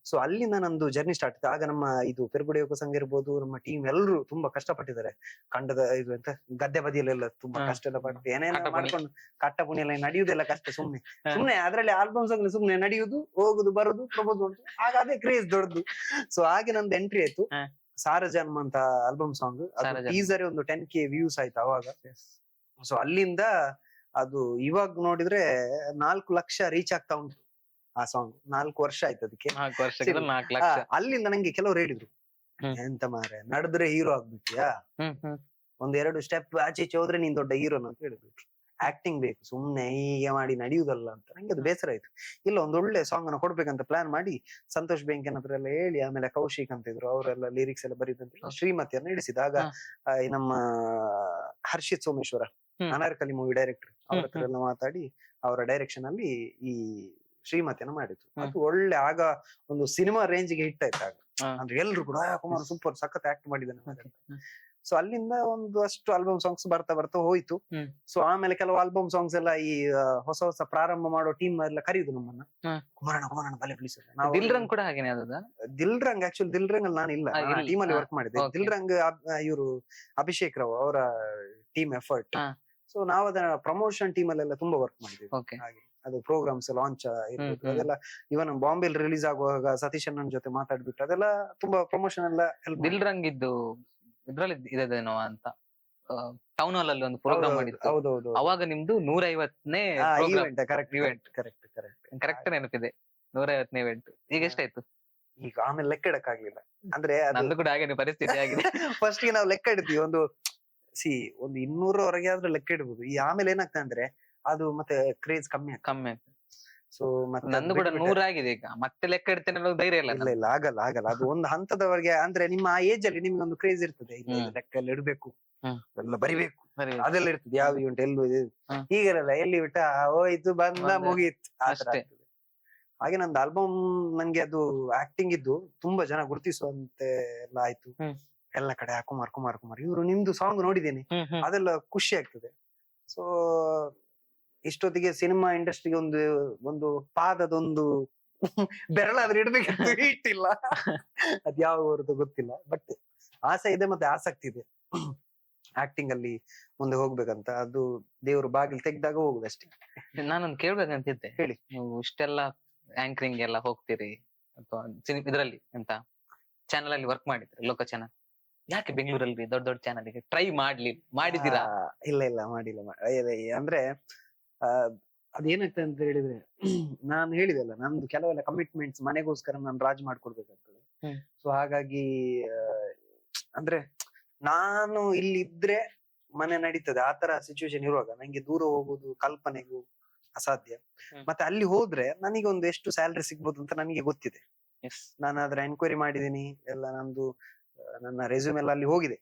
ಸೊ ಅಲ್ಲಿಂದ ನಮ್ದು ಜರ್ನಿ ಸ್ಟಾರ್ಟ್ ಆಯ್ತು. ಆಗ ನಮ್ಮ ಇದು ಪೆರ್ಗುಡೆ ಯುವಕ ಸಂಘ ಇರ್ಬೋದು, ನಮ್ಮ ಟೀಮ್ ಎಲ್ಲರೂ ತುಂಬಾ ಕಷ್ಟಪಟ್ಟಿದ್ದಾರೆ. ಕಂಡದ ಇದು ಅಂತ ಗದ್ದೆ ಬದಿಯಲ್ಲೆಲ್ಲ ತುಂಬಾ ಕಷ್ಟ ಎಲ್ಲ ಪಟ್ಟು ಏನೇನೋ ಮಾಡ್ಕೊಂಡು, ಕಟ್ಟ ಪುಣಿ ಎಲ್ಲ ನಡೆಯುವುದೆಲ್ಲ ಕಷ್ಟ. ಸುಮ್ನೆ ಅದ್ರಲ್ಲಿ ಆಲ್ಬಮ್ ಸಾಂಗ್ ಸುಮ್ನೆ ನಡೆಯುದು, ಹೋಗುದು, ಬರುದು, ಪ್ರಪೋಸ್ ಉಂಟು. ಆಗ ಅದೇ ಕ್ರೇಜ್ ದೊಡ್ಡದು. ಸೊ ಹಾಗೆ ನಮ್ದು ಎಂಟ್ರಿ ಆಯ್ತು. ಸಾರಜನ್ಮ ಅಂತ ಆಲ್ಬಮ್ ಸಾಂಗ್, ಟೀಸರ್ ಒಂದು 10K ವ್ಯೂಸ್ ಆಯ್ತು ಅವಾಗ. ಸೊ ಅಲ್ಲಿಂದ ಅದು ಇವಾಗ ನೋಡಿದ್ರೆ 4 ಲಕ್ಷ ರೀಚ್ ಆಗ್ತಾ ಉಂಟು ಆ ಸಾಂಗ್. 4 ವರ್ಷ ಆಯ್ತು ಅದಕ್ಕೆ. ಅಲ್ಲಿಂದ ನಂಗೆ ಕೆಲವರು ಹೇಳಿದ್ರು, ಎಂತ ಮಾರೆ ನಡೆದ್ರೆ ಹೀರೋ ಆಗ್ಬಿಟ್ಟಿಯಾ, ಒಂದೆರಡು ಸ್ಟೆಪ್ ಆಚೆ ಈಚೆ ಹೋದ್ರೆ ನೀನ್ ದೊಡ್ಡ ಹೀರೋನ ಅಂತ ಹೇಳ್ಬಿಟ್ರು. ಆಕ್ಟಿಂಗ್ ಬೇಕು, ಸುಮ್ನೆ ಹೀಗೆ ಮಾಡಿ ನಡೆಯುವುದಲ್ಲ ಅಂತ. ನಂಗೆ ಅದು ಬೇಸರ ಆಯ್ತು. ಇಲ್ಲ ಒಂದ್ ಒಳ್ಳೆ ಸಾಂಗ್ ಅನ್ನ ಕೊಡ್ಬೇಕಂತ ಪ್ಲಾನ್ ಮಾಡಿ ಸಂತೋಷ್ ಬೆಂಕಿನ ಹತ್ರ ಎಲ್ಲ ಹೇಳಿ, ಆಮೇಲೆ ಕೌಶಿಕ್ ಅಂತ ಇದ್ರು, ಅವರೆಲ್ಲ ಲಿರಿಕ್ಸ್ ಎಲ್ಲ ಬರೀದಂತ ಶ್ರೀಮತಿಯನ್ನ ಇಡಿಸಿದ. ಆಗ ಈ ನಮ್ಮ ಹರ್ಷಿತ್ ಸೋಮೇಶ್ವರ ಅನಾರ್ಕಲಿ ಮೂವಿ ಡೈರೆಕ್ಟರ್, ಅವ್ರ ಹತ್ರ ಎಲ್ಲ ಮಾತಾಡಿ ಅವರ ಡೈರೆಕ್ಷನ್ ಅಲ್ಲಿ ಈ ಶ್ರೀಮತಿಯನ್ನ ಮಾಡಿದ್ರು. ಅದು ಒಳ್ಳೆ ಆಗ ಒಂದು ಸಿನಿಮಾ ರೇಂಜ್ಗೆ ಹಿಟ್ ಆಯ್ತು ಆಗ. ಅಂದ್ರೆ ಎಲ್ರು ಕೂಡ ಕುಮಾರ್ ಸೂಪರ್ ಸಖತ್ ಆಕ್ಟ್ ಮಾಡಿದ್ದಾನೆ. ಸೊ ಅಲ್ಲಿಂದ ಒಂದು ಅಷ್ಟು ಆಲ್ಬಮ್ ಸಾಂಗ್ಸ್ ಬರ್ತಾ ಬರ್ತಾ ಹೋಯ್ತು. ಸೊ ಆಮೇಲೆ ಕೆಲವು ಆಲ್ಬಮ್ ಸಾಂಗ್ಸ್ ಎಲ್ಲ ಈ ಹೊಸ ಹೊಸ ಪ್ರಾರಂಭ ಮಾಡೋ ಟೀಮ್ ಎಲ್ಲ ಕರೆಯುದು ನಮ್ಮನ್ನ, ಕುಮಾರಣ್ಣ ಬಲೆ ಪ್ಲೀಸ್. ದಿಲ್ರಂಗ್ ಕೂಡ ಹಾಗೇನೆ ಆದದ. ದಿಲ್ರಂಗ್ ಆಕ್ಚುಲಿ ದಿಲ್ರಂಗ್ ಅಲ್ಲಿ ನಾನು ಇಲ್ಲ, ಟೀಮ್ ಅಲ್ಲಿ ವರ್ಕ್ ಮಾಡಿದ್ದೆ. ದಿಲ್ರಂಗ್ ಇವರು ಅಭಿಷೇಕ್ ರಾವ್ ಅವರ ಟೀಮ್ ಎಫರ್ಟ್. ಸೊ ನಾವು ಅದನ್ನ ಪ್ರಮೋಷನ್ ಟೀಮ್ ಅಲ್ಲೆಲ್ಲ ತುಂಬಾ ವರ್ಕ್ ಮಾಡಿದ್ವಿ. ಹಾಗೆ ಅದು ಪ್ರೋಗ್ರಾಮ್ಸ್ ಲಾಂಚ್ ಇರ್ಬೋದು, ಅದೆಲ್ಲ ಇವನ್ ಬಾಂಬೆಲ್ ರಿಲೀಸ್ ಆಗುವಾಗ ಸತೀಶ್ ಅಣ್ಣನ್ ಜೊತೆ ಮಾತಾಡ್ಬಿಟ್ಟು ಅದೆಲ್ಲ ತುಂಬಾ ಪ್ರಮೋಷನ್ ಎಲ್ಲ ಹೆಲ್ಪ್. ದಿಲ್ರಂಗ್ ಇದ್ದು ಇದ್ರಲ್ಲಿ ಇದೇನೋ ಅಂತ ಟೌನ್ ಹಾಲ್ ಅಲ್ಲಿ ಒಂದು ಪ್ರೋಗ್ರಾಮ್ ಮಾಡಿತ್ತು. ಹೌದೌದು, ಅವಾಗ ನಿಮ್ದು 150ನೇ ಕರೆಕ್ಟ್ ನೆನಪಿದೆ. 150ನೇ ಇವೆಂಟ್. ಈಗ ಎಷ್ಟಾಯ್ತು? ಈಗ ಆಮೇಲೆ ಲೆಕ್ಕ ಇಡಕ್ಕಾಗ್ಲಿಲ್ಲ. ಅಂದ್ರೆ ನಂದು ಕೂಡ ಹಾಗೇನೆ ಪರಿಸ್ಥಿತಿ ಆಗಿದೆ. ಫಸ್ಟ್ ಗೆ ನಾವು ಲೆಕ್ಕ ಇಡ್ತೀವಿ, ಒಂದು 200 ಆದ್ರೆ ಲೆಕ್ಕ ಇಡ್ಬೋದು. ಈ ಆಮೇಲೆ ಏನಾಗ್ತದೆ ಅಂದ್ರೆ ಅದು ಮತ್ತೆ ಕ್ರೇಜ್ ಕಮ್ಮಿ ಆಗ್ತದೆ. ಸೊ ಮತ್ತೆ ನಂದು ಕೂಡ 100 ಆಗಿದೆ. ಈಗ ಮತ್ತೆ ಲೆಕ್ಕ ಇಡ್ತೇನೆ ಅನ್ನೋ ಧೈರ್ಯ ಇಲ್ಲ. ಇಲ್ಲ ಆಗಲ್ಲ. ಅದು ಒಂದು ಹಂತದವರೆಗೆ, ಅಂದ್ರೆ ನಿಮ್ಮ ಆ ಏಜ್ ಅಲ್ಲಿ ನಿಮ್ಗೆ ಒಂದು ಕ್ರೇಜ್ ಇರ್ತದೆ, ಲೆಕ್ಕ ಎಲ್ಲ ಇಡ್ಬೇಕು, ಎಲ್ಲ ಬರಿಬೇಕು, ಅದೆಲ್ಲ ಇರ್ತದೆ. ಯಾವ ಇವೆಂಟ್ ಎಲ್ಲೂ ಹೀಗಿರಲ್ಲ, ಎಲ್ಲಿ ಬಿಟ್ಟ ಹೋಯ್ತು ಬಂದ ಮುಗೀತು ಆತರ ಆಗ್ತದೆ. ಹಾಗೆ ನಂದು ಆಲ್ಬಮ್ ನನ್ಗೆ ಅದು ಆಕ್ಟಿಂಗ್ ಇದ್ದು ತುಂಬಾ ಜನ ಗುರುತಿಸುವಂತೆ ಎಲ್ಲ ಆಯ್ತು. ಎಲ್ಲ ಕಡೆ ಕುಮಾರ್ ಇವ್ರು ನಿಮ್ದು ಸಾಂಗ್ ನೋಡಿದ್ದೇನೆ, ಅದೆಲ್ಲ ಖುಷಿ ಆಗ್ತದೆ. ಸೊ ಇಷ್ಟೊತ್ತಿಗೆ ಸಿನಿಮಾ ಇಂಡಸ್ಟ್ರಿಗೆ ಒಂದು ಪಾದದೊಂದು ಬೆರಳಾದ್ರೆ ಇಡ್ಬೇಕಿತ್ತು, ಇಟ್ಟಿಲ್ಲ. ಅದ್ ಯಾವ ಹೊರತು ಗೊತ್ತಿಲ್ಲ. ಬಟ್ ಆಸೆ ಇದೆ ಮತ್ತೆ ಆಸಕ್ತಿ ಇದೆ ಆಕ್ಟಿಂಗ್ ಅಲ್ಲಿ ಮುಂದೆ ಹೋಗ್ಬೇಕಂತ. ಅದು ದೇವ್ರು ಬಾಗಿಲು ತೆಗ್ದಾಗ ಹೋಗುದಷ್ಟೇ. ನಾನೊಂದು ಕೇಳ್ಬೇಕಂತಿದ್ದೆ. ಹೇಳಿ. ನೀವು ಇಷ್ಟೆಲ್ಲ ಆಂಕರಿಂಗ್ ಎಲ್ಲ ಹೋಗ್ತೀರಿ ಅಥವಾ ಇದ್ರಲ್ಲಿ ಎಂತ ಚಾನಲ್ ಅಲ್ಲಿ ವರ್ಕ್ ಮಾಡಿದ್ರಿ, ಲೋಕ ಚಾನಲ್, ಯಾಕೆ ಬೆಂಗಳೂರಲ್ಲಿ ದೊಡ್ಡ ದೊಡ್ಡ ಚಾನಲ್ ಗೆ ಟ್ರೈ ಮಾಡಿದ್ದೀರಾ? ಇಲ್ಲ ಮಾಡಿಲ್ಲ. ಅಂದ್ರೆ ಅದೇನಾಗ್ತದೆ ಅಂತ ಹೇಳಿದ್ರೆ, ನಾನು ಹೇಳಿದೆಲ್ಲ, ನಂದು ಕೆಲವೆಲ್ಲ ಕಮಿಟ್ಮೆಂಟ್ಸ್ ಮನೆಗೋಸ್ಕರ ನಾನು ರಾಜ್ ಮಾಡ್ಕೊಡ್ಬೇಕಾಗ್ತದೆ. ಸೊ ಹಾಗಾಗಿ ಅಂದ್ರೆ ನಾನು ಇಲ್ಲಿದ್ರೆ ಮನೆ ನಡೀತದೆ, ಆತರ ಸಿಚುವೇಶನ್ ಇರುವಾಗ ನಂಗೆ ದೂರ ಹೋಗುದು ಕಲ್ಪನೆಗೂ ಅಸಾಧ್ಯ. ಮತ್ತೆ ಅಲ್ಲಿ ಹೋದ್ರೆ ನನಗೆ ಒಂದು ಎಷ್ಟು ಸ್ಯಾಲ್ರಿ ಸಿಗ್ಬೋದು ಅಂತ ನನಗೆ ಗೊತ್ತಿದೆ. ನಾನು ಅದ್ರ ಎನ್ಕ್ವೈರಿ ಮಾಡಿದೀನಿ ಎಲ್ಲ. ನಂದು ನನ್ನ ರೆಸ್ಯೂಮ್ ಎಲ್ಲ ಅಲ್ಲಿ ಹೋಗಿದೆ.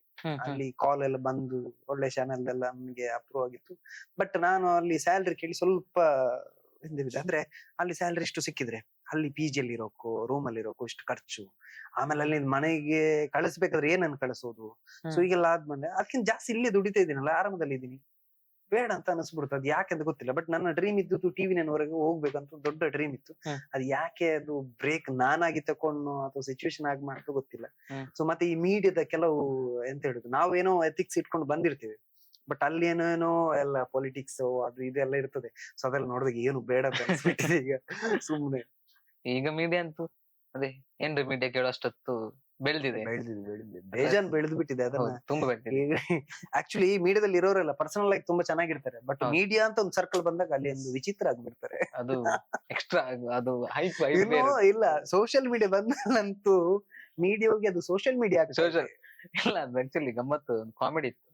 ಅಲ್ಲಿ ಕಾಲ್ ಎಲ್ಲ ಬಂದು ಒಳ್ಳೆ ಚಾನಲ್ ಎಲ್ಲ ನಮ್ಗೆ ಅಪ್ರೂವ್ ಆಗಿತ್ತು. ಬಟ್ ನಾನು ಅಲ್ಲಿ ಸ್ಯಾಲ್ರಿ ಕೇಳಿ ಸ್ವಲ್ಪ ಹಿಂದಿದೆ. ಅಂದ್ರೆ ಅಲ್ಲಿ ಸ್ಯಾಲ್ರಿ ಇಷ್ಟು ಸಿಕ್ಕಿದ್ರೆ ಅಲ್ಲಿ PG ಅಲ್ಲಿ ಇರೋಕು, ರೂಮ್ ಅಲ್ಲಿ ಇರೋಕು ಇಷ್ಟು ಖರ್ಚು, ಆಮೇಲೆ ಅಲ್ಲಿ ಮನೆಗೆ ಕಳಿಸ್ಬೇಕಾದ್ರೆ ಏನನ್ನು ಕಳಿಸೋದು. ಸೊ ಈಗೆಲ್ಲ ಆದ್ಮೇಲೆ ಅದಕ್ಕಿಂತ ಜಾಸ್ತಿ ಇಲ್ಲೇ ದುಡಿತಾ ಇದ್ದೀನಲ್ಲ, ಆರಾಮದಲ್ಲಿ ಇದ್ದೀನಿ, ಬೇಡ ಅಂತ ಅನಿಸ್ಬಿಡುತ್ತೆ. ಅದು ಯಾಕೆಂತ ಗೊತ್ತಿಲ್ಲ. ಬಟ್ ನನ್ನ ಡ್ರೀಮ್ ಇದ್ದು TV ನವರೆಗೆ ಹೋಗ್ಬೇಕಂತ ದೊಡ್ಡ ಡ್ರೀಮ್ ಇತ್ತು. ಅದು ಯಾಕೆ ಅದು ಬ್ರೇಕ್ ನಾನಾಗಿ ತಕೊಂಡು ಅಥವಾ ಸಿಚುವೇಶನ್ ಆಗಿ ಮಾಡ್ತಾ ಗೊತ್ತಿಲ್ಲ. ಸೊ ಮತ್ತೆ ಈ ಮೀಡಿಯಾದ ಕೆಲವು ಎಂತ ಹೇಳುದು, ನಾವೇನೋ ಎಥಿಕ್ಸ್ ಇಟ್ಕೊಂಡು ಬಂದಿರ್ತೀವಿ, ಬಟ್ ಅಲ್ಲಿ ಏನೋ ಎಲ್ಲ ಪೊಲಿಟಿಕ್ಸ್ ಅದು ಇದೆಲ್ಲ ಇರ್ತದೆ. ಸೊ ಅದೆಲ್ಲ ನೋಡಿದಾಗ ಏನು ಬೇಡ ಅಂತ ಅನ್ಸ್ಬಿಟ್ಟಿದೆ ಈಗ ಸುಮ್ನೆ. ಈಗ ಮೀಡಿಯಾ ಅಂತೂ ಅದೇ ಏನ್ರಿ, ಮೀಡಿಯಾ ಕೇಳೋ ಅಷ್ಟೊತ್ತು ಬೆಳೆದಿದೆ, ಬೇಜಾನ್ ಬೆಳೆದು ಬಿಟ್ಟಿದೆ. ಅದನ್ನ ತುಂಬಾ ಬೆಳೆದಿದೆ. ಆಕ್ಚುಲಿ ಮೀಡಿಯಾದಲ್ಲಿ ಇರೋರೆಲ್ಲ ಪರ್ಸನಲ್ ಆಗಿ ತುಂಬಾ ಚೆನ್ನಾಗಿರ್ತಾರೆ, ಬಟ್ ಮೀಡಿಯಾ ಅಂತ ಒಂದು ಸರ್ಕಲ್ ಬಂದಾಗ ಅಲ್ಲಿ ಒಂದು ವಿಚಿತ್ರ ಆಗ್ಬಿಡ್ತಾರೆ. ಅದು ಎಕ್ಸ್ಟ್ರಾ, ಅದು ಹೈಪ್ ಇಲ್ಲ. ಸೋಷಿಯಲ್ ಮೀಡಿಯಾ ಬಂದಂತೂ ಮೀಡಿಯಾಗೆ ಅದು ಸೋಷಿಯಲ್ ಮೀಡಿಯಾ ಇಲ್ಲ. ಅದು ಆಕ್ಚುಲಿ ಗಮ್ಮತ್ತು, ಒಂದು ಕಾಮಿಡಿ ಇತ್ತು.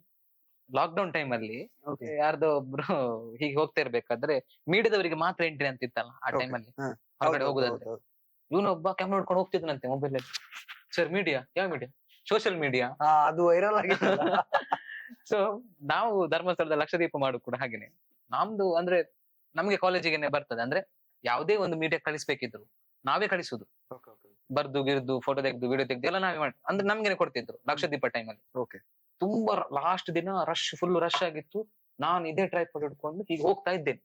ಲಾಕ್ಡೌನ್ ಟೈಮ್ ಅಲ್ಲಿ ಯಾರ್ದೋ ಒಬ್ರು ಹೀಗೆ ಹೋಗ್ತಾ ಇರ್ಬೇಕಾದ್ರೆ ಮೀಡಿಯಾದವರಿಗೆ ಮಾತ್ರ ಎಂಟ್ರಿ ಅಂತ ಇತ್ತಲ್ಲ ಆ ಟೈಮ್ ಅಲ್ಲಿ, ಹೊರಗಡೆ ಹೋಗುದಾದ್ರೆ ಇವನೊಬ್ಬ ಕ್ಯಾಮ್ರಾ ನೋಡ್ಕೊಂಡು ಹೋಗ್ತಿದ್ದಾನಂತೆ ಮೊಬೈಲ್ ಅಲ್ಲಿ. Sir media? ಯಾವ ಮೀಡಿಯಾ? Social media. ಅದು ವೈರಲ್ ಆಗಿದೆ. ಸೊ ನಾವು ಧರ್ಮಸ್ಥಳದ ಲಕ್ಷದೀಪ ಮಾಡು ಕೂಡ ಹಾಗೇನೆ. ನಮ್ದು ಅಂದ್ರೆ ನಮ್ಗೆ ಕಾಲೇಜಿಗೆ ಬರ್ತದೆ, ಅಂದ್ರೆ ಯಾವುದೇ ಒಂದು ಮೀಡಿಯಾ ಕಳಿಸ್ಬೇಕಿದ್ರು ನಾವೇ ಕಳಿಸುದು. ಬರ್ದು ಗಿರ್ದು ಫೋಟೋ ತೆಗ್ದು ವಿಡಿಯೋ ತೆಗ್ದು ಎಲ್ಲ ನಾವೇ ಮಾಡಿ, ಅಂದ್ರೆ ನಮ್ಗೇನೆ ಕೊಡ್ತಿದ್ರು ಲಕ್ಷದೀಪ ಟೈಮ್ ಅಲ್ಲಿ. ತುಂಬಾ ಲಾಸ್ಟ್ ದಿನ ಫುಲ್ ರಶ್ ಆಗಿತ್ತು. ನಾನು ಇದೇ ಟ್ರೈಪಾಡ್ ಹಿಡ್ಕೊಂಡು ಹೀಗೆ ಹೋಗ್ತಾ ಇದ್ದೇನೆ,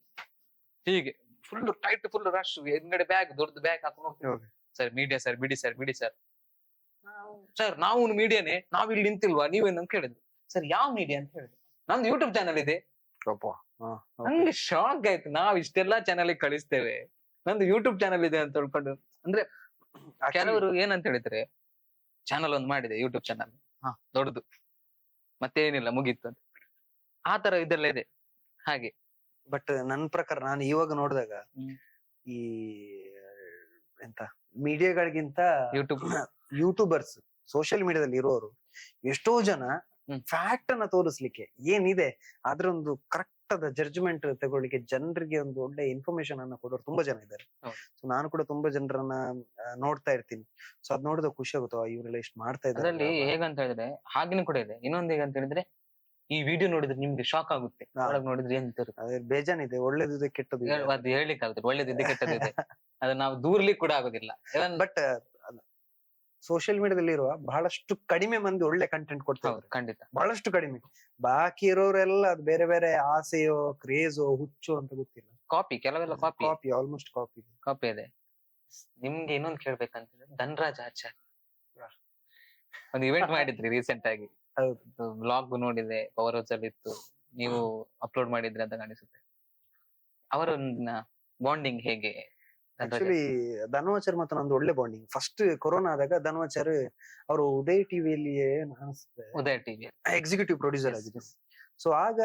ಹೀಗೆ ಫುಲ್ ಟೈಟ್, ಫುಲ್ ರಶ್, ಹಿಂದ್ಗಡೆ ಬ್ಯಾಗ್, ದೊಡ್ಡ ಬ್ಯಾಗ್ ಹಾಕೊಂಡು ಹೋಗ್ತೇವೆ. ಸರ್ ಮೀಡಿಯಾ ಸರ್, ಬಿಡಿ ಸರ್, ಬಿಡಿ ಸರ್. ಸರ್ ನಾವು ಮೀಡಿಯಾನೇ, ನಾವ್ ಇಲ್ಲಿ ನಿಂತಿಲ್ವಾ ನೀವೇನಂತ ಕೇಳಿದ್ರು. ಸರ್ ಯಾವ ಮೀಡಿಯಾ ಅಂತ ಹೇಳಿದ್ರು. ನಮ್ದು ಯೂಟ್ಯೂಬ್ ಚಾನಲ್ ಇದೆ. ನಂಗೆ ಶಾಕ್ ಆಯ್ತು, ನಾವ್ ಇಷ್ಟೆಲ್ಲಾ ಚಾನಲ್ ಕಳಿಸ್ತೇವೆ, ನಂದು ಯೂಟ್ಯೂಬ್ ಚಾನಲ್ ಇದೆ ಅಂತ ಹೇಳ್ಕೊಂಡು. ಅಂದ್ರೆ ಕೆಲವರು ಏನಂತ ಹೇಳಿದ್ರೆ, ಚಾನಲ್ ಒಂದು ಮಾಡಿದೆ ಯೂಟ್ಯೂಬ್ ಚಾನಲ್, ದೊಡ್ಡದು, ಮತ್ತೇನಿಲ್ಲ, ಮುಗೀತು ಅಂತ. ಆತರ ಇದೆಲ್ಲ ಇದೆ ಹಾಗೆ. ಬಟ್ ನನ್ ಪ್ರಕಾರ ನಾನು ಇವಾಗ ನೋಡಿದಾಗ ಈ ಎಂತ ಮೀಡಿಯಾಗಳಿಗಿಂತ ಯೂಟ್ಯೂಬರ್ಸ್ ಸೋಷಿಯಲ್ ಮೀಡಿಯಾದಲ್ಲಿ ಇರೋರು ಎಷ್ಟೋ ಜನ ಹ್ಮ್. ಫ್ಯಾಕ್ಟ್ ಅನ್ನ ತೋರಿಸ್ಲಿಕ್ಕೆ ಏನಿದೆ ಅದ್ರೊಂದು ಕರೆಕ್ಟ್ ಆದ ಜಡ್ಜ್ಮೆಂಟ್ ತಗೊಳ್ಳಿಕ್ಕೆ ಜನರಿಗೆ ಒಂದು ಒಳ್ಳೆ ಇನ್ಫಾರ್ಮೇಶನ್ ಅನ್ನ ಕೊಡೋರು ತುಂಬಾ ಜನ ಇದ್ದಾರೆ. ಹೌದು. ಸೊ ನಾನು ಕೂಡ ತುಂಬಾ ಜನರನ್ನ ನೋಡ್ತಾ ಇರ್ತೀನಿ. ಸೊ ಅದ್ ನೋಡಿದಾಗ ಖುಷಿ ಆಗುತ್ತೋ ಇವರೆಲ್ಲ ಎಷ್ಟು ಮಾಡ್ತಾ ಅದ್ರಲ್ಲಿ ಇದ್ದಾರೆ. ಹೇಗಂತ ಹೇಳಿದ್ರೆ ಹಾಗೇನು ಕೂಡ ಇದೆ. ಇನ್ನೊಂದು ಹೇಗಂತ ಹೇಳಿದ್ರೆ ಈ ವಿಡಿಯೋ ನೋಡಿದ್ರೆ ನಿಮ್ಗೆ ಶಾಕ್ ಆಗುತ್ತೆ. ಹಾ. ಒಳಗ್ ನೋಡಿದ್ರೆ ಏನ್ ಇರುತ್ತೆ ಅದೇ ಬೇಜಾನಿದೆ, ಒಳ್ಳೇದಿದೆ ಕೆಟ್ಟದ್ದು ಇದೆ. ಅದು ಹೇಳ್ಲಿಕ್ಕೆ ಆಗುತ್ತೆ. ಒಳ್ಳೇದಿದೆ ಕೆಟ್ಟದಿದೆ. ಅದನ್ನ ನಾವು ದೂರ್ಲಿಕ್ಕೆ ಕೂಡ ಆಗೋದಿಲ್ಲ. ಬಟ್ ಸೋಷಿಯಲ್ ಮೀಡಿಯಾದಲ್ಲಿ ಇರುವ ಬಹಳಷ್ಟು ಕಡಿಮೆ ಮಂದಿ ಒಳ್ಳೆ ಕಂಟೆಂಟ್ ಕೊಡ್ತಾ ಹೌದು, ಇದ್ದಾರೆ. ಖಂಡಿತ. ಬಹಳಷ್ಟು ಕಡಿಮೆ. ಬಾಕಿ ಇರೋರೆಲ್ಲ ಅದು ಬೇರೆ ಬೇರೆ ಆಸೆಯೋ ಕ್ರೇಜೋ ಹುಚ್ಚೋ ಅಂತ ಗೊತ್ತಿಲ್ಲ. ಕಾಪಿ, ಕೆಲವೆಲ್ಲ copy copy, almost copy. Copy ಇದೆ. ನಿಮ್ಗೆ ಇನ್ನೊಂದು ಕೇಳ್ಬೇಕಂತ ಹೇಳಿದ್ರೆ ಧನ್ರಾಜ್ ಆಚಾರ್ ಒಂದು ಇವೆಂಟ್ ಮಾಡಿದ್ರಿ ರೀಸೆಂಟ್ ಆಗಿ. ಹೌದು. ಬ್ಲಾಗ್ ನೋಡಿದೆ, ಪವರ್ ಹೌಸ್ ಅಲ್ಲಿ ಇತ್ತು, ನೀವು ಅಪ್ಲೋಡ್ ಮಾಡಿದ್ರಿ ಅಂತ ಕಾಣಿಸುತ್ತೆ. ಅವರ ಬಾಂಡಿಂಗ್ ಹೇಗೆ? ಧನ್ರಾಜ್ ಆಕ್ಚುಲಿ ಧನ್ವಾಚಾರ್ ಮತ್ತು ನಂದು ಒಳ್ಳೆ ಬಾಂಡಿಂಗ್. ಫಸ್ಟ್ ಕೊರೋನಾ ಆದಾಗ ಧನ್ವಾಚಾರ್ ಅವರು ಉದಯ್ ಟಿವಿಯಲ್ಲಿ ಅನಿಸುತ್ತೆ ಉದಯ ಟಿವಿ ಎಕ್ಸಿಕ್ಯೂಟಿವ್ ಪ್ರೊಡ್ಯೂಸರ್ ಆಗಿದ್ರು. ಸೊ ಆಗ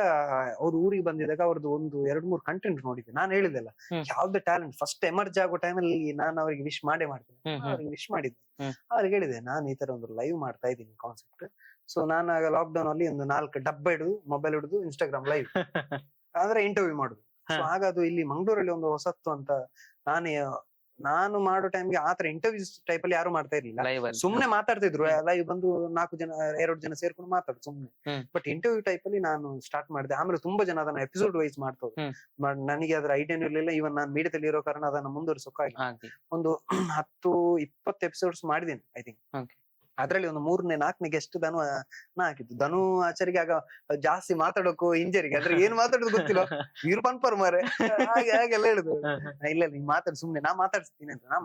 ಅವ್ರು ಊರಿಗೆ ಬಂದಿದಾಗ ಅವ್ರದ್ದು ಒಂದು 2-3 ಕಂಟೆಂಟ್ ನೋಡಿದ್ದೆ. ನಾನು ಹೇಳಿದ್ದೆಲ್ಲ ಯಾವ್ದು ಟ್ಯಾಲೆಂಟ್ ಫಸ್ಟ್ ಎಮರ್ಜ್ ಆಗೋ ಟೈಮಲ್ಲಿ ನಾನು ಅವ್ರಿಗೆ ವಿಶ್ ಮಾಡ್ತೀನಿ. ಅವ್ರಿಗೆ ವಿಶ್ ಮಾಡಿದ್ದೆ. ಅವ್ರಿಗೆ ಹೇಳಿದೆ ನಾನು ಈ ತರ ಒಂದು ಲೈವ್ ಮಾಡ್ತಾ ಇದ್ದೀನಿ ಕಾನ್ಸೆಪ್ಟ್. ಸೊ ನಾನು ಆಗ ಲಾಕ್ ಡೌನ್ ಅಲ್ಲಿ ಒಂದು 4 ಡಬ್ಬ ಹಿಡಿದು ಮೊಬೈಲ್ ಹಿಡಿದು ಇನ್ಸ್ಟಾಗ್ರಾಮ್ ಲೈವ್ ಅಂದ್ರೆ ಇಂಟರ್ವ್ಯೂ ಮಾಡುದು. ಸೊ ಆಗ ಅದು ಇಲ್ಲಿ ಮಂಗಳೂರಲ್ಲಿ ಒಂದು ಹೊಸತ್ತು ಅಂತ ನಾನು ಮಾಡೋ ಟೈಮ್ಗೆ ಆತರ ಇಂಟರ್ವ್ಯೂಸ್ ಟೈಪ್ ಅಲ್ಲಿ ಯಾರು ಮಾಡ್ತಾ ಇರ್ಲಿಲ್ಲ. ಲೈವ್ ಅಲ್ಲಿ ಸುಮ್ನೆ ಮಾತಾಡ್ತಿದ್ರು ಲೈವ್ ಬಂದು 2 ಜನ ಸೇರ್ಕೊಂಡು ಮಾತಾಡ್ ಸುಮ್ನೆ. ಬಟ್ ಇಂಟರ್ವ್ಯೂ ಟೈಪ್ ಅಲ್ಲಿ ನಾನು ಸ್ಟಾರ್ಟ್ ಮಾಡಿದೆ. ಆಮೇಲೆ ತುಂಬಾ ಜನ ಅದನ್ನ ಎಪಿಸೋಡ್ ವೈಸ್ ಮಾಡ್ತಾ ಹೋದ್ರು. ನನಗೆ ಅದ್ರ ಐಡಿಯಾನು ಇರ್ಲಿಲ್ಲ. ಇವನ್ ನಾನು ಮೀಡಿಯಾದಲ್ಲಿ ಇರೋ ಕಾರಣ ಅದನ್ನ ಮುಂದುವರಿಸೋಕ್ಕಾಗಿ ಹಾಗೆ. ಒಂದು 10-20 ಎಪಿಸೋಡ್ಸ್ ಮಾಡಿದ್ದೀನಿ ಐ ಥಿಂಕ್. Okay. ಅದ್ರಲ್ಲಿ ಒಂದು 3ನೇ-4ನೇ ಗೆಸ್ಟ್ ಧನು ಹಾಕಿದ್ದು. ಧನು ಆಚಾರಿಗೆ ಆಗ ಜಾಸ್ತಿ ಮಾತಾಡೋಕು ಇಂಜರಿಗೆ ಅದ್ರ ಏನ್ ಮಾತಾಡೋದು ಗೊತ್ತಿಲ್ಲ. ಇವ್ರು ಪನ್ಪರ್ ಮಾರೆ ಹಾಗೆಲ್ಲ ಹೇಳುದು. ಇಲ್ಲ ನೀನ್ ಮಾತಾಡ್ ಸುಮ್ನೆ ನಾ ಮಾತಾಡ್ಸ್ತೀನಿ ಅಂತ. ನಾ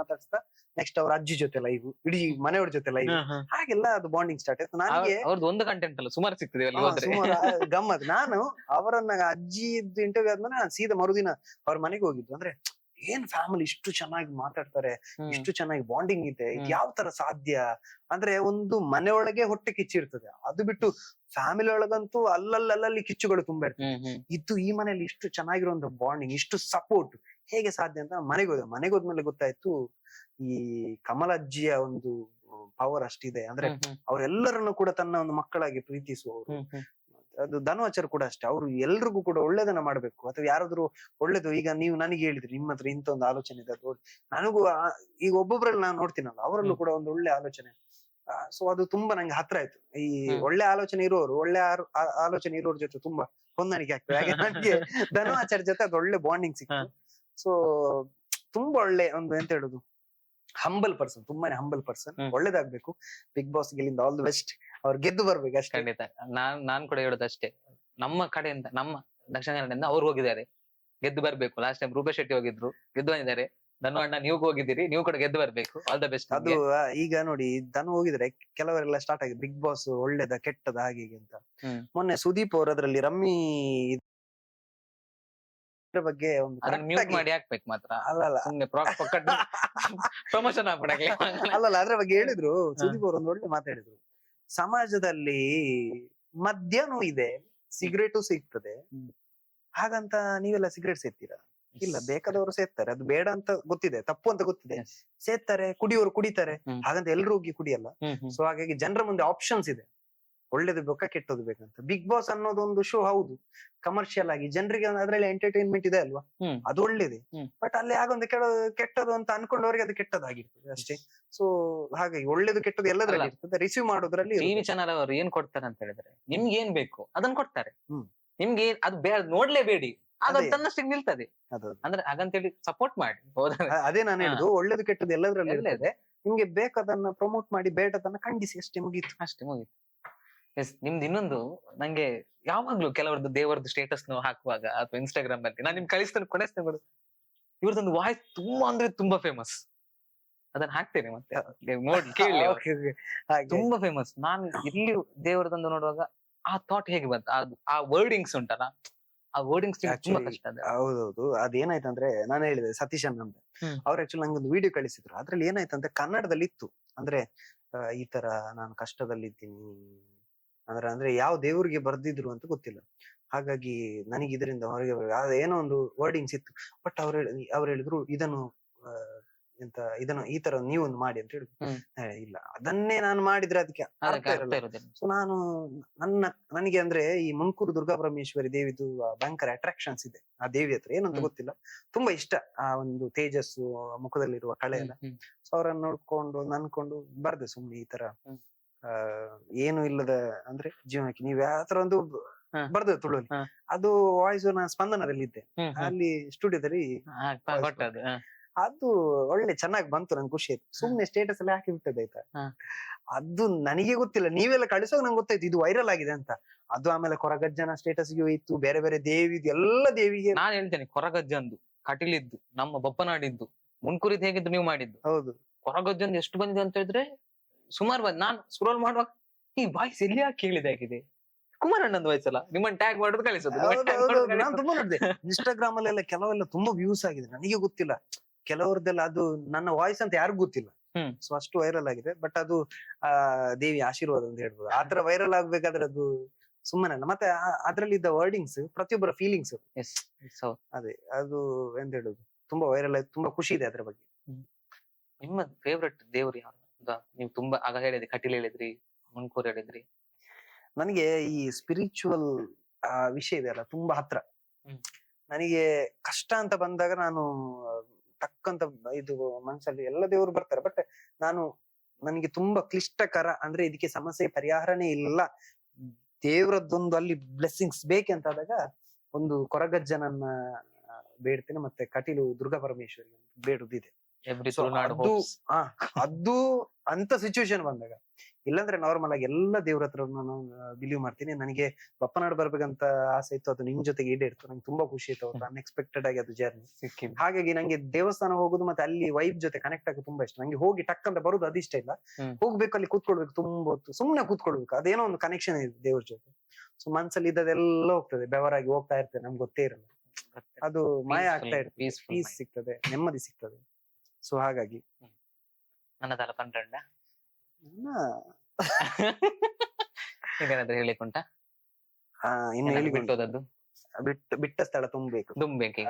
ಮಾತಾಡ್ಸ್ತಾ ನೆಕ್ಸ್ಟ್ ಅವ್ರ ಅಜ್ಜಿ ಜೊತೆ ಲೈವ್, ಇಡೀ ಮನೆಯವ್ರ ಜೊತೆ ಲೈವ್, ಹಾಗೆಲ್ಲ ಅದು ಬಾಂಡಿಂಗ್ ಸ್ಟಾರ್ಟ್ ಆಯ್ತು. ನನಗೆ ಅವ್ರದ್ದು ಒಂದು ಕಂಟೆಂಟ್ ಅಲ್ಲ ಸುಮಾರು ಸಿಗ್ತದೆ ಅಲ್ಲಿ ಹೋದ್ರೆ. ಗಮ್ಮತ್. ನಾನು ಅವರನ್ನ ಅಜ್ಜಿದ್ ಇಂಟರ್ವ್ಯೂ ಆದ್ಮೇಲೆ ನಾನು ಸೀದಾ ಮರುದಿನ ಅವ್ರ ಮನೆಗೆ ಹೋಗಿದ್ದು. ಅಂದ್ರೆ ಏನ್ ಫ್ಯಾಮಿಲಿ ಇಷ್ಟು ಚೆನ್ನಾಗಿ ಮಾತಾಡ್ತಾರೆ, ಇಷ್ಟು ಚೆನ್ನಾಗಿ ಬಾಂಡಿಂಗ್ ಇದೆ, ಇದು ಯಾವ ತರ ಸಾಧ್ಯ ಅಂದ್ರೆ ಒಂದು ಮನೆಯೊಳಗೆ ಹೊಟ್ಟೆ ಕಿಚ್ಚಿರ್ತದೆ. ಅದು ಬಿಟ್ಟು ಫ್ಯಾಮಿಲಿ ಒಳಗಂತೂ ಅಲ್ಲಲ್ಲಿ ಕಿಚ್ಚುಗಳು ತುಂಬಾ ಇರ್ತದೆ. ಇದು ಈ ಮನೆಯಲ್ಲಿ ಇಷ್ಟು ಚೆನ್ನಾಗಿರುವಂತ ಬಾಂಡಿಂಗ್, ಇಷ್ಟು ಸಪೋರ್ಟ್ ಹೇಗೆ ಸಾಧ್ಯ ಅಂತ ಮನೆಗೆ ಹೋದ್ಮೇಲೆ ಗೊತ್ತಾಯ್ತು. ಈ ಕಮಲ ಅಜ್ಜಿಯ ಒಂದು ಪವರ್ ಅಷ್ಟಿದೆ. ಅಂದ್ರೆ ಅವರೆಲ್ಲರನ್ನು ಕೂಡ ತನ್ನ ಒಂದು ಮಕ್ಕಳಾಗಿ ಪ್ರೀತಿಸುವವರು. ಅದು ಧನ್ವಾಚಾರ್ ಕೂಡ ಅಷ್ಟೇ. ಅವ್ರು ಎಲ್ರಿಗೂ ಕೂಡ ಒಳ್ಳೇದನ್ನ ಮಾಡ್ಬೇಕು. ಅಥವಾ ಯಾರಾದ್ರೂ ಒಳ್ಳೇದು, ಈಗ ನೀವು ನನಗೆ ಹೇಳಿದ್ರಿ ನಿಮ್ಮ ಹತ್ರ ಇಂತ ಒಂದು ಆಲೋಚನೆ ಇದೆ ಅದು ನನಗೂ ಈಗ ಒಬ್ಬೊಬ್ರಲ್ಲಿ ನಾನು ನೋಡ್ತೀನಲ್ಲ ಅವರಲ್ಲೂ ಕೂಡ ಒಂದು ಒಳ್ಳೆ ಆಲೋಚನೆ. ಸೊ ಅದು ತುಂಬಾ ನಂಗೆ ಹತ್ರ ಆಯ್ತು. ಈ ಒಳ್ಳೆ ಆಲೋಚನೆ ಇರೋರು, ಒಳ್ಳೆ ಆಲೋಚನೆ ಇರೋರ್ ಜೊತೆ ತುಂಬಾ ಹೊಂದಾಣಿಕೆ ಆಗ್ತದೆ. ಹಾಗೆ ನನಗೆ ಧನ್ವಾಚಾರ್ ಜೊತೆ ಅದು ಒಳ್ಳೆ ಬಾಂಡಿಂಗ್ ಸಿಕ್ತು. ಸೊ ತುಂಬಾ ಒಳ್ಳೆ ಒಂದು ಎಂತ ಹೇಳುದು, ಹಂಬಲ್ ಪರ್ಸನ್, ತುಂಬಾನೇ ಹಂಬಲ್ ಪರ್ಸನ್. ಒಳ್ಳೇದಾಗ್ಬೇಕು. ಬಿಗ್ ಬಾಸ್ ಗೆಲ್ಲಿಂದ ಆಲ್ ದಿ ಬೆಸ್ಟ್. ಅವ್ರು ಗೆದ್ದು ಬರ್ಬೇಕು ಅಷ್ಟೇ. ಖಂಡಿತ. ನಾನ್ ಕೂಡ ಹೇಳೋದಷ್ಟೇ, ನಮ್ಮ ಕಡೆಯಿಂದ, ನಮ್ಮ ದಕ್ಷಿಣ ಕನ್ನಡದಿಂದ ಅವ್ರು ಹೋಗಿದ್ದಾರೆ, ಗೆದ್ದು ಬರ್ಬೇಕು. ಲಾಸ್ಟ್ ಟೈಮ್ ರೂಪೇಶ್ ಶೆಟ್ಟಿ ಹೋಗಿದ್ರು, ಗೆದ್ದು ಬಂದಿದ್ದಾರೆ. ಧನ್ವಣ್ಣ ನೀವು ಹೋಗಿದ್ದೀರಿ, ನೀವು ಕೂಡ ಗೆದ್ದು ಬರ್ಬೇಕು. All the best. ಅದು ಈಗ ನೋಡಿ ಧನು ಹೋಗಿದ್ರೆ ಕೆಲವರೆಲ್ಲ ಸ್ಟಾರ್ಟ್ ಆಗಿದೆ ಬಿಗ್ ಬಾಸ್ ಒಳ್ಳೇದ ಕೆಟ್ಟದ ಹಾಗೆ ಅಂತ. ಮೊನ್ನೆ ಸುದೀಪ್ ಅವ್ರ ಅದ್ರಲ್ಲಿ ರಮ್ಮಿ ಬಗ್ಗೆ ಒಂದು ಅದನ್ನ ಮ್ಯೂಟ್ ಮಾಡಿ ಹಾಕ್ಬೇಕು ಮಾತ್ರ. ಅಲ್ಲಲ್ಲ ಸುಮ್ನೆ ಪ್ರಮೋಷನ್ ಆಗ್ಬಿಡಕ್ಕೆ. ಅಲ್ಲಲ್ಲ ಅದ್ರ ಬಗ್ಗೆ ಹೇಳಿದ್ರು ಸುದೀಪ್ ಅವ್ರು ಒಂದು ಒಳ್ಳೆ ಮಾತಾಡಿದ್ರು. ಸಮಾಜದಲ್ಲಿ ಮದ್ಯನೂ ಇದೆ, ಸಿಗರೇಟು ಸಿಗ್ತದೆ, ಹಾಗಂತ ನೀವೆಲ್ಲ ಸಿಗರೇಟ್ ಸೇರ್ತೀರಾ? ಇಲ್ಲ, ಬೇಕಾದವರು ಸೇರ್ತಾರೆ, ಅದು ಬೇಡ ಅಂತ ಗೊತ್ತಿದೆ, ತಪ್ಪು ಅಂತ ಗೊತ್ತಿದೆ, ಸೇರ್ತಾರೆ. ಕುಡಿಯೋರು ಕುಡಿತಾರೆ, ಹಾಗಂತ ಎಲ್ರು ಹೋಗಿ ಕುಡಿಯಲ್ಲ. ಸೊ ಹಾಗಾಗಿ ಜನರ ಮುಂದೆ ಆಪ್ಷನ್ಸ್ ಇದೆ, ಒಳ್ಳೇದು ಬೇಕಾ ಕೆಟ್ಟದ್ದು ಬೇಕಂತ. ಬಿಗ್ ಬಾಸ್ ಅನ್ನೋದೊಂದು ಶೋ ಹೌದು, ಕಮರ್ಷಿಯಲ್ ಆಗಿ ಜನರಿಗೆ ಅದ್ರಲ್ಲಿ ಎಂಟರ್ಟೈನ್ಮೆಂಟ್ ಇದೆ ಅಲ್ವಾ, ಅದು ಒಳ್ಳೇದೇ. ಬಟ್ ಅಲ್ಲಿ ಆಗೊಂದು ಕೆಟ್ಟದು ಅಂತ ಅನ್ಕೊಂಡವ್ರಿಗೆ ಅದು ಕೆಟ್ಟದಾಗಿರ್ತದೆ ಅಷ್ಟೇ. ಸೊ ಹಾಗಾಗಿ ಒಳ್ಳೇದು ಕೆಟ್ಟದ್ದು ಎಲ್ಲದ್ರಲ್ಲಿ ಇರ್ತದೆ. ರಿಸೀವ್ ಮಾಡೋದ್ರಲ್ಲಿ ಟಿವಿ ಚಾನಲ್ ಅವರು ಏನ್ ಕೊಡ್ತಾರೆ ಅಂತ ಹೇಳಿದ್ರೆ, ನಿಮ್ಗೆ ಏನ್ ಬೇಕು ಅದನ್ನ ಕೊಡ್ತಾರೆ. ನಿಮ್ಗೆ ಅದು ನೋಡ್ಲೇಬೇಡಿ, ಅದು ತನ್ನಷ್ಟಿಗೆ ನಿಲ್ತದೆ. ಅಂದ್ರೆ ಹಾಗಂತೇಳಿ ಸಪೋರ್ಟ್ ಮಾಡಿ. ಅದೇ ನಾನು ಹೇಳುದು, ಒಳ್ಳೇದು ಕೆಟ್ಟದ್ದು ಎಲ್ಲದ್ರಲ್ಲಿ ಇರ್ತದೆ. ನಿಮ್ಗೆ ಬೇಕದನ್ನ ಪ್ರಮೋಟ್ ಮಾಡಿ, ಬೇಡದನ್ನ ಖಂಡಿಸಿ, ಅಷ್ಟೇ ಮುಗೀತು. ಎಸ್, ನಿಮ್ದು ಇನ್ನೊಂದು, ನಂಗೆ ಯಾವಾಗ್ಲೂ ಕೆಲವರದ್ದು ದೇವರದ್ದು ಸ್ಟೇಟಸ್ ಹಾಕುವಾಗ ಅಥವಾ ಇನ್ಸ್ಟಾಗ್ರಾಮ್ ಅಲ್ಲಿ ನಾನು ನಿಮ್ಗೆ ಕಳಿಸ್ತೇನೆ, ಕೊನೆಸ್ತೇನೆ. ಇವ್ರದೊಂದು ವಾಯ್ಸ್ ತುಂಬಾ ಅಂದ್ರೆ ತುಂಬಾ ಫೇಮಸ್, ಅದನ್ನ ಹಾಕ್ತೇನೆ ಮತ್ತೆ ನೋಡಿ ಕೇಳಿ. ತುಂಬಾ ಫೇಮಸ್. ನಾನು ಇಲ್ಲಿ ದೇವರದೊಂದು ನೋಡುವಾಗ ಆ ಥಾಟ್ ಹೇಗೆ ಬಂತ, ಆ ವರ್ಡಿಂಗ್ಸ್ ಉಂಟಲ್ಲ, ಆ ವರ್ಡಿಂಗ್ಸ್ ತುಂಬಾ ಕಷ್ಟ. ಹೌದೌದು. ಅದೇನಾಯ್ತಂದ್ರೆ, ನಾನು ಹೇಳಿದೆ ಸತೀಶ್ ಅಣ್ಣ ಅಂತ, ಅವ್ರು ಆಕ್ಚುಲಿ ನಂಗೊಂದು ವಿಡಿಯೋ ಕಳಿಸಿದ್ರು. ಅದ್ರಲ್ಲಿ ಏನಾಯ್ತಂದ್ರೆ ಕನ್ನಡದಲ್ಲಿ ಇತ್ತು. ಅಂದ್ರೆ ಈ ತರ ನಾನು ಕಷ್ಟದಲ್ಲಿದ್ದೀನಿ ಅಂದ್ರೆ ಯಾವ ದೇವ್ರಿಗೆ ಬರ್ದಿದ್ರು ಅಂತ ಗೊತ್ತಿಲ್ಲ. ಹಾಗಾಗಿ ನನಗೆ ಇದರಿಂದ ಹೊರಗೆ ಏನೋ ಒಂದು ವರ್ಡಿಂಗ್ಸ್ ಇತ್ತು. ಬಟ್ ಅವ್ರು ಹೇಳಿದ್ರು ಇದನ್ನು ಎಂತ ಇದನ್ನು ಈ ತರ ನೀವೊಂದು ಮಾಡಿ ಅಂತ ಹೇಳಿ ಹ್ಮ್. ಇಲ್ಲ ಅದನ್ನೇ ನಾನು ಮಾಡಿದ್ರೆ ಅದಕ್ಕೆ ಅದಕ್ಕೆ ಅರ್ಥ ಅರ್ಥ ಇರಲ್ಲ. ಇರೋದಿಲ್ಲ. ಸೊ ನಾನು ನನಗೆ ಅಂದ್ರೆ ಈ ಮುನ್ಕೂರು ದುರ್ಗಾ ಪರಮೇಶ್ವರಿ ದೇವಿದು ಭಯಂಕರ ಅಟ್ರಾಕ್ಷನ್ಸ್ ಇದೆ ಆ ದೇವಿ ಹತ್ರ, ಏನಂತ ಹ್ಮ್. ಗೊತ್ತಿಲ್ಲ, ತುಂಬಾ ಇಷ್ಟ ಆ ಒಂದು ತೇಜಸ್ಸು ಮುಖದಲ್ಲಿರುವ ಕಳೆ ಎಲ್ಲ. ಹ್ಮ್. ಸೊ ಅವ್ರನ್ನ ನೋಡ್ಕೊಂಡು ನನ್ಕೊಂಡು ಬರ್ದೆ ಸುಮ್ನೆ ಈ ತರ ಹ್ಮ್. ಆ ಏನು ಇಲ್ಲದ ಅಂದ್ರೆ ಜೀವನಕ್ಕೆ ನೀವ್ ಯಾವ ತರ ಒಂದು ಹ. ಬರ್ದೆ ತುಳುವಲ್ಲಿ. ಹ. ಅದು ವಾಯ್ಸ್ ನಾನು ಸ್ಪಂದನದಲ್ಲಿ ಇದ್ದೆ, ಹ್ಮ್. ಹ್ಮ್. ಅಲ್ಲಿ ಸ್ಟುಡಿಯೋದಲ್ಲಿ ಕೊಟ್ಟದ್ದು. ಅದು ಒಳ್ಳೆ ಚೆನ್ನಾಗಿ ಬಂತು, ನಂಗೆ ಖುಷಿ ಆಯ್ತು. ಸುಮ್ನೆ ಸ್ಟೇಟಸ್ ಎಲ್ಲ ಹಾಕಿ ಬಿಟ್ಟದ್ದು ಆಯ್ತಾ. ಹ. ಅದು ನನಗೆ ಗೊತ್ತಿಲ್ಲ, ನೀವೆಲ್ಲ ಕಳಿಸೋವಾಗ ನಂಗೆ ಗೊತ್ತಾಯ್ತು ಇದು ವೈರಲ್ ಆಗಿದೆ ಅಂತ. ಅದು ಆಮೇಲೆ ಕೊರಗಜ್ಜನ ಸ್ಟೇಟಸ್ಗೆ ಹೋಯ್ತು, ಬೇರೆ ಬೇರೆ ದೇವಿದು ಎಲ್ಲ ದೇವಿಗೆ. ನಾನ್ ಹೇಳ್ತೇನೆ, ಕೊರಗಜ್ಜಂದು, ಕಟೀಲಿದ್ದು, ನಮ್ಮ ಬಪ್ಪನಾಡಿದ್ದು, ಮುನ್ಕುರಿದ್ ಹೇಗಿದ್ದು ನೀವು ಮಾಡಿದ್ದು. ಹೌದು, ಕೊರಗಜ್ಜಂದು ಎಷ್ಟು ಬಂದಿದೆ ಅಂತ ಹೇಳಿದ್ರೆ ಸುಮಾರು ಬಂದ್. ನಾನ್ ಸ್ಕ್ರೋಲ್ ಮಾಡುವಾಗ ಈ ವಾಯ್ಸ್ ಎಲ್ಲಿ ಯಾಕೆ ಕೇಳಿದಾಗಿದೆ, ಕುಮಾರಣ್ಣಂದು ವಾಯ್ಸ್ ಅಲ್ಲ, ನಿಮ್ಮನ್ನ ಟ್ಯಾಗ್ ಮಾಡೋದು ಕಳಿಸೋದು. ನಾನು ತುಂಬಾ ನೋಡಿದೆ ಇನ್ಸ್ಟಾಗ್ರಾಮ್ ಅಲ್ಲೆಲ್ಲ ಕೆಲವೆಲ್ಲ ತುಂಬಾ ವ್ಯೂಸ್ ಆಗಿದೆ, ನನಗೆ ಗೊತ್ತಿಲ್ಲ. ಕೆಲವರದೆಲ್ಲ ಅದು ನನ್ನ ವಾಯ್ಸ್ ಅಂತ ಯಾರಿಗೂ ಗೊತ್ತಿಲ್ಲ. ಹ್ಮ್. ಸೊ ಅಷ್ಟು ವೈರಲ್ ಆಗಿದೆ. ಬಟ್ ಅದು ಆ ದೇವಿ ಆಶೀರ್ವಾದ ಅಂತ ಹೇಳ್ಬೋದು. ಆತರ ವೈರಲ್ ಆಗ್ಬೇಕಾದ್ರೆ ಅದು ಸುಮ್ಮನೆ ಅಲ್ಲ. ಮತ್ತೆ ಅದ್ರಲ್ಲಿ ಇದ್ದ ವರ್ಡಿಂಗ್ಸ್, ಪ್ರತಿಯೊಬ್ಬರ ಫೀಲಿಂಗ್ಸ್, ಅದೇ ಅದು ಎಂತ ಹೇಳುದು, ತುಂಬಾ ವೈರಲ್ ಆಯ್ತು. ತುಂಬಾ ಖುಷಿ ಇದೆ ಅದ್ರ ಬಗ್ಗೆ. ನಿಮ್ಮ ಫೇವ್ರೆಟ್ ದೇವ್ರು ಯಾರು? ನೀವು ತುಂಬಾ ಆಗ ಹೇಳಿದ್ರಿ, ಕಟೀಲ್ ಹೇಳಿದ್ರಿ, ಮುನ್ಕೂರ್ ಹೇಳಿದ್ರಿ. ನನಗೆ ಈ ಸ್ಪಿರಿಚುವಲ್ ವಿಷಯ ಇದೆ ಅಲ್ಲ, ತುಂಬಾ ಹತ್ರ. ಹ್ಮ್. ನನಗೆ ಕಷ್ಟ ಅಂತ ಬಂದಾಗ ನಾನು ಟಕ್ಕಂತ ಇದು ಮನಸ್ಸಲ್ಲಿ ಎಲ್ಲ ದೇವರು ಬರ್ತಾರೆ. ಬಟ್ ನನಗೆ ತುಂಬಾ ಕ್ಲಿಷ್ಟಕರ ಅಂದ್ರೆ ಇದಕ್ಕೆ ಸಮಸ್ಯೆ ಪರಿಹಾರನೇ ಇಲ್ಲ, ದೇವರದ್ದೊಂದು ಅಲ್ಲಿ ಬ್ಲೆಸ್ಸಿಂಗ್ಸ್ ಬೇಕಂತ ಆದಾಗ ಒಂದು ಕೊರಗಜ್ಜನನ್ನ ಬೇಡ್ತೇನೆ, ಮತ್ತೆ ಕಟೀಲು ದುರ್ಗಾ ಪರಮೇಶ್ವರಿ ಬೇಡುದಿದೆ. So ಅದು ಅಂತ ಸಿಚುವೇಶನ್ ಬಂದಾಗ, ಇಲ್ಲಾಂದ್ರೆ ನಾರ್ಮಲ್ ಆಗಿ ಎಲ್ಲ ದೇವ್ರ ಹತ್ರ ನಾನು ಬಿಲೀವ್ ಮಾಡ್ತೀನಿ. ನನಗೆ ಬಪ್ಪನಾಡು ಬರ್ಬೇಕಂತ ಆಸೆ ಇತ್ತು, ಅದು ನಿಮ್ ಜೊತೆಗೆ ಈಡೇರಿತು. ನಂಗೆ ತುಂಬಾ ಖುಷಿ ಇತ್ತು ಅವತ್ತು, ಅನ್ಎಕ್ಸ್ಪೆಕ್ಟೆಡ್ ಆಗಿ ಅದು ಜರ್ನಿ. ಹಾಗಾಗಿ ನಂಗೆ ದೇವಸ್ಥಾನ ಹೋಗುದು ಮತ್ತೆ ಅಲ್ಲಿ ವೈಬ್ ಜೊತೆ ಕನೆಕ್ಟ್ ಆಗೋದು ತುಂಬಾ ಇಷ್ಟ. ನಂಗೆ ಹೋಗಿ ಟಕ್ ಅಂತ ಬರುದು ಅದಿಷ್ಟ ಇಲ್ಲ, ಹೋಗ್ಬೇಕು ಅಲ್ಲಿ ಕೂತ್ಕೊಳ್ಬೇಕು, ತುಂಬಾ ಹೊತ್ತು ಸುಮ್ನೆ ಕೂತ್ಕೊಳ್ಬೇಕು, ಅದೇನೋ ಒಂದು ಕನೆಕ್ಷನ್ ಇದೆ ದೇವ್ರ ಜೊತೆ. ಸೊ ಮನ್ಸಲ್ಲಿ ಇದ್ದದೆಲ್ಲ ಹೋಗ್ತದೆ, ಬೆವರಾಗಿ ಹೋಗ್ತಾ ಇರ್ತದೆ, ನಮ್ಗೆ ಗೊತ್ತೇ ಇರಲ್ಲ. ಅದು ಮಾಯ ಆಗ್ತಾ ಇರ್ತದೆ, ಪೀಸ್ ಸಿಗ್ತದೆ, ನೆಮ್ಮದಿ ಸಿಗ್ತದೆ. ಸೊ ಹಾಗಾಗಿ ನನ್ನದಲ್ಲ ಪನ್ನೆಂಡ ಇನ್ನು ಹೇಳಿ ಬಿಟ್ಟೋದದ್ದು ಬಿಟ್ಟ ಸ್ಥಳ ತುಂಬಬೇಕು. ತುಂಬಬೇಕು,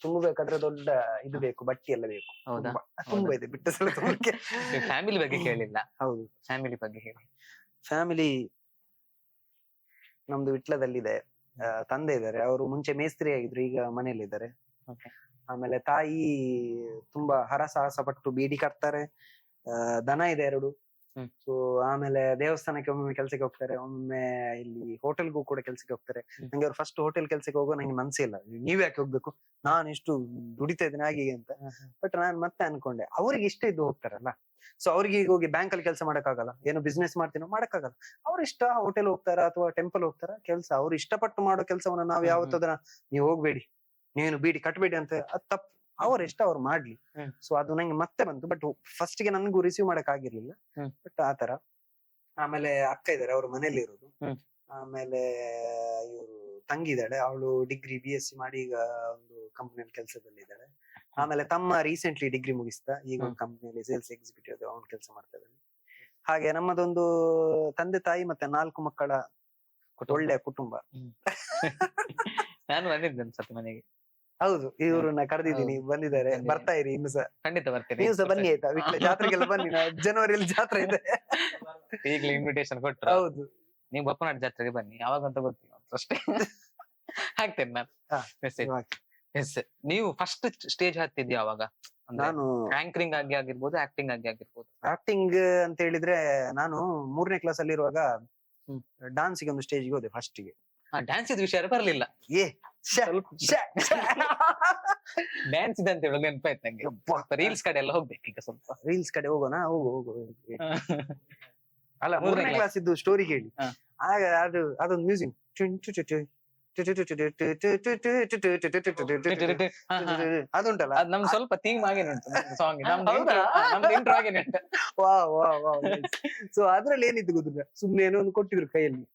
ತುಂಬಬೇಕಾದ್ರೆ ದೊಡ್ಡ ಇದು ಬೇಕು, ಬಟ್ಟಿ ಎಲ್ಲ ಬೇಕು. ಹೌದಾ? ತುಂಬಾ ಇದೆ ಬಿಟ್ಟ ಸ್ಥಳ ತುಂಬಕ್ಕೆ. ಫ್ಯಾಮಿಲಿ ಬಗ್ಗೆ ಕೇಳಿಲ್ಲ. ಹೌದು, ಫ್ಯಾಮಿಲಿ ಬಗ್ಗೆ ಹೇಳಿ. ಫ್ಯಾಮಿಲಿ ನಮ್ದು ವಿಟ್ಲದಲ್ಲಿದೆ. ತಂದೆ ಇದ್ದಾರೆ, ಅವರು ಮುಂಚೆ ಮೇಸ್ತ್ರಿ ಆಗಿದ್ರು, ಈಗ ಮನೆಯಲ್ಲಿದ್ದಾರೆ. ಆಮೇಲೆ ತಾಯಿ ತುಂಬಾ ಹರಸಾಹಸ ಪಟ್ಟು ಬೀಡಿ ಕಟ್ತಾರೆ. ದನ ಇದೆ 2. ಸೊ ಆಮೇಲೆ ದೇವಸ್ಥಾನಕ್ಕೆ ಒಮ್ಮೆ ಕೆಲ್ಸಕ್ಕೆ ಹೋಗ್ತಾರೆ, ಒಮ್ಮೆ ಇಲ್ಲಿ ಹೋಟೆಲ್ಗೂ ಕೂಡ ಕೆಲ್ಸಕ್ಕೆ ಹೋಗ್ತಾರೆ. ನಂಗೆ ಅವ್ರು ಫಸ್ಟ್ ಹೋಟೆಲ್ ಕೆಲ್ಸಕ್ಕೆ ಹೋಗೋ ನಂಗೆ ಮನ್ಸೇ ಇಲ್ಲ, ನೀವ್ ಯಾಕೆ ಹೋಗ್ಬೇಕು, ನಾನು ಇಷ್ಟು ದುಡಿತಾ ಇದ್ದೀನಿ ಹಾಗೆ ಅಂತ. ಬಟ್ ನಾನ್ ಮತ್ತೆ ಅನ್ಕೊಂಡೆ, ಅವ್ರಿಗೆ ಇಷ್ಟ ಇದ್ದು ಹೋಗ್ತಾರಲ್ಲ. ಸೊ ಅವ್ರಿಗೆ ಈಗ ಹೋಗಿ ಬ್ಯಾಂಕ್ ಅಲ್ಲಿ ಕೆಲಸ ಮಾಡಕ್ಕಾಗಲ್ಲ, ಏನೋ ಬಿಸ್ನೆಸ್ ಮಾಡ್ತೀನೋ ಮಾಡಕ್ಕಾಗಲ್ಲ. ಅವ್ರ ಇಷ್ಟ, ಹೋಟೆಲ್ ಹೋಗ್ತಾರ ಅಥವಾ ಟೆಂಪಲ್ ಹೋಗ್ತಾರ, ಕೆಲ್ಸ ಅವ್ರು ಇಷ್ಟಪಟ್ಟು ಮಾಡೋ ಕೆಲ್ಸವನ್ನ ನಾವ್ ಯಾವತ್ತದನ್ನ ನೀವು ಹೋಗ್ಬೇಡಿ, ನೀನು ಬೀಡಿ ಕಟ್ಬೇಡಿ ಅಂತ, ಅದ್ ತಪ್ಪು. ಅವ್ರ ಇಷ್ಟ ಅವ್ರು ಮಾಡ್ಲಿ. ಸೊ ಅದು ನಂಗೆ ಮತ್ತೆ ಬಂತು. ಬಟ್ ಫಸ್ಟ್ ಗೆ ನನ್ಗೂ ರಿಸೀವ್ ಮಾಡಕ್ ಆಗಿರ್ಲಿಲ್ಲ. ಬಟ್ ಆತರ. ಆಮೇಲೆ ಅಕ್ಕ ಇದಾರೆ, ಅವ್ರ ಮನೇಲಿ ಇರೋದು. ಆಮೇಲೆ ಇವರು ತಂಗಿ ಇದ್ದಾಳೆ, ಅವಳು ಡಿಗ್ರಿ BSc ಮಾಡಿ ಈಗ ಒಂದು ಕಂಪ್ನಿಯಲ್ಲಿ ಕೆಲಸದಲ್ಲಿ ಇದ್ದಾಳೆ. ಆಮೇಲೆ ತಮ್ಮ ರೀಸೆಂಟ್ಲಿ ಡಿಗ್ರಿ ಮುಗಿಸ್ತಾ, ಈಗ ಒಂದು ಕಂಪ್ನಿಯಲ್ಲಿ ಸೇಲ್ಸ್ ಎಕ್ಸಿಕ್ಯೂಟಿವ್ ಅವ್ನು ಕೆಲಸ ಮಾಡ್ತಾ ಇದ್ದಾನೆ. ಹಾಗೆ ನಮ್ಮದೊಂದು ತಂದೆ ತಾಯಿ ಮತ್ತೆ 4 ಮಕ್ಕಳ ಒಳ್ಳೆಯ ಕುಟುಂಬ. ನಾನು ಬಂದಿದ್ದೆ ಸತಿ ಮನೆಗೆ. ಹೌದು, ಇವ್ರನ್ನ ಕರೆದಿದ್ದೀನಿ, ಬಂದಿದ್ದಾರೆ. ಬರ್ತಾ ಇರಿ, ಇನ್ನು ಸಹ ಖಂಡಿತ ಬರ್ತೇನೆ. ನೀವು ಸಹ ಬನ್ನಿ ಆಯ್ತಾ, ವಿಟ್ಲ ಜಾತ್ರೆಗೆಲ್ಲ ಬನ್ನಿ. ಜನವರಿಯಲ್ಲಿ ಜಾತ್ರೆ ಇದೆ, ಈಗಲೇ ಇನ್ವಿಟೇಷನ್ ಕೊಟ್ರು. ಹೌದು, ನೀವು ಬಪ್ಪನಾಡ್ ಜಾತ್ರೆಗೆ ಬನ್ನಿ, ಯಾವಾಗಂತ ಗೊತ್ತಿಲ್ಲ ಅಷ್ಟೇ. ಹಾಕ್ತೇನೆ ನಾನು ಮೆಸೇಜ್. ಎಸ್, ನೀವು ಫಸ್ಟ್ ಸ್ಟೇಜ್ ಹತ್ತಿದ್ದೆ ಯಾವಾಗ? ನಾನು ಆಂಕರಿಂಗ್ ಆಗಿ ಆಗಿರ್ಬೋದು, ಆಕ್ಟಿಂಗ್ ಆಗಿ ಆಗಿರ್ಬೋದು. ಆಕ್ಟಿಂಗ್ ಅಂತ ಹೇಳಿದ್ರೆ ನಾನು 3ನೇ ಕ್ಲಾಸ್ ಅಲ್ಲಿ ಇರುವಾಗ ಡಾನ್ಸ್ಗೆ ಒಂದು ಸ್ಟೇಜ್ಗೆ ಹೋದೆ ಫಸ್ಟ್ ಗೆ. ಡ್ಯಾನ್ಸ್ ಇದ್ ವಿಷಯ ಬರ್ಲಿಲ್ಲ. ಡ್ಯಾನ್ಸ್ ಇದೆ ಅಂತ ಹೇಳೋ ನೆನಪಾಯ್ತು ನಂಗೆ. ರೀಲ್ಸ್ ಕಡೆ ಎಲ್ಲ ಹೋಗ್ಬೇಕು ಈಗ, ಸ್ವಲ್ಪ ರೀಲ್ಸ್ ಕಡೆ ಹೋಗೋಣ. ಹೋಗು ಅಲ್ಲ, 3ನೇ ಕ್ಲಾಸ್ ಇದ್ದು ಸ್ಟೋರಿ ಕೇಳಿ. ಆಗ ಅದೊಂದು ಮ್ಯೂಸಿಕ್ ಅದುಂಟಲ್ಲ, ಅದ್ ನಮ್ದು ಸ್ವಲ್ಪ ಥೀಮ್ ಆಗೇನೆ ಉಂಟು ಸಾಂಗ್, ನಮ್ದು ಇಂಟ್ರೋ ಆಗೇನೆ ಉಂಟು. ಸೊ ಅದ್ರಲ್ಲಿ ಏನಿತ್ತು ಗೊತ್ತಿಲ್ಲ, ಸುಮ್ನೆ ಏನೋ ಒಂದು ಕೊಟ್ಟಿದ್ರು ಕೈಯಲ್ಲಿ.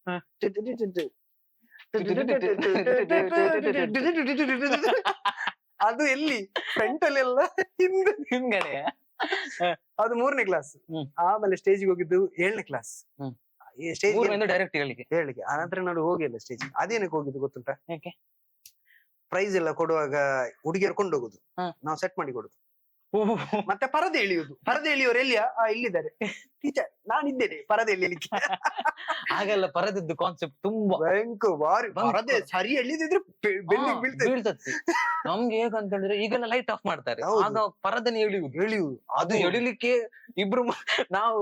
ಅದು ಎಲ್ಲಿ ಫ್ರಂಟ್ ಅಲ್ಲಿ ಎಲ್ಲ ಹಿಂಗಡೆ. ಅದು 3ನೇ ಕ್ಲಾಸ್. ಆಮೇಲೆ ಸ್ಟೇಜ್ಗೆ ಹೋಗಿದ್ದು 7ನೇ ಕ್ಲಾಸ್. ಸ್ಟೇಜ್ ಡೈರೆಕ್ಟ್ ಹೇಳಿಕೆ. ಆನಂತರ ನಾನು ಹೋಗಿಲ್ಲ ಸ್ಟೇಜ್. ಅದೇನಕ್ಕೆ ಹೋಗಿದ್ದು ಗೊತ್ತುಂಟಾ? ಯಾಕೆ? ಪ್ರೈಸ್ ಎಲ್ಲ ಕೊಡುವಾಗ ಹುಡುಗಿಯರು ಕೊಂಡೋಗುದು, ನಾವು ಸೆಟ್ ಮಾಡಿ ಕೊಡುದು. ಮತ್ತೆ ಪರದೆ ಎಳೆಯುವುದು. ಪರದೆ ಎಳೆಯೋರು ಎಲ್ಲಿಯಾ ಇಲ್ಲಿದ್ದಾರೆ ಟೀಚರ್, ನಾನಿದ್ದೇನೆ ಪರದೆ ಎಳಿಲಿಕ್ಕೆ. ಹಾಗೆಲ್ಲ ಪರದದ್ದು ಕಾನ್ಸೆಪ್ಟ್ ತುಂಬಾ ಭಯಂಕರ ಬಾರಿ. ಪರದೆ ಸರಿ ಎಳಿದಿದ್ರೆ ಬೆನ್ನಿಗೆ ಬೀಳ್ತದೆ. ಬೀಳ್ತದೆ. ನಮ್ಗೆ ಹೇಗಂತ ಹೇಳಿದ್ರೆ ಈಗೆಲ್ಲ ಲೈಟ್ ಆಫ್ ಮಾಡ್ತಾರೆ, ಹೌದು. ಆಗ ಪರದೆನ ಎಳೆಯುವುದು. ಅದು ಹೌದು. ಎಳಿಲಿಕ್ಕೆ ಇಬ್ರು ನಾವು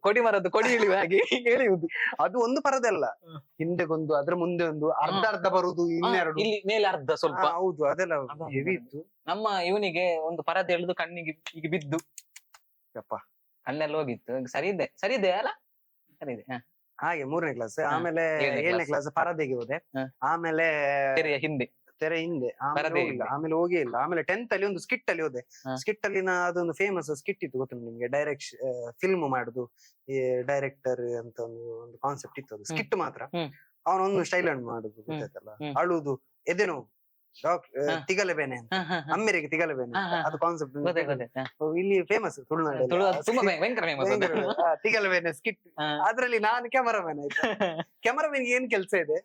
ಕೊಡಿ ಮರದ್ದು ಕೊಡಿ ಎಳೆಯುವ ಹಾಗೆ ಎಳೆಯುವುದು. ಅದು ಒಂದು ಪರದೆ ಅಲ್ಲ, ಹಿಂದೆಗೊಂದು ಅದ್ರ ಮುಂದೆ ಒಂದು ಅರ್ಧ ಅರ್ಧ ಬರುದು, ಇನ್ನೆರಡು ಇಲ್ಲಿ ಮೇಲೆ ಅರ್ಧ ಸ್ವಲ್ಪ. ಹೌದು, ಅದೆಲ್ಲ ಅದು ಹೆವಿ ಇತ್ತು. ನಮ್ಮ ಇವನಿಗೆ ಒಂದು ಪರದೆ ಎಳೆದು ಕಣ್ಣಿಗೆ ಈಗ ಬಿದ್ದು ಯಪ್ಪ. ಕಣ್ಣೆಲ್ಲ ಹೋಗಿತ್ತು. ಈಗ ಸರಿ ಇದೆ ಅಲ್ಲ, ಸರಿ ಇದೆ. ಹಾಗೆ 3ನೇ ಕ್ಲಾಸ್, ಆಮೇಲೆ ಏಳನೇ 7ನೇ ಕ್ಲಾಸ್ ಪರದೆಗೆ ಹೋದೆ. ಹ. ಆಮೇಲೆ ತೆರೆಯ ಹಿಂದೆ ತೆರೆ ಹಿಂದೆ, ಆಮೇಲೆ ಪರದೆ ಹೋಗಿಲ್ಲ, ಹಿಂದೆ. ಆಮೇಲೆ ಹೋಗೇ ಇಲ್ಲ. ಆಮೇಲೆ 10th ಅಲ್ಲಿ ಒಂದು ಸ್ಕಿಟ್ ಅಲ್ಲಿ ಹೋದೆ. ಹ. ಸ್ಕಿಟ್ ಅಲ್ಲಿ ಅದೊಂದು ಫೇಮಸ್ ಸ್ಕಿಟ್ ಇತ್ತು, ಗೊತ್ತುಂಟು ನಿಮ್ಗೆ? ಫಿಲ್ಮ್ ಮಾಡುದು, ಈ ಡೈರೆಕ್ಟರ್ ಅಂತ ಒಂದು ಕಾನ್ಸೆಪ್ಟ್ ಇತ್ತು. ಅದು ಸ್ಕಿಟ್ ಮಾತ್ರ. ಹ್ಮ್. ಅವನೊಂದು ಸ್ಟೈಲ್ ಅನ್ನು ಮಾಡುದು, ಗೊತ್ತಾಯ್ತಲ್ಲ? ಹ್ಮ್. ಅಳುದು, ಎದೆನೋ ತಿಗಲೆಬೇನೆ ಅಂತ, ಅಮ್ಮೆರಿಗೆ ತಿಗಲೆಬೇನೆ ಅಂತ. ಅದು ಕಾನ್ಸೆಪ್ಟ್ ಇಲ್ಲಿ ಫೇಮಸ್ ತುಳುನಾಡಲ್ಲಿ. ತುಂಬಾ ಭಯಂಕರ famous ಅದು. ತಿಗಲೆಬೇನೆ ಸ್ಕಿಟ್. ಹ. ಅದ್ರಲ್ಲಿ ನಾನು ಕ್ಯಾಮರಾಮನ್ ಆಯ್ತಾ. ಕ್ಯಾಮರಾಮನ್ ಏನ್ ಕೆಲ್ಸ ಇದೆ?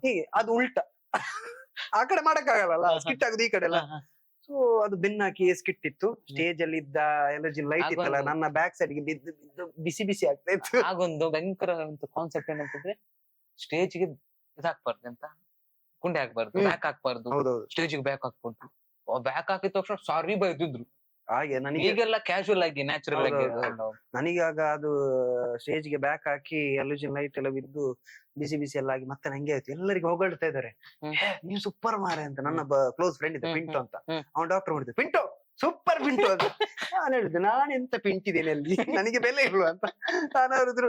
ಹೀಗೆ ಅದು ಉಲ್ಟಾ ಆ ಕಡೆ ಮಾಡಕ್ಕಾಗಲ್ಲ, ಸ್ಕಿಟ್ ಆಗುದು ಈ ಕಡೆ ಎಲ್ಲ. ಸೊ ಅದು ಬೆನ್ನಾಕಿ ಸ್ಕಿಟ್ ಇತ್ತು. ಸ್ಟೇಜ್ ಅಲ್ಲಿ ಇದ್ದ ಎಲರ್ಜಿ ಲೈಟ್ ಇತ್ತಲ್ಲ, ಆಗೊಂದು- ನನ್ನ ಬ್ಯಾಕ್ ಸೈಡ್ ಗೆ ಬಿದ್ದು ಬಿದ್ದು ಬಿಸಿ ಬಿಸಿ ಆಗ್ತಾ ಇತ್ತು. ಆಗೊಂದು ಭಯಂಕರ ಕಾನ್ಸೆಪ್ಟ್ ಏನಂತಂದ್ರೆ, ಸ್ಟೇಜ್ಗೆ ಇದಾಕ್ಬಾರ್ದು ಅಂತ, ಕುಂಡೆ ಹಾಕ್ಬಾರ್ದು, ಹ್ಮ್. ಬ್ಯಾಕ್ ಹಾಕ್ಬಾರ್ದು, ಹೌದೌದು. ಸ್ಟೇಜಿಗೆ ಬ್ಯಾಕ್ ಹಾಕ್ಬಾರ್ದು. ಬ್ಯಾಕ್ ಹಾಕಿದ ತಕ್ಷಣ ಸಾರಿ ಬೈದಿದ್ರು. ಹಾಗೆ ನನಗೆ ಈಗೆಲ್ಲ ಕ್ಯಾಶುವಲ್ ಆಗಿ ನ್ಯಾಚುರಲ್ ಆಗಿ ಹೌದು, ನನಗಾಗ ಅದು ಸ್ಟೇಜ್ ಗೆ ಬ್ಯಾಕ್ ಹಾಕಿ ಎಲರ್ಜಿನ್ ಲೈಟ್ ಎಲ್ಲ ಬಿದ್ದು ಬಿಸಿ ಬಿಸಿ ಎಲ್ಲ ಆಗಿ ಮತ್ತೆ ನಂಗೆ ಆಯ್ತು. ಎಲ್ಲರಿಗೂ ಹೊಗಳ್ತಾ ಇದಾರೆ, ಹ್ಮ್. ನೀವು ಸೂಪರ್ ಮಾರೆ ಅಂತ. ನನ್ನ ಕ್ಲೋಸ್ ಫ್ರೆಂಡ್ ಇದೆ, ಹ್ಮ್, ಪಿಂಟು ಅಂತ. ಹ್ಮ್. ಅವ್ನು ಡಾಕ್ಟರ್ ಮಾಡಿದ್ದೆ, ಪಿಂಟು ಸೂಪರ್ ಪಿಂಟು ಅಂತ. ನಾನು ಹೇಳಿದ್ದೆ, ನಾನೆಂತ ಪಿಂಟಿದ್ದೇನೆ ಅಲ್ಲಿ, ನನಗೆ ಬೆಲೆ ಇಲ್ವಾ ಅಂತ. ನಾನು ಅವ್ರಿದ್ರು,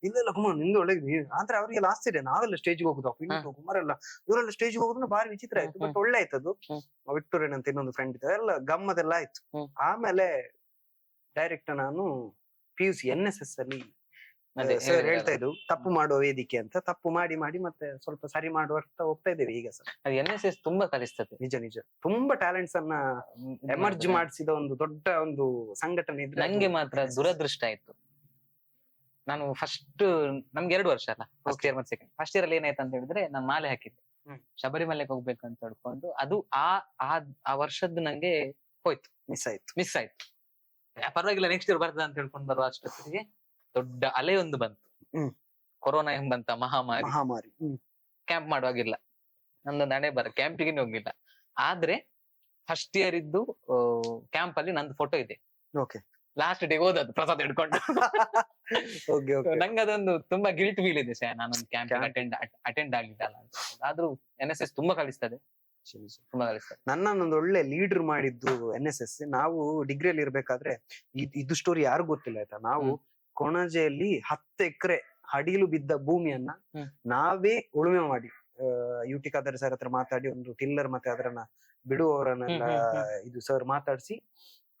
ಇಲ್ಲ ಕುಮಾರ್ ನಿಂದು ಒಳ್ಳೆದು ಅಂದ್ರೆ ಅವ್ರಿಗೆ ಆಶ್ಚರ್ಯ. ನಾವೆಲ್ಲ ಸ್ಟೇಜ್ ಹೋಗುದು, ಪಿಂಟು ಕುಮಾರ್ ಎಲ್ಲ ಇವರೆಲ್ಲ ಸ್ಟೇಜ್ ಹೋಗುದು ಭಾರಿ ವಿಚಿತ್ರ ಆಯ್ತು. ಬಟ್ ಒಳ್ಳೆ ಆಯ್ತದು. ವಿಕ್ಟೋರಿಯನ್ ಅಂತ ಇನ್ನೊಂದು ಫ್ರೆಂಡ್ ಇತ್ತು, ಎಲ್ಲ ಗಮ್ಮದೆಲ್ಲ ಆಯ್ತು. ಆಮೇಲೆ ಡೈರೆಕ್ಟ್ ನಾನು PUC NSS ಅಲ್ಲಿ ಅದೇ ಸರ್ ಹೇಳ್ತಾ ಇದ್ರು, ತಪ್ಪು ಮಾಡುವ ವೇದಿಕೆ ಅಂತ. ತಪ್ಪು ಮಾಡಿ ಮಾಡಿ ಮತ್ತೆ ಸ್ವಲ್ಪ ಸರಿ ಮಾಡುವರ್ತಾ ಹೋಗ್ತಾ ಇದ್ದೇವೆ ಈಗ ಸರ್. ಅದು NSS ತುಂಬಾ ಕಲಿಸ್ತದೆ. ನಿಜ ನಿಜ, ತುಂಬಾ ಟ್ಯಾಲೆಂಟ್ಸ್ ಅನ್ನ ಎಮರ್ಜ್ ಮಾಡಿಸಿದ ಒಂದು ದೊಡ್ಡ ಒಂದು ಸಂಘಟನೆ ಇದ್ರೆ ನಂಗೆ ಅದು ಮಾತ್ರ NSS. ದುರದೃಷ್ಟ ಆಯ್ತು. ನಾನು ಫಸ್ಟ್, ನಮ್ಗೆ 2 ವರ್ಷ ಅಲ್ಲ, ಫಸ್ಟ್ ಇಯರ್ ಮತ್ತೆ ಸೆಕೆಂಡ್. ಫಸ್ಟ್ ಇಯರ್ ಅಲ್ಲಿ ಏನಾಯ್ತು ಅಂತ ಹೇಳಿದ್ರೆ, ನಾನು ಮಾಲೆ ಹಾಕಿದ್ದೆ. ಹ್ಮ್. ಶಬರಿಮಲೆಗೆ ಹೋಗ್ಬೇಕು ಅಂತ ಹೇಳ್ಕೊಂಡು, ಅದು ಆ ವರ್ಷದ್ದು ನಂಗೆ ಹೋಯ್ತು, ಮಿಸ್ ಆಯ್ತು. ಮಿಸ್ ಆಯ್ತು. ಪರವಾಗಿಲ್ಲ, ನೆಕ್ಸ್ಟ್ ಇಯರ್ ಬರ್ತದೆ ಅಂತ ಹೇಳ್ಕೊಂಡು ಬರುವ ಅಷ್ಟೊತ್ತಿಗೆ ದೊಡ್ಡ ಅಲೆ ಒಂದು ಬಂತು. ಹ್ಮ್. ಕೊರೋನಾ ಎಂಬಂತ ಮಹಾಮಾರಿ. ಮಹಾಮಾರಿ. ಕ್ಯಾಂಪ್ ಮಾಡುವಾಗಿಲ್ಲ, ನಂದೊಂದು ಹಣೆ ಬರ, ಕ್ಯಾಂಪಿಗೆ ಹೋಗಿಲ್ಲ. ಆದ್ರೆ ಫಸ್ಟ್ ಇಯರ್ ಇದ್ದು ಕ್ಯಾಂಪ್ ಅಲ್ಲಿ ನಂದು ಫೋಟೋ ಇದೆ. ಓಕೆ ಲಾಸ್ಟ್ ಡೇ ಹೋದದ್ದು ಪ್ರಸಾದ್ ಹಿಡ್ಕೊಂಡು. Okay okay. ನಂಗೆ ಅದೊಂದು ತುಂಬಾ ಗಿಲ್ಟ್ ಫೀಲ್ ಇದೆ ಸರ್, ನಾನೊಂದು ಕ್ಯಾಂಪ್ Camp. ಅಟೆಂಡ್ ಆಗಿಲ್ಲ ಅಂತ. ಆದ್ರೂ NSS ತುಂಬಾ ಕಲಿಸ್ತದೆ, ತುಂಬಾ ಕಲಿಸ್ತದೆ. ನನ್ನೊಂದು ಒಳ್ಳೆ ಲೀಡರ್ ಮಾಡಿದ್ದು NSS. ನಾವು ಡಿಗ್ರಿಯಲ್ಲಿ ಇರ್ಬೇಕಾದ್ರೆ ಇದು ಸ್ಟೋರಿ ಯಾರು ಗೊತ್ತಿಲ್ಲ ಆಯ್ತಾ. ನಾವು ಕೊಣಜೆಯಲ್ಲಿ 10 ಎಕರೆ ಅಡಿಲು ಬಿದ್ದ ಭೂಮಿಯನ್ನ ಹ್ಮ್. ನಾವೇ ಉಳುಮೆ ಮಾಡಿ, UT ಖಾದರ್ ಸರ್ ಹತ್ರ ಮಾತಾಡಿ ಒಂದು ಟಿಲ್ಲರ್ ಮತ್ತೆ ಅದನ್ನ ಬಿಡುವವರನ್ನೆಲ್ಲ ಇದು ಸರ್ ಮಾತಾಡಿಸಿ,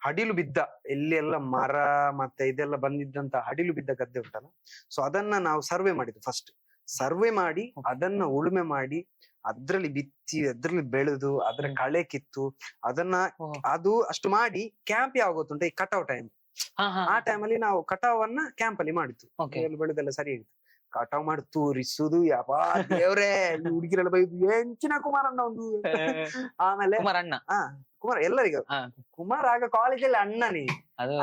ಹಡಿಲು ಬಿದ್ದ ಎಲ್ಲಿ ಮರ ಮತ್ತೆ ಇದೆಲ್ಲ ಬಂದಿದ್ದಂತ ಹಡಿಲು ಬಿದ್ದ ಗದ್ದೆ ಉಂಟಲ್ಲ, ಸೊ ಅದನ್ನ ನಾವು ಸರ್ವೆ ಮಾಡಿದ್ವಿ. ಫಸ್ಟ್ ಸರ್ವೆ ಮಾಡಿ ಅದನ್ನ ಉಳುಮೆ ಮಾಡಿ ಅದ್ರಲ್ಲಿ ಬಿತ್ತಿ ಅದ್ರಲ್ಲಿ ಬೆಳೆದು ಅದರ ಕಳೆ ಕಿತ್ತು ಅದನ್ನ ಅದು ಅಷ್ಟು ಮಾಡಿ ಕ್ಯಾಂಪ್ ಯಾವಾಗ ಗೊತ್ತುಂಟ, ಈ ಕಟಾವ್ ಟೈಮ್. ಆ ಟೈಮಲ್ಲಿ ನಾವು ಕಟಾವನ್ನ ಕ್ಯಾಂಪ್ ಅಲ್ಲಿ ಮಾಡಿದ್ದು. ಬೆಳೆದೆಲ್ಲ ಸರಿ ಆಗಿತ್ತು. ಕಟಾವ್ ಮಾಡಿ ತೂರಿಸುದು, ಯಾವ ದೇವ್ರೇ, ಈ ಹುಡುಗಿರೆಲ್ಲ ಬೈದು ಎಂಚಿನ ಕುಮಾರಣ್ಣ ಒಂದು. ಆಮೇಲೆ ಕುಮಾರ್ ಎಲ್ಲರಿಗೂ ಕುಮಾರ್ ಆಗ ಕಾಲೇಜಲ್ಲಿ ಅಣ್ಣನೇ,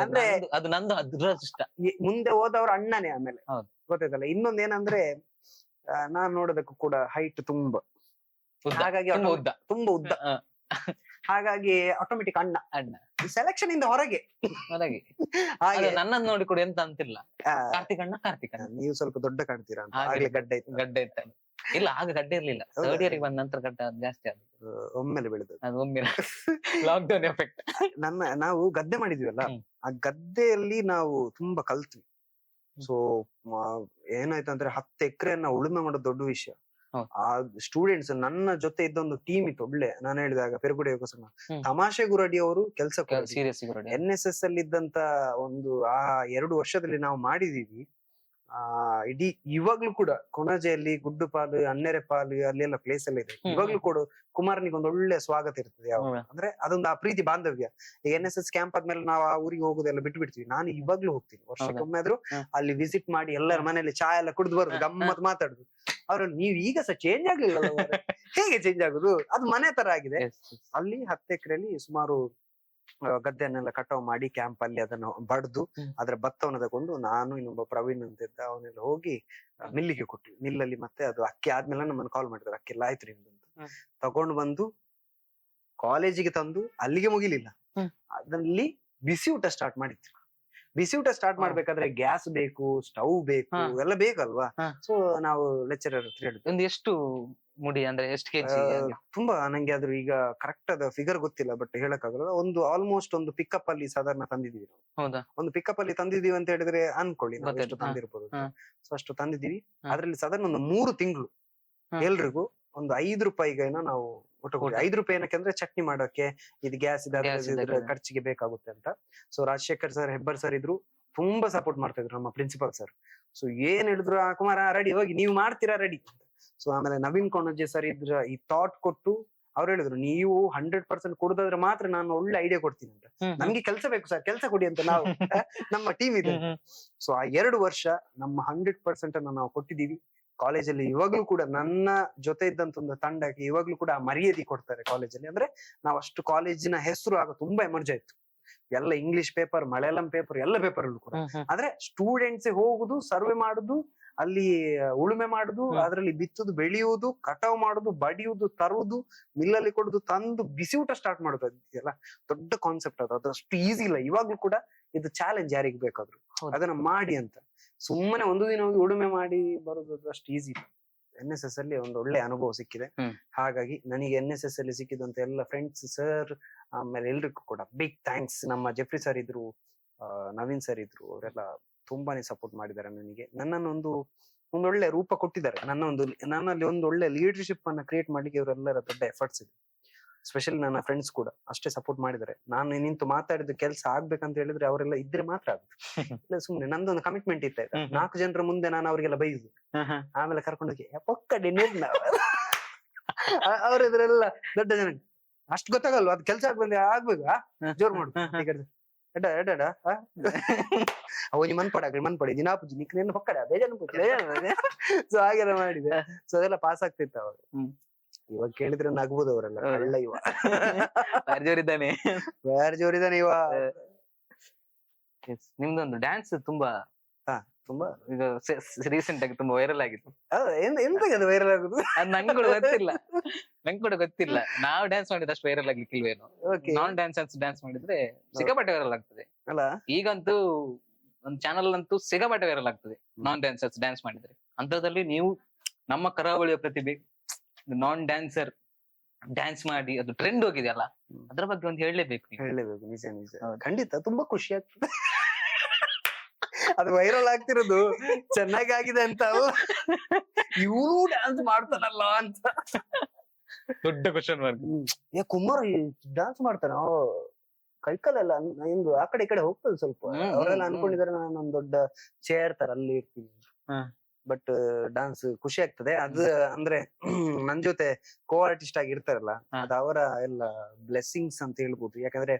ಅಂದ್ರೆ ಅದು ನಂದು ಅದೃಷ್ಟ. ಮುಂದೆ ಹೋದವ್ರ ಅಣ್ಣನೇ. ಆಮೇಲೆ ಗೊತ್ತಾಯ್ತಲ್ಲ. ಇನ್ನೊಂದ್ ಏನಂದ್ರೆ, ನಾನ್ ನೋಡೋದಕ್ಕೂ ಕೂಡ ಹೈಟ್ ತುಂಬಾ, ಹಾಗಾಗಿ ತುಂಬಾ ಉದ್ದ, ಹಾಗಾಗಿ ಆಟೋಮೆಟಿಕ್ ಅಣ್ಣ ಸೆಲೆಕ್ಷನ್ ಇಂದ ಹೊರಗೆ. ಹಾಗೆ ನನ್ನನ್ನು ನೋಡಿ ಕೂಡ ಎಂತ ಅಂತಿಲ್ಲ, ಕಾರ್ತಿಕ್ ಅಣ್ಣ. ನೀವು ಸ್ವಲ್ಪ ದೊಡ್ಡ ಕಾಣ್ತೀರಾ ಅಂತ. ಆಗ್ಲೇ ಗಡ್ಡ ಇತ್ತ. ಇಲ್ಲ, ಆಗ ಗಡ್ಡೆ ಇರ್ಲಿಲ್ಲ. 3rd ಇಯರ್ ಬಂದ ನಂತರ ಗಡ್ಡ ಜಾಸ್ತಿ ಆದ, ಒಮ್ಮೆಲೆ ಬೆಳೆದ. ಅದು ಒಮ್ಮೆ ಲಾಕ್ಡೌನ್ ಎಫೆಕ್ಟ್. ನಾವು ಗದ್ದೆ ಮಾಡಿದ್ವಲ್ಲ, ಆ ಗದ್ದೆಯಲ್ಲಿ ನಾವು ತುಂಬಾ ಕಲ್ತ್ವಿ. ಸೊ ಏನಾಯ್ತು ಅಂದ್ರೆ 10 ಎಕರೆಯನ್ನ ಉಳುಮೆ ಮಾಡೋದು ದೊಡ್ಡ ವಿಷಯ. ಆ ಸ್ಟೂಡೆಂಟ್ಸ್ ನನ್ನ ಜೊತೆ ಇದ್ದೊಂದು ಟೀಮ್ ಇತ್ತು ಒಳ್ಳೆ. ನಾನು ಹೇಳಿದಾಗ ಪೆರುಗುಡೆ ಯೋಗಸನ ತಮಾಷೆ ಗುರಡಿ ಅವರು ಕೆಲಸ NSS ಅಲ್ಲಿ ಇದ್ದಂತ ಒಂದು ಆ 2 ವರ್ಷದಲ್ಲಿ ನಾವು ಮಾಡಿದೀವಿ. ಇಡೀ ಇವಾಗ್ಲೂ ಕೂಡ ಕೊಣಜೆಯಲ್ಲಿ ಗುಡ್ಡುಪಾಲು, ಅನ್ನೆರೆಪಾಲು ಅಲ್ಲೆಲ್ಲ ಪ್ಲೇಸ್ ಎಲ್ಲ ಇದೆ. ಇವಾಗ್ಲೂ ಕೂಡ ಕುಮಾರನಿಗೆ ಒಂದು ಒಳ್ಳೆ ಸ್ವಾಗತ ಇರ್ತದೆ. ಯಾವ ಅಂದ್ರೆ ಅದೊಂದು ಆ ಪ್ರೀತಿ ಬಾಂಧವ್ಯ. ಈಗ NSS ಕ್ಯಾಂಪ್ ಆದ್ಮೇಲೆ ನಾವು ಆ ಊರಿಗೆ ಹೋಗೋದೆಲ್ಲ ಬಿಟ್ಟು ಬಿಡ್ತೀವಿ. ನಾನು ಇವಾಗ್ಲೂ ಹೋಗ್ತೀನಿ, ವರ್ಷಕ್ಕೊಮ್ಮೆ ಆದ್ರೂ ಅಲ್ಲಿ ವಿಸಿಟ್ ಮಾಡಿ ಎಲ್ಲರ ಮನೇಲಿ ಚಾ ಎಲ್ಲ ಕುಡಿದು ಬರುದು, ಗಮ್ಮತ್ ಮಾತಾಡುದು. ಅವ್ರಲ್ಲಿ ನೀವ್ ಈಗ ಸಹ ಚೇಂಜ್ ಆಗ್ಲಿಲ್ಲ, ಹೇಗೆ ಚೇಂಜ್ ಆಗುದು? ಅದು ಮನೆ ತರ ಆಗಿದೆ. ಅಲ್ಲಿ 10 ಎಕರೆಯಲ್ಲಿ ಸುಮಾರು ಗದ್ದೆಯನ್ನೆಲ್ಲ ಕಟಾವ್ ಮಾಡಿ ಕ್ಯಾಂಪ್ ಅಲ್ಲಿ ಅದನ್ನು ಬಡ್ದು ಅದ್ರ ಭತ್ತವನ್ನು ತಗೊಂಡು ನಾನು ಇನ್ನೊಬ್ಬ ಪ್ರವೀಣ್ ಅಂತ ಇದ್ದ ಅವನ್ನೆಲ್ಲ ಹೋಗಿ ಮಿಲ್ಲಿಗೆ ಕೊಟ್ವಿ. ಮಿಲ್ಲಲ್ಲಿ ಮತ್ತೆ ಅದು ಅಕ್ಕಿ ಆದ್ಮೇಲೆ ನಮ್ಮನ್ನು ಕಾಲ್ ಮಾಡಿದ್ರು, ಅಕ್ಕಿ ಎಲ್ಲ ಆಯ್ತು ನಿಮ್ದು ಅಂತ. ತಗೊಂಡು ಬಂದು ಕಾಲೇಜಿಗೆ ತಂದು ಅಲ್ಲಿಗೆ ಮುಗಿಲಿಲ್ಲ, ಅದ್ರಲ್ಲಿ ಬಿಸಿ ಊಟ ಸ್ಟಾರ್ಟ್ ಮಾಡಿದ್ರು. ಬಿಸಿ ಊಟ ಸ್ಟಾರ್ಟ್ ಮಾಡ್ಬೇಕಾದ್ರೆ ಗ್ಯಾಸ್ ಬೇಕು, ಸ್ಟವ್ ಬೇಕು, ಎಲ್ಲ ಬೇಕಲ್ವಾ. ಸೊ ನಾವು ಲೆಕ್ಚರರ್ ಹತ್ರ ಹೇಳಿದ್ವಿ. ಒಂದು ಎಷ್ಟು ಮುಡಿ ಅಂದ್ರೆ ಎಷ್ಟು ಕೆಜಿ? ತುಂಬಾ ನಂಗೆ ಅದ್ರ ಈಗ ಕರೆಕ್ಟ್ ಅದ ಫಿಗರ್ ಗೊತ್ತಿಲ್ಲ, ಬಟ್ ಹೇಳಕ್ಕಾಗಲ್ಲ. ಒಂದು ಆಲ್ಮೋಸ್ಟ್ ಒಂದು ಪಿಕಪ್ ಅಲ್ಲಿ ಸಾಧಾರಣ ತಂದಿದೀವಿ ನಾವು. ಹೌದಾ? ಒಂದು ಪಿಕಪ್ ಅಲ್ಲಿ ತಂದಿದೀವಿ ಅಂತ ಹೇಳಿದ್ರೆ ಅನ್ಕೊಳ್ಳಿ ನಾವು ಎಷ್ಟು ತಂದಿರ್ಬೋದು. ಸೊ ಅಷ್ಟು ತಂದಿದೀವಿ. ಅದ್ರಲ್ಲಿ ಸಾಧಾರಣ ಒಂದು 3 ತಿಂಗಳು ಎಲ್ರಿಗೂ ಒಂದು 5 ರೂಪಾಯಿಗೇನೋ ನಾವು ಊಟ ಕೊಡಿ. 5 ರೂಪಾಯಿ ಏನಕ್ಕೆ ಅಂದ್ರೆ ಚಟ್ನಿ ಮಾಡೋಕೆ, ಇದು ಗ್ಯಾಸ್ ಇದ್ರೆ ಖರ್ಚಿಗೆ ಬೇಕಾಗುತ್ತೆ ಅಂತ. So Rajashekhar sir, Hebbar sir ಇದ್ರು, ತುಂಬಾ ಸಪೋರ್ಟ್ ಮಾಡ್ತಾ ಇದ್ರು ನಮ್ಮ ಪ್ರಿನ್ಸಿಪಲ್ ಸರ್. ಸೊ ಏನ್ ಹೇಳಿದ್ರು, ಕುಮಾರ ರೆಡಿ, ಹೋಗಿ ನೀವು ಮಾಡ್ತೀರಾ ರೆಡಿ. ಸೊ ಆಮೇಲೆ ನವೀನ್ ಕೊಣಜ್ಜೆ ಸರ್ ಇದ್ರ ಈ ಥಾಟ್ ಕೊಟ್ಟು ಅವ್ರು ಹೇಳಿದ್ರು, ನೀವು 100% ಕೊಡೋದಾದ್ರೆ ಮಾತ್ರ ನಾನು ಒಳ್ಳೆ ಐಡಿಯಾ ಕೊಡ್ತೀನಿ ಅಂತ. ನಮ್ಗೆ ಕೆಲಸ ಬೇಕು ಸರ್, ಕೆಲಸ ಕೊಡಿ ಅಂತ ನಾವು ನಮ್ಮ ಟೀಮ್ ಇದೆ. ಸೊ ಆ 2 ವರ್ಷ ನಮ್ಮ 100% ಅನ್ನ ನಾವು ಕೊಟ್ಟಿದೀವಿ. ಕಾಲೇಜಲ್ಲಿ ಇವಾಗ್ಲೂ ಕೂಡ ನನ್ನ ಜೊತೆ ಇದ್ದಂತ ಒಂದು ತಂಡಕ್ಕೆ ಇವಾಗ್ಲೂ ಕೂಡ ಮರ್ಯಾದೆ ಕೊಡ್ತಾರೆ ಕಾಲೇಜಲ್ಲಿ. ಅಂದ್ರೆ ನಾವು ಅಷ್ಟು ಕಾಲೇಜಿನ ಹೆಸರು ಆಗ ತುಂಬಾ ಎಮರ್ಜ್ ಆಯ್ತು. ಎಲ್ಲ ಇಂಗ್ಲಿಷ್ ಪೇಪರ್, ಮಲಯಾಳಂ ಪೇಪರ್, ಎಲ್ಲ ಪೇಪರ್ ಅಲ್ಲೂ ಕೂಡ. ಆದ್ರೆ ಸ್ಟೂಡೆಂಟ್ಸ್ ಹೋಗುದು, ಸರ್ವೆ ಮಾಡುದು, ಅಲ್ಲಿ ಉಳುಮೆ ಮಾಡುದು, ಅದ್ರಲ್ಲಿ ಬಿತ್ತುದು, ಬೆಳೆಯುವುದು, ಕಟಾವ್ ಮಾಡುದು, ಬಡಿಯುವುದು, ತರುವುದು, ಮಿಲ್ಲಲ್ಲಿ ಕೊಡುದು, ತಂದು ಬಿಸಿ ಊಟ ಸ್ಟಾರ್ಟ್ ಮಾಡುದು, ಇದೆಲ್ಲ ದೊಡ್ಡ ಕಾನ್ಸೆಪ್ಟ್. ಅದು ಅಷ್ಟು ಈಸಿ ಇಲ್ಲ. ಇವಾಗ್ಲೂ ಕೂಡ ಇದು ಚಾಲೆಂಜ್ ಯಾರಿಗೆ ಬೇಕಾದ್ರು ಅದನ್ನ ಮಾಡಿ ಅಂತ. ಸುಮ್ಮನೆ ಒಂದು ದಿನ ಹೋಗಿ ಉಳುಮೆ ಮಾಡಿ ಬರೋದು ಅಷ್ಟು ಈಸಿ ಇಲ್ಲ. NSS ಅಲ್ಲಿ ಒಂದು ಒಳ್ಳೆ ಅನುಭವ ಸಿಕ್ಕಿದೆ. ಹಾಗಾಗಿ ನನಗೆ NSS ಅಲ್ಲಿ ಸಿಕ್ಕಿದಂತ ಎಲ್ಲ ಫ್ರೆಂಡ್ಸ್, ಸರ್, ಆಮೇಲೆ ಎಲ್ರಿಗೂ ಕೂಡ ಬಿಗ್ ಥ್ಯಾಂಕ್ಸ್. ನಮ್ಮ ಜೆಫ್ರಿ ಸರ್ ಇದ್ರು, ನವೀನ್ ಸರ್ ಇದ್ರು, ಅವರೆಲ್ಲ ತುಂಬಾನೇ ಸಪೋರ್ಟ್ ಮಾಡಿದ್ದಾರೆ ನನಗೆ. ನನ್ನನ್ನು ಒಂದೊಳ್ಳೆ ರೂಪ ಕೊಟ್ಟಿದ್ದಾರೆ. ನನ್ನಲ್ಲಿ ಒಂದು ಒಳ್ಳೆ ಲೀಡರ್ಶಿಪ್ ಅನ್ನ ಕ್ರಿಯೇಟ್ ಮಾಡ್ಲಿಕ್ಕೆ ಇವರೆಲ್ಲರ ದೊಡ್ಡ ಎಫರ್ಟ್ಸ್ ಇದೆ. ಸ್ಪೆಷಲಿ ನನ್ನ ಫ್ರೆಂಡ್ಸ್ ಕೂಡ ಅಷ್ಟೇ ಸಪೋರ್ಟ್ ಮಾಡಿದ್ದಾರೆ. ನಾನು ನಿಂತು ಮಾತಾಡಿದ ಕೆಲಸ ಆಗ್ಬೇಕಂತ ಹೇಳಿದ್ರೆ ಅವರೆಲ್ಲ ಇದ್ರೆ ಮಾತ್ರ ಆಗುತ್ತೆ. ಇಲ್ಲ ಸುಮ್ನೆ ನಂದೊಂದು ಕಮಿಟ್ಮೆಂಟ್ ಇತ್ತ, 4 ಜನರ ಮುಂದೆ ನಾನು ಅವ್ರಿಗೆಲ್ಲ ಬೈದು ಆಮೇಲೆ ಕರ್ಕೊಂಡೋಗಿ ಪೊಕ್ಕಡೆ ಅವ್ರೆಲ್ಲ ದೊಡ್ಡ ಜನ ಅಷ್ಟು ಗೊತ್ತಾಗಲ್ವಾ, ಅದು ಕೆಲ್ಸ ಆಗ್ಬೇಕಾ ಜೋರ್ ಮಾಡು ಎಡ ಅವನಿ ಮನ್ಪಡಿ ದಿನಾಪುಜಿ ನಿನ್ನ ಪಕ್ಕಡ ಬೇಜಾನು ಸೊ ಹಾಗೆಲ್ಲ ಮಾಡಿದೆ. ಸೊ ಅದೆಲ್ಲ ಪಾಸ್ ಆಗ್ತಿತ್ತು ಅವಾಗ. ಇವಾಗ ಕೇಳಿದ್ರೆ ನಗ್ಬೋದು ಅವರೆಲ್ಲ, ಕಳ್ಳ ಇವ ಜೋರಿದ್ದಾನೆ, ಜೋರಿದ್ದಾನೆ ಇವ. ನಿಮ್ದೊಂದು ಡ್ಯಾನ್ಸ್ ತುಂಬಾ ತುಂಬಾ ಈಗ ರೀಸೆಂಟ್ ಆಗಿ ತುಂಬಾ ವೈರಲ್ ಆಗಿತ್ತು. ಎಂತ ವೈರಲ್ ಆಗುದು ಅದು ನಂಗೆ ಕೂಡ ಗೊತ್ತಿಲ್ಲ. ನಾವು ಡ್ಯಾನ್ಸ್ ಮಾಡಿದ್ರೆ ಅಷ್ಟು ವೈರಲ್ ಆಗ್ಲಿಕ್ಕಿಲ್ವೇನು. ನಾನ್ ಡ್ಯಾನ್ಸ್ ಮಾಡಿದ್ರೆ ಸಿಕ್ಕಾಪಟ್ಟೆ ವೈರಲ್ ಆಗ್ತದೆ ಅಲ್ಲ. ಈಗಂತೂ ಒಂದು ಚಾನಲ್ ಅಂತೂ ಸಿಕ್ಕಾಪಟ್ಟೆ ವೈರಲ್ ಆಗ್ತದೆ ನಾನ್ ಡ್ಯಾನ್ಸ್ ಮಾಡಿದ್ರೆ. ಅಂತದ್ರಲ್ಲಿ ನೀವು ನಮ್ಮ ಕರಾವಳಿಯ ಪ್ರತಿಭೆ ನಾನ್ ಡ್ಯಾನ್ಸರ್ ಡ್ಯಾನ್ಸ್ ಮಾಡಿ ಅದು ಟ್ರೆಂಡ್ ಹೋಗಿದೆಯಲ್ಲ, ಅದ್ರ ಬಗ್ಗೆ ಒಂದು ಹೇಳಲೇಬೇಕು. ನಿಜ ನಿಜ, ಖಂಡಿತ ತುಂಬಾ ಖುಷಿ ಆಗ್ತದೆ. ಅದು ವೈರಲ್ ಆಗ್ತಿರೋದು ಚೆನ್ನಾಗಿ ಆಗಿದೆ ಅಂತ, ಇವ್ರು ಡ್ಯಾನ್ಸ್ ಮಾಡ್ತಾರಲ್ಲ ಅಂತ ದೊಡ್ಡ ಕ್ವಶನ್ ಮಾರ್ಕ್. ಕುಮಾರ್ ಡ್ಯಾನ್ಸ್ ಮಾಡ್ತಾನ, ಕೈಕಲೆಲ್ಲ ನಿಮ್ದು ಆ ಕಡೆ ಈ ಕಡೆ ಹೋಗ್ತದೆ ಸ್ವಲ್ಪ. ಅವರೆಲ್ಲ ಅನ್ಕೊಂಡಿದ್ದಾರೆ ನಾನೊಂದ್ ದೊಡ್ಡ ಚೇರ್ ತರ ಅಲ್ಲಿ ಇರ್ತೀನಿ. ಬಟ್ ಡಾನ್ಸ್ ಖುಷಿ ಆಗ್ತದೆ. ಅದು ಅಂದ್ರೆ ನನ್ ಜೊತೆ ಕೋ ಆರ್ಟಿಸ್ಟ್ ಆಗಿ ಇರ್ತಾರಲ್ಲ, ಅದು ಅವರ ಎಲ್ಲ ಬ್ಲೆಸ್ಸಿಂಗ್ಸ್ ಅಂತ ಹೇಳ್ಬೋದು. ಯಾಕಂದ್ರೆ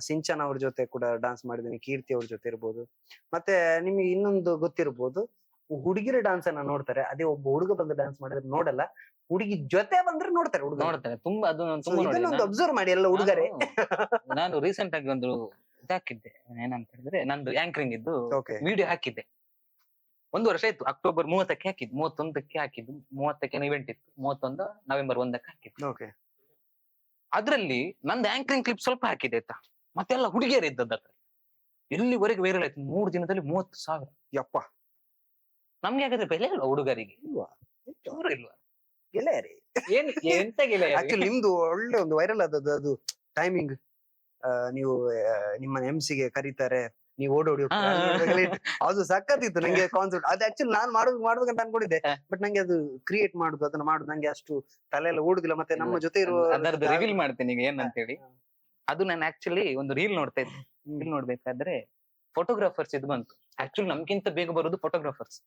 ಸಿಂಚನ್ ಅವ್ರ ಜೊತೆ ಕೂಡ ಡಾನ್ಸ್ ಮಾಡಿದ್ದೀನಿ, ಕೀರ್ತಿ ಅವ್ರ ಜೊತೆ ಇರ್ಬೋದು. ಮತ್ತೆ ನಿಮ್ಗೆ ಇನ್ನೊಂದು ಗೊತ್ತಿರ್ಬೋದು, ಹುಡುಗಿರ ಡಾನ್ಸ್ ಅನ್ನ ನೋಡ್ತಾರೆ, ಅದೇ ಒಬ್ಬ ಹುಡುಗ ಬಂದು ಡಾನ್ಸ್ ಮಾಡಿದ್ರೆ ನೋಡಲ್ಲ, ಹುಡುಗಿ ಜೊತೆ ಬಂದ್ರೆ ನೋಡ್ತಾರೆ, ಹುಡುಗ ನೋಡ್ತಾರೆ. ತುಂಬಾ ಅದನ್ನೊಂದು ಅಬ್ಸರ್ವ್ ಮಾಡಿ ಎಲ್ಲ ಹುಡುಗರೇ. ನಾನು ರೀಸೆಂಟ್ ಆಗಿ ಒಂದು ಇದಾಕಿದ್ದೆ, ಏನಂತ ಹೇಳಿದ್ರೆ ನಂದು ಆಂಕರಿಂಗ್ ಇದ್ದು ವಿಡಿಯೋ ಹಾಕಿದ್ದೆ. 1 ವರ್ಷ ಇತ್ತು. ಅಕ್ಟೋಬರ್ 30ಕ್ಕೆ ಹಾಕಿದ್ದು, 31ಕ್ಕೆ ಹಾಕಿದ್ದು, 30ಕ್ಕೆ ಇವೆಂಟ್ ಇತ್ತು, 31 ನವೆಂಬರ್ 1ಕ್ಕೆ ಹಾಕಿದ್ದು. ಅದ್ರಲ್ಲಿ ನಂದು ಆಂಕರಿಂಗ್ ಕ್ಲಿಪ್ ಸ್ವಲ್ಪ ಹಾಕಿದೆ ಆಯ್ತಾ, ಮತ್ತೆಲ್ಲ ಹುಡುಗಿಯರು ಇದ್ದದ್ದು ಅದ್ರ. ಎಲ್ಲಿವರೆಗೆ ವೈರಲ್ ಆಯ್ತು, 3 ದಿನದಲ್ಲಿ 30,000. ಯಪ್ಪ, ನಮ್ಗೆ ಹಾಗಾದ್ರೆ ಬೆಲೆ ಇಲ್ವಾ ಹುಡುಗರಿಗೆ? ಅವರು ಇಲ್ವಾ ಗೆಳೆಯರಿ? ಎಂತ ಗೆಳೆಯ? ಆಕ್ಚುಲಿ ನಿಮ್ದು ಒಳ್ಳೆ ಒಂದು ವೈರಲ್ ಆದದ್ದು ಅದು ಟೈಮಿಂಗ್. ನೀವು ನಿಮ್ಮ MC ಗೆ ಕರೀತಾರೆ, ನೀವು ಓಡೋಡಿ ಅದು ಸಕ್ಕತ್ತಿತ್ತು. ನಂಗೆ ಕಾನ್ಸೆಪ್ಟ್ ಅದು ಆಕ್ಚುಲಿ ನಾನು ಮಾಡ್ಬೇಕಂತ ಅನ್ಕೊಂಡಿದ್ದೆ, ಬಟ್ ನಂಗೆ ಅದು ಕ್ರಿಯೇಟ್ ಮಾಡುದು, ಅದನ್ನ ಮಾಡುದು ನಂಗೆ ಅಷ್ಟು ತಲೆ ಎಲ್ಲ ಓಡುದಿಲ್ಲ. ಮತ್ತೆ ನಮ್ಮ ಜೊತೆ ಇರುವ ಅದರದ್ದು ರಿವೀಲ್ ಮಾಡ್ತೇನೆ ಈಗ ಏನಂತ ಹೇಳಿ. ಅದು ನಾನು ಆಕ್ಚುಲಿ ಒಂದು ರೀಲ್ ನೋಡ್ತಾ ಇದ್ದೆ. ರೀಲ್ ನೋಡ್ಬೇಕಾದ್ರೆ ಫೋಟೋಗ್ರಾಫರ್ಸ್ ಇದು ಬಂತು. ಆಕ್ಚುಲಿ ನಮ್ಗಿಂತ ಬೇಗ ಬರೋದು ಫೋಟೋಗ್ರಾಫರ್ಸ್.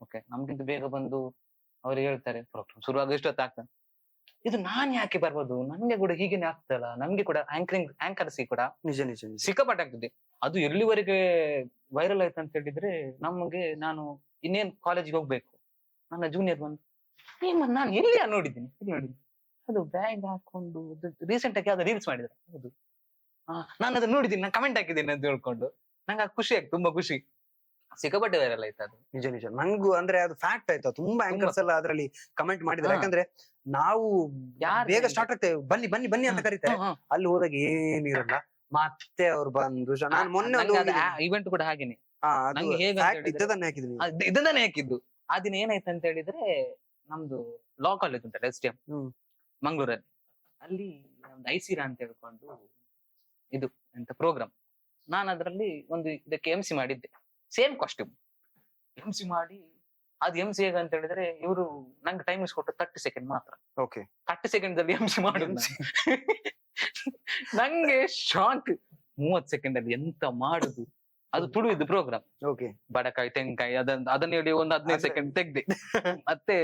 ಓಕೆ, ನಮ್ಗಿಂತ ಬೇಗ ಬಂದು ಅವ್ರು ಹೇಳ್ತಾರೆ ಪ್ರೋಗ್ರಾಮ್ ಶುರು ಆಗೋ ಇಷ್ಟೊತ್ತು ಆಗ್ತದೆ. ಇದು ನಾನ್ ಯಾಕೆ ಬರ್ಬೋದು, ನನ್ಗೆ ಕೂಡ ಹೀಗೇನೆ ಆಗ್ತಲ್ಲ, ನಮ್ಗೆ ಕೂಡ ಆಂಕರ್ಸಿ ಕೂಡ ನಿಜ ನಿಜ ಸಿಕ್ಕಾಪಟ್ಟೆ ಆಗ್ತದೆ. ಅದು ಎಲ್ಲಿವರೆಗೆ ವೈರಲ್ ಆಯ್ತು ಅಂತ ಹೇಳಿದ್ರೆ, ನಮ್ಗೆ ನಾನು ಇನ್ನೇನ್ ಕಾಲೇಜಿಗೆ ಹೋಗ್ಬೇಕು, ನನ್ನ ಜೂನಿಯರ್ ಬಂದು ನಾನು ಎಲ್ಲಿ ನೋಡಿದ್ದೀನಿ ಅದು ಬ್ಯಾಗ್ ಹಾಕೊಂಡು ರೀಸೆಂಟ್ ಆಗಿ ಯಾವ್ದು ರೀಲ್ಸ್ ಮಾಡಿದ್ರೆ, ಹೌದು ನಾನು ಅದನ್ನ ನೋಡಿದ್ದೀನಿ, ನಾನು ಕಮೆಂಟ್ ಹಾಕಿದ್ದೀನಿ ಅಂತ ಹೇಳ್ಕೊಂಡು ನಂಗೆ ಖುಷಿ ಆಯ್ತು, ತುಂಬಾ ಖುಷಿ. ಸಿಕ್ಕಾಪಟ್ಟೆ ವೈರಲ್ ಆಯ್ತು ಅದು. ನಿಜ ನಿಜ. ನಂಗೂ ಅಂದ್ರೆ ಅದು ಫ್ಯಾಕ್ಟ್ ಆಯ್ತು, ತುಂಬಾ ಆಂಕರ್ಸ್ ಎಲ್ಲ ಅದ್ರಲ್ಲಿ ಕಮೆಂಟ್ ಮಾಡಿದ್ದಾರೆ. ಯಾಕಂದ್ರೆ ನಾವು ಬೇಗ ಸ್ಟಾರ್ಟ್ ಆಗ್ತೇವೆ, ಬನ್ನಿ ಬನ್ನಿ ಬನ್ನಿ ಅಂತ ಕರೀತಾರೆ, ಅಲ್ಲಿ ಹೋದಾಗ ಏನಿರಲ್ಲ. ಮತ್ತೆ ಅವ್ರು ಬಂದು ನಾನು ಮೊನ್ನೆ ಒಂದು ಇವೆಂಟ್ ಕೂಡ ಹಾಗೇನೆ ನಂಗೆ ಇದ್ದದನ್ನೇ ಹಾಕಿದ್ವಿ, ಇದನ್ನೇ ಹಾಕಿದ್ದು. ಆ ದಿನ ಏನಾಯ್ತು ಅಂತ ಹೇಳಿದ್ರೆ, ನಮ್ದು ಲಾ ಕಾಲೇಜ್ ಉಂಟಲ್ಲ STM ಮಂಗಳೂರಲ್ಲಿ, ಅಲ್ಲಿ ಒಂದು ಐಸಿರಾ ಅಂತ ಹೇಳ್ಕೊಂಡು ಇದು ಎಂತ ಪ್ರೋಗ್ರಾಮ್, ನಾನು ಅದರಲ್ಲಿ ಒಂದು ಇದಕ್ಕೆ MC ಮಾಡಿದ್ದೆ, ಸೇಮ್ ಕಾಸ್ಟ್ಯೂಮ್ MC ಮಾಡಿ. ಅದು MC ಹೇಗ ಅಂತ ಹೇಳಿದ್ರೆ, ಇವರು ನಂಗೆ ಟೈಮ್ ಕೊಟ್ಟು 30 ಸೆಕೆಂಡ್ ಮಾತ್ರ. ಓಕೆ, 30 ಸೆಕೆಂಡ್ ಅಲ್ಲಿ MC ಮಾಡುದು. ನಂಗೆ ಶಾಕ್, 30 ಸೆಕೆಂಡ್ ಅಲ್ಲಿ ಎಂತ ಮಾಡುದು. ಅದು ತುಳುವಿದ್ದು ಪ್ರೋಗ್ರಾಮ್, ಓಕೆ, ಬಡಕಾಯಿ ತೆಂಕಾಯಿ ಅದನ್ನ ಹೇಳಿ ಒಂದು 15 ಸೆಕೆಂಡ್ ತೆಗ್ದೆ. ಮತ್ತೆ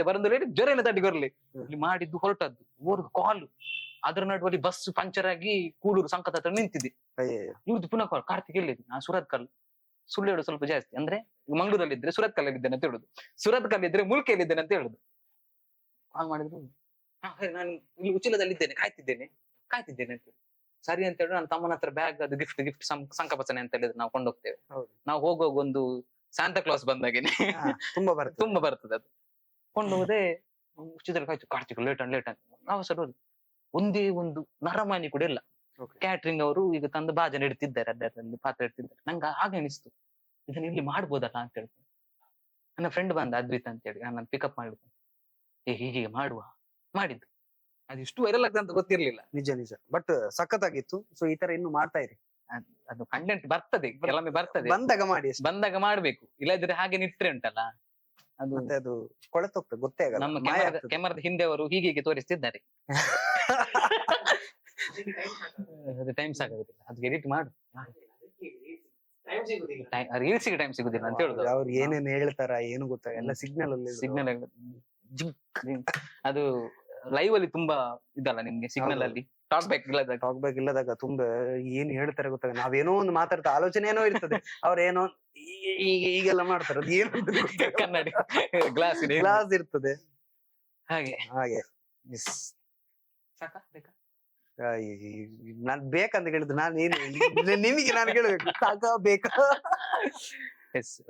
ಬರಂದು ಹೇಳಿ ಜ್ವರ ಎಲ್ಲ ತಟ್ಟಿ ಬರ್ಲಿ ಇಲ್ಲಿ ಮಾಡಿದ್ದು, ಹೊರಟದ್ದು ಓರ್ದು ಕಾಲು. ಅದ್ರ ನಡುವಲ್ಲಿ ಬಸ್ ಪಂಚರ್ ಆಗಿ ಕೂಡೂರು ಸಂಕತ ಹತ್ರ ನಿಂತಿದ್ದೆ. ಇವ್ರದ್ದು ಪುನಃ ಕಾಲ್, ಕಾರ್ತಿಕ್ ಎಲ್ಲಿದ್ದೆ? ನಾನು ಸುರತ್ ಕಲ್. ಸುಳ್ಳು ಹೇಳೋದು ಸ್ವಲ್ಪ ಜಾಸ್ತಿ, ಅಂದ್ರೆ ಮಂಗಳೂರಲ್ಲಿ ಇದ್ರೆ ಸುರತ್ ಕಲ್ ಇದ್ದೇನೆ ಅಂತ ಹೇಳುದು, ಸುರತ್ ಕಲ್ ಇದ್ರೆ ಮುಲ್ಕೆಯಲ್ಲಿದ್ದೇನೆ ಅಂತ ಹೇಳುದು. ಕಾಲ್ ಮಾಡಿದ್ರು, ನಾನು ಇಲ್ಲಿ ಉಚ್ಚಿಲದಲ್ಲಿದ್ದೇನೆ, ಕಾಯ್ತಿದ್ದೇನೆ ಅಂತ. ಸರಿ ಅಂತ ಹೇಳಿ ನನ್ನ ತಮ್ಮನ ಹತ್ರ ಬ್ಯಾಗ್, ಅದು ಗಿಫ್ಟ್ ಸಂಕಪಚನೆ ಅಂತ ಹೇಳಿದ್ರೆ ನಾವು ಕೊಂಡೋಗ್ತೇವೆ. ನಾವು ಹೋಗುವಾಗ ಒಂದು ಸ್ಯಾಂತಾ ಕ್ಲಾಸ್ ಬಂದಾಗೇನೆ ತುಂಬಾ ಬರ್ತದೆ ಅದು. ಕೊಂಡೋಗದೆ ಉಚಿತದಲ್ಲಿ ಕಾಯ್ತು, ಕಾರ್ತಿಕ್ ಲೇಟ್ ಅಂತ ನಾವು ಸರ್ ಒಂದೇ ಒಂದು ನರಮಾನಿ ಕೂಡ ಇಲ್ಲ. ಕ್ಯಾಟ್ರಿಂಗ್ ಅವರು ಈಗ ತಂದು ಭಾಜನ ಇಡ್ತಿದ್ದಾರೆ, ಅದರಲ್ಲಿ ಪಾತ್ರ ಇಡ್ತಿದ್ದಾರೆ. ನಂಗೆ ಆಗ ಅನಿಸ್ತು, ಇದನ್ನ ಇಲ್ಲಿ ಮಾಡ್ಬೋದಲ್ಲ ಅಂತ ಹೇಳ್ಕೊಂಡು ನನ್ನ ಫ್ರೆಂಡ್ ಬಂದ ಅದ್ವಿತ್ ಅಂತ ಹೇಳಿ, ನಾನು ಪಿಕಪ್ ಮಾಡಿದ್ದು, ಹೀಗೆ ಮಾಡಿದ್ದು. ಅದು ಇಷ್ಟು ವೈರಲ್ ಆಗ್ತದೆ ಅಂತ ಗೊತ್ತಿರ್ಲಿಲ್ಲ. ನಿಜ ನಿಜ, ಬಟ್ ಸಖತ್ತಾಗಿತ್ತು. ಸೊ ಈ ತರ ಇನ್ನು ಮಾಡ್ತಾ ಇರಿ, ಅದು ಕಂಟೆಂಟ್ ಬರ್ತದೆ, ಕೆಲವೊಮ್ಮೆ ಬರ್ತದೆ, ಬಂದಾಗ ಮಾಡ್ಬೇಕು. ಇಲ್ಲದಿದ್ರೆ ಹಾಗೆ ನಿಟ್ರೆ ಉಂಟಲ್ಲ, ಅದು ಕೊಳೆತೋಗ್ತದೆ, ಗೊತ್ತೇ ಆಗಲ್ಲ. ನಮ್ಮ ಕ್ಯಾಮರಾದ ಹಿಂದೆ ಅವರು ಹೀಗೆ ತೋರಿಸ್ತಿದ್ದಾರೆ. ಅದು ಟೈಮ್ ಸಾಕಾಗುದಿಲ್ಲ, ಅದು ಎಡಿಟ್ ಮಾಡು, ರೀಲ್ಸಿಗೆ ಟೈಮ್ ಸಿಗುದಿಲ್ಲ ಅಂತ ಹೇಳುದು. ಅವ್ರು ಏನೇನ್ ಹೇಳ್ತಾರ ಏನು ಗೊತ್ತಾಗ, ಎಲ್ಲ ಸಿಗ್ನಲ್ ಅದು ಲೈವ್ ಅಲ್ಲಿ ತುಂಬಾ ಇದಲ್ಲ ನಿಮ್ಗೆ, ಸಿಗ್ನಲ್ ಅಲ್ಲಿ ಟಾಕ್ ಬ್ಯಾಕ್ ಇಲ್ಲದಾಗ ತುಂಬಾ ಏನ್ ಹೇಳ್ತಾರೆ ಗೊತ್ತಾಗ. ನಾವೇನೋ ಒಂದು ಮಾತಾಡ್ತಾ ಆಲೋಚನೆ ಏನೋ ಇರ್ತದೆ, ಅವ್ರೇನೋ ಈಗೆಲ್ಲ ಮಾಡ್ತಾರೆ, ಅದು ಏನು ಕನ್ನಡಿ ಗ್ಲಾಸ್ ಇರ್ತದೆ ಹಾಗೆ. ಸಾಕಾ ಬೇಕಾ? ನಾನ್ ಬೇಕಂತ ಹೇಳಿದ್ದು ನಾನು ಏನು ನಿಮಗೆ ನಾನು ಕೇಳ್ಬೇಕು, ಸಾಕಾ ಬೇಕಾ?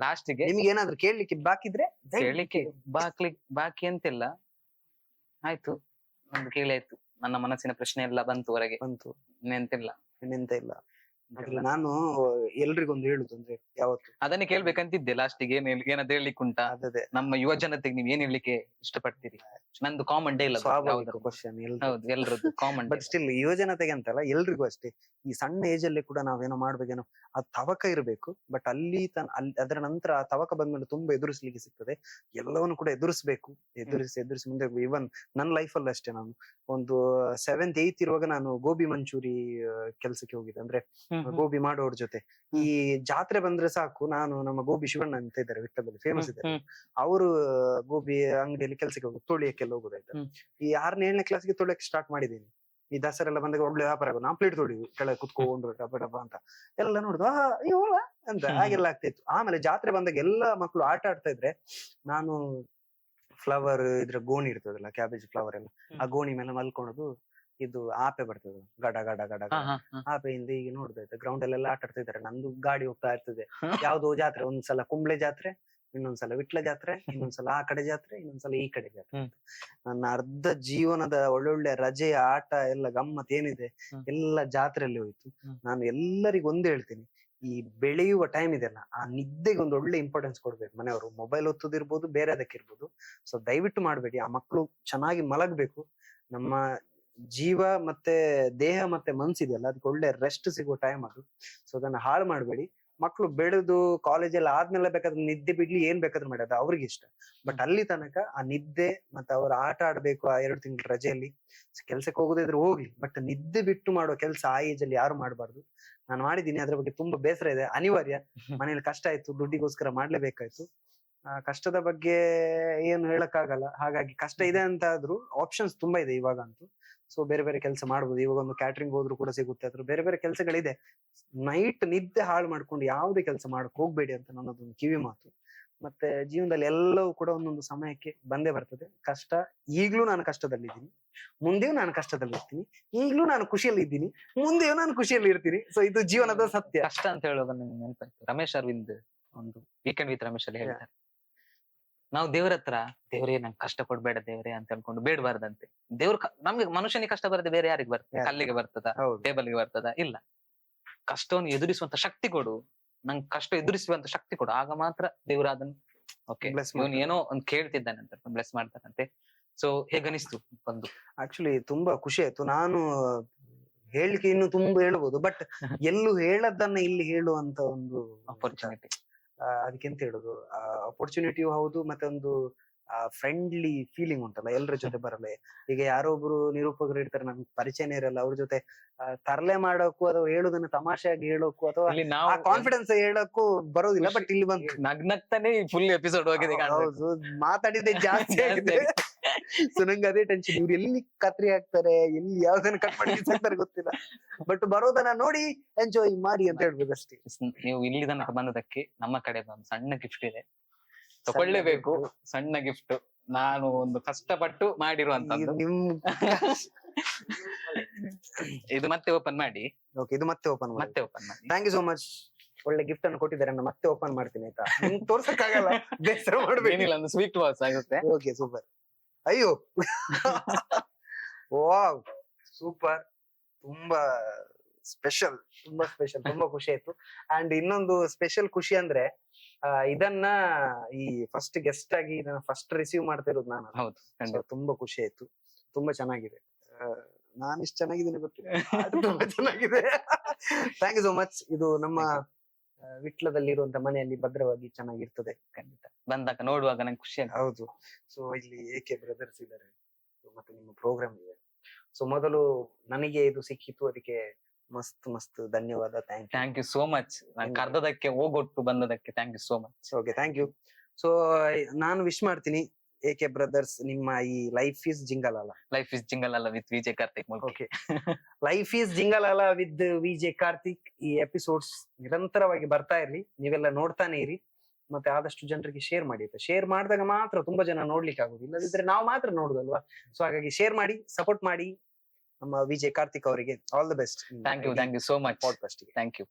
ಲಾಸ್ಟಿಗೆ ನಿಮ್ಗೆ ಏನಾದ್ರು ಕೇಳ್ಲಿಕ್ಕೆ ಬಾಕಿದ್ರೆ ಬಾಕಿ ಅಂತಿಲ್ಲ, ಆಯ್ತು ಒಂದು ಕೇಳಾಯ್ತು, ನನ್ನ ಮನಸ್ಸಿನ ಪ್ರಶ್ನೆ ಎಲ್ಲ ಬಂತು, ಹೊರಗೆ ಬಂತು, ಇನ್ನೆಂತ ಇಲ್ಲ. ನಾನು ಎಲ್ರಿಗೊಂದು ಹೇಳುದು ಅಂದ್ರೆ, ಯಾವತ್ತು ಅದನ್ನೇ ಕೇಳ್ಬೇಕಂತಿದ್ದೆ ಲಾಸ್ಟಿಗೆ, ಏನಾದ್ರು ಹೇಳಲಿಕ್ಕೆ ಉಂಟಾ ನಮ್ಮ ಯುವ ಜನತೆಗೆ ನೀವ್ ಏನ್ ಹೇಳಲಿಕ್ಕೆ ಇಷ್ಟಪಡ್ತೀರಿ? ನಂದು ಕಾಮನ್ ಡೇ ಇಲ್ಲ, ಕ್ವಶನ್ ಹೌದು ಎಲ್ರದ್ದು ಕಾಮನ್. ಬಟ್ ಸ್ಟಿಲ್ ಯುವ ಜನತೆಗೆ ಅಂತಲ್ಲ, ಎಲ್ರಿಗೂ ಅಷ್ಟೇ. ಈ ಸಣ್ಣ ಏಜ್ ಅಲ್ಲಿ ಕೂಡ ನಾವೇನೋ ಮಾಡ್ಬೇಕೇನೋ, ಅದು ತವಕ ಇರಬೇಕು. ಬಟ್ ಅಲ್ಲಿ ಅದರ ನಂತರ ಆ ತವಕ ಬಂದ್ಮೇಲೆ ತುಂಬಾ ಎದುರಿಸ್ಲಿಕ್ಕೆ ಸಿಗ್ತದೆ. ಎಲ್ಲವನ್ನು ಕೂಡ ಎದುರಿಸ್ಬೇಕು, ಎದುರಿಸಿ ಮುಂದೆ. ಇವನ್ ನನ್ನ ಲೈಫ್ ಅಲ್ಲಿ ಅಷ್ಟೇ, ನಾನು ಒಂದು 7th 8th ಇರುವಾಗ ನಾನು ಗೋಬಿ ಮಂಚೂರಿ ಕೆಲ್ಸಕ್ಕೆ ಹೋಗಿದ್ದೆ. ಅಂದ್ರೆ ಗೋಬಿ ಮಾಡೋರ್ ಜೊತೆ. ಈ ಜಾತ್ರೆ ಬಂದ್ರೆ ಸಾಕು, ನಾನು ನಮ್ಮ ಗೋಬಿ ಶಿವಣ್ಣ ಅಂತ ಇದ್ದಾರೆ ವಿಟ್ಟದಲ್ಲಿ, ಫೇಮಸ್ ಇದ್ದಾರೆ, ಅವರು ಗೋಬಿ ಅಂಗಡಿಯಲ್ಲಿ ಕೆಲ್ಸಕ್ಕೆ ಹೋಗುದು, ತೊಳಿಯಕ್ಕೆಲ್ಲ ಹೋಗುದಾಯ್ತು. ಈ 6ನೇ 7ನೇ ಕ್ಲಾಸ್ಗೆ ತೊಳಿಯಕ್ಕೆ ಸ್ಟಾರ್ಟ್ ಮಾಡಿದ್ದೀನಿ. ಈ ದಸರಾ ಎಲ್ಲ ಬಂದಾಗ ಒಳ್ಳೆ ವ್ಯಾಪಾರ ಆಗೋದು. ನಾವು ಪ್ಲೇಟ್ ತೊಳಿದ್ವಿ, ಕೆಳಗೆ ಕುತ್ಕೊಂಡು ಡಬ್ಬ ಡಬ್ಬ ಅಂತ ಎಲ್ಲ ನೋಡುದು, ಇವಳ ಅಂತ ಹಾಗೆಲ್ಲ ಆಗ್ತಿತ್ತು. ಆಮೇಲೆ ಜಾತ್ರೆ ಬಂದಾಗ ಎಲ್ಲಾ ಮಕ್ಕಳು ಆಟ ಆಡ್ತಾ ಇದ್ರೆ, ನಾನು ಫ್ಲವರ್ ಇದ್ರ ಗೋಣಿ ಇರ್ತದಲ್ಲ, ಕ್ಯಾಬೇಜ್ ಫ್ಲವರ್ ಎಲ್ಲ, ಆ ಗೋಣಿ ಮೇಲೆ ಮಲ್ಕೊಳೋದು. ಇದು ಆಪೆ ಬರ್ತದೆ, ಗಡ ಗಡ ಗಡ ಗಡ ಆಪೆಯಿಂದ ಈಗ ನೋಡ್ತಾ ಗ್ರೌಂಡ್ ಅಲ್ಲೆಲ್ಲ ಆಟ ಆಡ್ತಾ ಇದ್ದಾರೆ. ನಂದು ಗಾಡಿ ಹೋಗ್ತಾ ಇರ್ತದೆ, ಯಾವ್ದೋ ಜಾತ್ರೆ, ಒಂದ್ಸಲ ಕುಂಬ್ಳೆ ಜಾತ್ರೆ, ಇನ್ನೊಂದ್ಸಲ ವಿಟ್ಲ ಜಾತ್ರೆ, ಇನ್ನೊಂದ್ಸಲ ಆ ಕಡೆ ಜಾತ್ರೆ, ಇನ್ನೊಂದ್ಸಲ ಈ ಕಡೆ ಜಾತ್ರೆ. ನನ್ನ ಅರ್ಧ ಜೀವನದ ಒಳ್ಳೊಳ್ಳೆ ರಜೆಯ ಆಟ ಎಲ್ಲ ಗಮ್ಮತ್ ಏನಿದೆ ಎಲ್ಲ ಜಾತ್ರೆಯಲ್ಲಿ ಹೋಯ್ತು. ನಾನು ಎಲ್ಲರಿಗೂ ಒಂದೇ ಹೇಳ್ತೀನಿ, ಈ ಬೆಳೆಯುವ ಟೈಮ್ ಇದೆಲ್ಲ, ಆ ನಿದ್ದೆಗೆ ಒಂದು ಒಳ್ಳೆ ಇಂಪಾರ್ಟೆನ್ಸ್ ಕೊಡ್ಬೇಕು. ಮನೆಯವರು ಮೊಬೈಲ್ ಒತ್ತುದಿರ್ಬೋದು, ಬೇರೆ ಅದಕ್ಕಿರ್ಬೋದು. ಸೊ ದಯವಿಟ್ಟು ಮಾಡ್ಬೇಡಿ. ಆ ಮಕ್ಕಳು ಚೆನ್ನಾಗಿ ಮಲಗ್ಬೇಕು. ನಮ್ಮ ಜೀವ ಮತ್ತೆ ದೇಹ ಮತ್ತೆ ಮನ್ಸಿದೆಯಲ್ಲ, ಅದಕ್ಕೆ ಒಳ್ಳೆ ರೆಸ್ಟ್ ಸಿಗುವ ಟೈಮ್ ಅದು. ಸೊ ಅದನ್ನ ಹಾಳು ಮಾಡ್ಬೇಡಿ. ಮಕ್ಳು ಬೆಳೆದು ಕಾಲೇಜಲ್ಲಿ ಆದ್ಮೇಲೆ ಬೇಕಾದ್ರೆ ನಿದ್ದೆ ಬಿಡ್ಲಿ, ಏನ್ ಬೇಕಾದ್ರೂ ಮಾಡಿ, ಅದು ಅವ್ರಿಗೆ ಇಷ್ಟ. ಬಟ್ ಅಲ್ಲಿ ತನಕ ಆ ನಿದ್ದೆ ಮತ್ತೆ ಅವ್ರು ಆಟ ಆಡ್ಬೇಕು ಆ 2 ತಿಂಗಳ ರಜೆಯಲ್ಲಿ. ಕೆಲ್ಸಕ್ಕೆ ಹೋಗೋದಿದ್ರೆ ಹೋಗ್ಲಿ, ಬಟ್ ನಿದ್ದೆ ಬಿಟ್ಟು ಮಾಡೋ ಕೆಲಸ ಆ ಏಜ್ ಅಲ್ಲಿ ಯಾರು ಮಾಡ್ಬಾರ್ದು. ನಾನು ಮಾಡಿದ್ದೀನಿ, ಅದ್ರ ಬಗ್ಗೆ ತುಂಬಾ ಬೇಸರ ಇದೆ. ಅನಿವಾರ್ಯ, ಮನೇಲಿ ಕಷ್ಟ ಆಯ್ತು, ದುಡ್ಡಿಗೋಸ್ಕರ ಮಾಡ್ಲೇಬೇಕಾಯ್ತು. ಆ ಕಷ್ಟದ ಬಗ್ಗೆ ಏನು ಹೇಳಕ್ಕಾಗಲ್ಲ. ಹಾಗಾಗಿ ಕಷ್ಟ ಇದೆ ಅಂತ ಆದ್ರೂ ಆಪ್ಷನ್ಸ್ ತುಂಬಾ ಇದೆ ಇವಾಗ ಅಂತೂ. ಸೊ ಬೇರೆ ಬೇರೆ ಕೆಲಸ ಮಾಡ್ಬೋದು. ಇವಾಗ ಒಂದು ಕ್ಯಾಟ್ರಿಂಗ್ ಹೋದ್ರು ಕೂಡ ಸಿಗುತ್ತೆ, ಅದ್ರ ಬೇರೆ ಬೇರೆ ಕೆಲಸಗಳಿದೆ. ನೈಟ್ ನಿದ್ದೆ ಹಾಳು ಮಾಡ್ಕೊಂಡು ಯಾವುದೇ ಕೆಲಸ ಮಾಡಕ್ ಹೋಗ್ಬೇಡಿ ಅಂತ ನನ್ನದೊಂದು ಕಿವಿ ಮಾತು. ಮತ್ತೆ ಜೀವನದಲ್ಲಿ ಎಲ್ಲವೂ ಕೂಡ ಒಂದೊಂದು ಸಮಯಕ್ಕೆ ಬಂದೇ ಬರ್ತದೆ. ಕಷ್ಟ, ಈಗ್ಲೂ ನಾನು ಕಷ್ಟದಲ್ಲಿದ್ದೀನಿ, ಮುಂದೆಯೂ ನಾನು ಕಷ್ಟದಲ್ಲಿರ್ತೀನಿ, ಈಗ್ಲೂ ನಾನು ಖುಷಿಯಲ್ಲಿ ಇದ್ದೀನಿ, ಮುಂದೆಯೂ ನಾನು ಖುಷಿಯಲ್ಲಿ ಇರ್ತೀನಿ. ಸೊ ಇದು ಜೀವನದ ಸತ್ಯ. ಕಷ್ಟ ಅಂತ ಹೇಳುವಾಗ ನಂಗೆ ನೆನಪಾಯ್ತು, ರಮೇಶ್ ಅರವಿಂದ್ ಒಂದು ವೀಕೆಂಡ್ ವಿತ್ ರಮೇಶ್ ಅಲ್ಲಿ ಹೇಳ್ತಾರೆ, ನಾವು ದೇವ್ರ ಹತ್ರ ದೇವ್ರೇ ನಂಗೆ ಕಷ್ಟ ಕೊಡ್ಬೇಡ ದೇವ್ರೇ ಅಂತ ಅನ್ಕೊಂಡು ಬೇಡಬಾರ್ದಂತೆ. ದೇವ್ರ ನಮ್ಗೆ ಮನುಷ್ಯನಿಗೆ ಕಷ್ಟ ಬರದೆ ಬೇರೆ ಯಾರಿಗೆ ಬರ್ತದೆ? ಕಲ್ಲಿಗೆ ಬರ್ತದ, ಹೌದು. ಟೇಬಲ್ಗೆ ಬರ್ತದ? ಇಲ್ಲ. ಕಷ್ಟವನ್ನು ಎದುರಿಸುವಂತ ಶಕ್ತಿ ಕೊಡು, ನಂಗೆ ಕಷ್ಟ ಎದುರಿಸುವಂತ ಶಕ್ತಿ ಕೊಡು, ಆಗ ಮಾತ್ರ ದೇವ್ರ ಅದನ್ನ ಓಕೆ Bless ಇವನು ಮಾಡ್ತಾರೆ. ಏನೋ ಒಂದು ಕೇಳ್ತಿದ್ದಾನೆ ಅಂತ ಬ್ಲೆಸ್ ಮಾಡ್ತಾರಂತೆ. ಸೊ ಹೇಗನಿಸ್ತು ಬಂದು? ಆಕ್ಚುಲಿ ತುಂಬಾ ಖುಷಿ ಆಯ್ತು. ನಾನು ಹೇಳಿಕೆ ಇನ್ನು ತುಂಬಾ ಹೇಳ್ಬೋದು, ಬಟ್ ಎಲ್ಲೂ ಹೇಳದನ್ನ ಇಲ್ಲಿ ಹೇಳುವಂತ ಒಂದು ಅಪರ್ಚುನಿಟಿ. ಅದಕ್ಕೆಂತ ಹೇಳುದು, ಅಪರ್ಚುನಿಟಿಯೂ ಹೌದು, ಮತ್ತೆ ಒಂದು ಫ್ರೆಂಡ್ಲಿ ಫೀಲಿಂಗ್ ಉಂಟಲ್ಲ ಎಲ್ಲರ ಜೊತೆ ಬರಲ್ಲ. ಈಗ ಯಾರೋ ಒಬ್ರು ನಿರೂಪಕರು ಇರ್ತಾರೆ, ನಮ್ಗೆ ಪರಿಚಯನೇ ಇರಲ್ಲ, ಅವ್ರ ಜೊತೆ ತರಲೆ ಮಾಡೋಕ್ಕೂ ಅಥವಾ ಹೇಳುದನ್ನ ತಮಾಷೆಯಾಗಿ ಹೇಳೋಕ್ಕೂ ಅಥವಾ ಇಲ್ಲಿ ಆ ನಾವು ಕಾನ್ಫಿಡೆನ್ಸ್ ಹೇಳಕ್ಕೂ ಬರೋದಿಲ್ಲ. ಬಟ್ ಇಲ್ಲಿ ಬಂತು, ನಗ್ನಗ್ತಾನೆ ಫುಲ್ ಎಪಿಸೋಡ್ ಹೋಗಿದೆ ಕಾಣ್ಬೇಕು. ಹೌದು, ಮಾತಾಡಿದ್ದೆ ಜಾಸ್ತಿ ಆಗಿದೆ. ಸೊ ನಂಗೆ ಅದೇ ಟೆನ್ಷನ್, ಇವ್ರು ಎಲ್ಲಿ ಕತ್ರಿ ಹಾಕ್ತಾರೆ, ಎಲ್ಲಿ ಯಾವ್ದನ್ನ ಕಟ್ ಮಾಡಿ ಹಾಕ್ತಾರೆ ಗೊತ್ತಿಲ್ಲ. ಬಟ್ ಬರೋದನ್ನ ನೋಡಿ ಎಂಜಾಯ್ ಮಾಡಿ ಅಂತ ಹೇಳ್ಬೇಕು ಅಷ್ಟೇ. ನೀವು ಇಲ್ಲಿ ತನಕ ಬಂದದಕ್ಕೆ ನಮ್ಮ ಕಡೆ ಒಂದು ಸಣ್ಣ ಗಿಫ್ಟ್ ಇದೆ, ತಕೊಳ್ಳೇಬೇಕು. ಸಣ್ಣ ಗಿಫ್ಟ್, ನಾನು ಒಂದು ಕಷ್ಟಪಟ್ಟು ಮಾಡಿರುವಂತದ್ದು. ನಿಮ್ ಇದು ಮತ್ತೆ ಓಪನ್ ಮಾಡಿ. ಓಕೆ, ಇದು ಮತ್ತೆ ಓಪನ್ ಮಾಡಿ. ಮತ್ತೆ ಓಪನ್ ಮಾಡಿ. Thank you so much. ಒಳ್ಳೆ ಗಿಫ್ಟ್ ಅನ್ನು ಕೊಟ್ಟಿದ್ದಾರೆ, ನಾನು ಮತ್ತೆ ಓಪನ್ ಮಾಡ್ತೀನಿ ಆಯ್ತಾ. ನಿಮ್ಗೆ ತೋರ್ಸಕ್ಕಾಗಲ್ಲ, ಬೇಸರ ಮಾಡ್ಬೇಕು. ಏನಿಲ್ಲ, ಒಂದು ಸ್ವೀಟ್ ಬಾಕ್ಸ್ ಆಗುತ್ತೆ. Okay, super. ಅಯ್ಯೋ ವಾವ್, ಸೂಪರ್, ತುಂಬಾ ಸ್ಪೆಷಲ್, ತುಂಬಾ ಸ್ಪೆಷಲ್, ತುಂಬಾ ಖುಷಿ ಆಯ್ತು. ಅಂಡ್ ಇನ್ನೊಂದು ಸ್ಪೆಷಲ್ ಖುಷಿ ಅಂದ್ರೆ ಇದನ್ನ ಈ ಫಸ್ಟ್ ಗೆಸ್ಟ್ ಆಗಿ ಇದನ್ನ ಫಸ್ಟ್ ರಿಸೀವ್ ಮಾಡ್ತಾ ಇರೋದು ನಾನು. ಹೌದು, So, ತುಂಬಾ ಖುಷಿ ಆಯ್ತು, ತುಂಬಾ ಚೆನ್ನಾಗಿದೆ. ನಾನು ಇಷ್ಟು ಚೆನ್ನಾಗಿದ್ದೀನಿ ಗೊತ್ತಿಲ್ಲ, ಆದ್ರೂ ತುಂಬಾ ಚೆನ್ನಾಗಿದೆ. Thank you so much. ಇದು ನಮ್ಮ ವಿಟ್ಲದಲ್ಲಿರುವಂತ ಮನೆಯಲ್ಲಿ ಭದ್ರವಾಗಿ ಚೆನ್ನಾಗಿರ್ತದೆ. ಖಂಡಿತ ಬಂದಾಗ ನೋಡುವಾಗ ನಂಗೆ ಖುಷಿ ಆಗುತ್ತೆ. ಹೌದು. ಸೊ ಇಲ್ಲಿ AK ಬ್ರದರ್ಸ್ ಇದ್ದಾರೆ, ಮತ್ತೆ ನಿಮ್ಮ ಪ್ರೋಗ್ರಾಮ್ ಇದೆ. ಸೊ ಮೊದಲು ನನಗೆ ಇದು ಸಿಕ್ಕಿತ್ತು, ಅದಕ್ಕೆ ಮಸ್ತ್ ಮಸ್ತ್ ಧನ್ಯವಾದ. Thank you so much. ನಾನು ಕರ್ದದಕ್ಕೆ ಹೋಗೊಟ್ಟು ಬಂದದಕ್ಕೆ thank you so much. Okay, thank you. So ನಾನು ವಿಶ್ ಮಾಡ್ತೀನಿ AK ಬ್ರದರ್ಸ್, ನಿಮ್ಮ ಈ life is jingalala, life is jingalala with Vijay Karthik Mulki. Okay, life is jingalala with Vijay Karthik. ಈ ಎಪಿಸೋಡ್ಸ್ ನಿರಂತರವಾಗಿ ಬರ್ತಾ ಇರ್ಲಿ, ನೀವೆಲ್ಲ ನೋಡ್ತಾನೆ ಇರಿ, ಮತ್ತೆ ಆದಷ್ಟು ಜನರಿಗೆ ಶೇರ್ ಮಾಡಿ. ಶೇರ್ ಮಾಡಿದಾಗ ಮಾತ್ರ ತುಂಬಾ ಜನ ನೋಡ್ಲಿಕ್ಕೆ ಆಗುದು, ಇಲ್ಲದಿದ್ರೆ ನಾವು ಮಾತ್ರ ನೋಡುದಲ್ವಾ. ಸೊ ಹಾಗಾಗಿ ಶೇರ್ ಮಾಡಿ, ಸಪೋರ್ಟ್ ಮಾಡಿ ನಮ್ಮ ವಿಜಯ್ ಕಾರ್ತಿಕ್ ಅವರಿಗೆ. All the best. Thank you so much. Podcast. Thank you.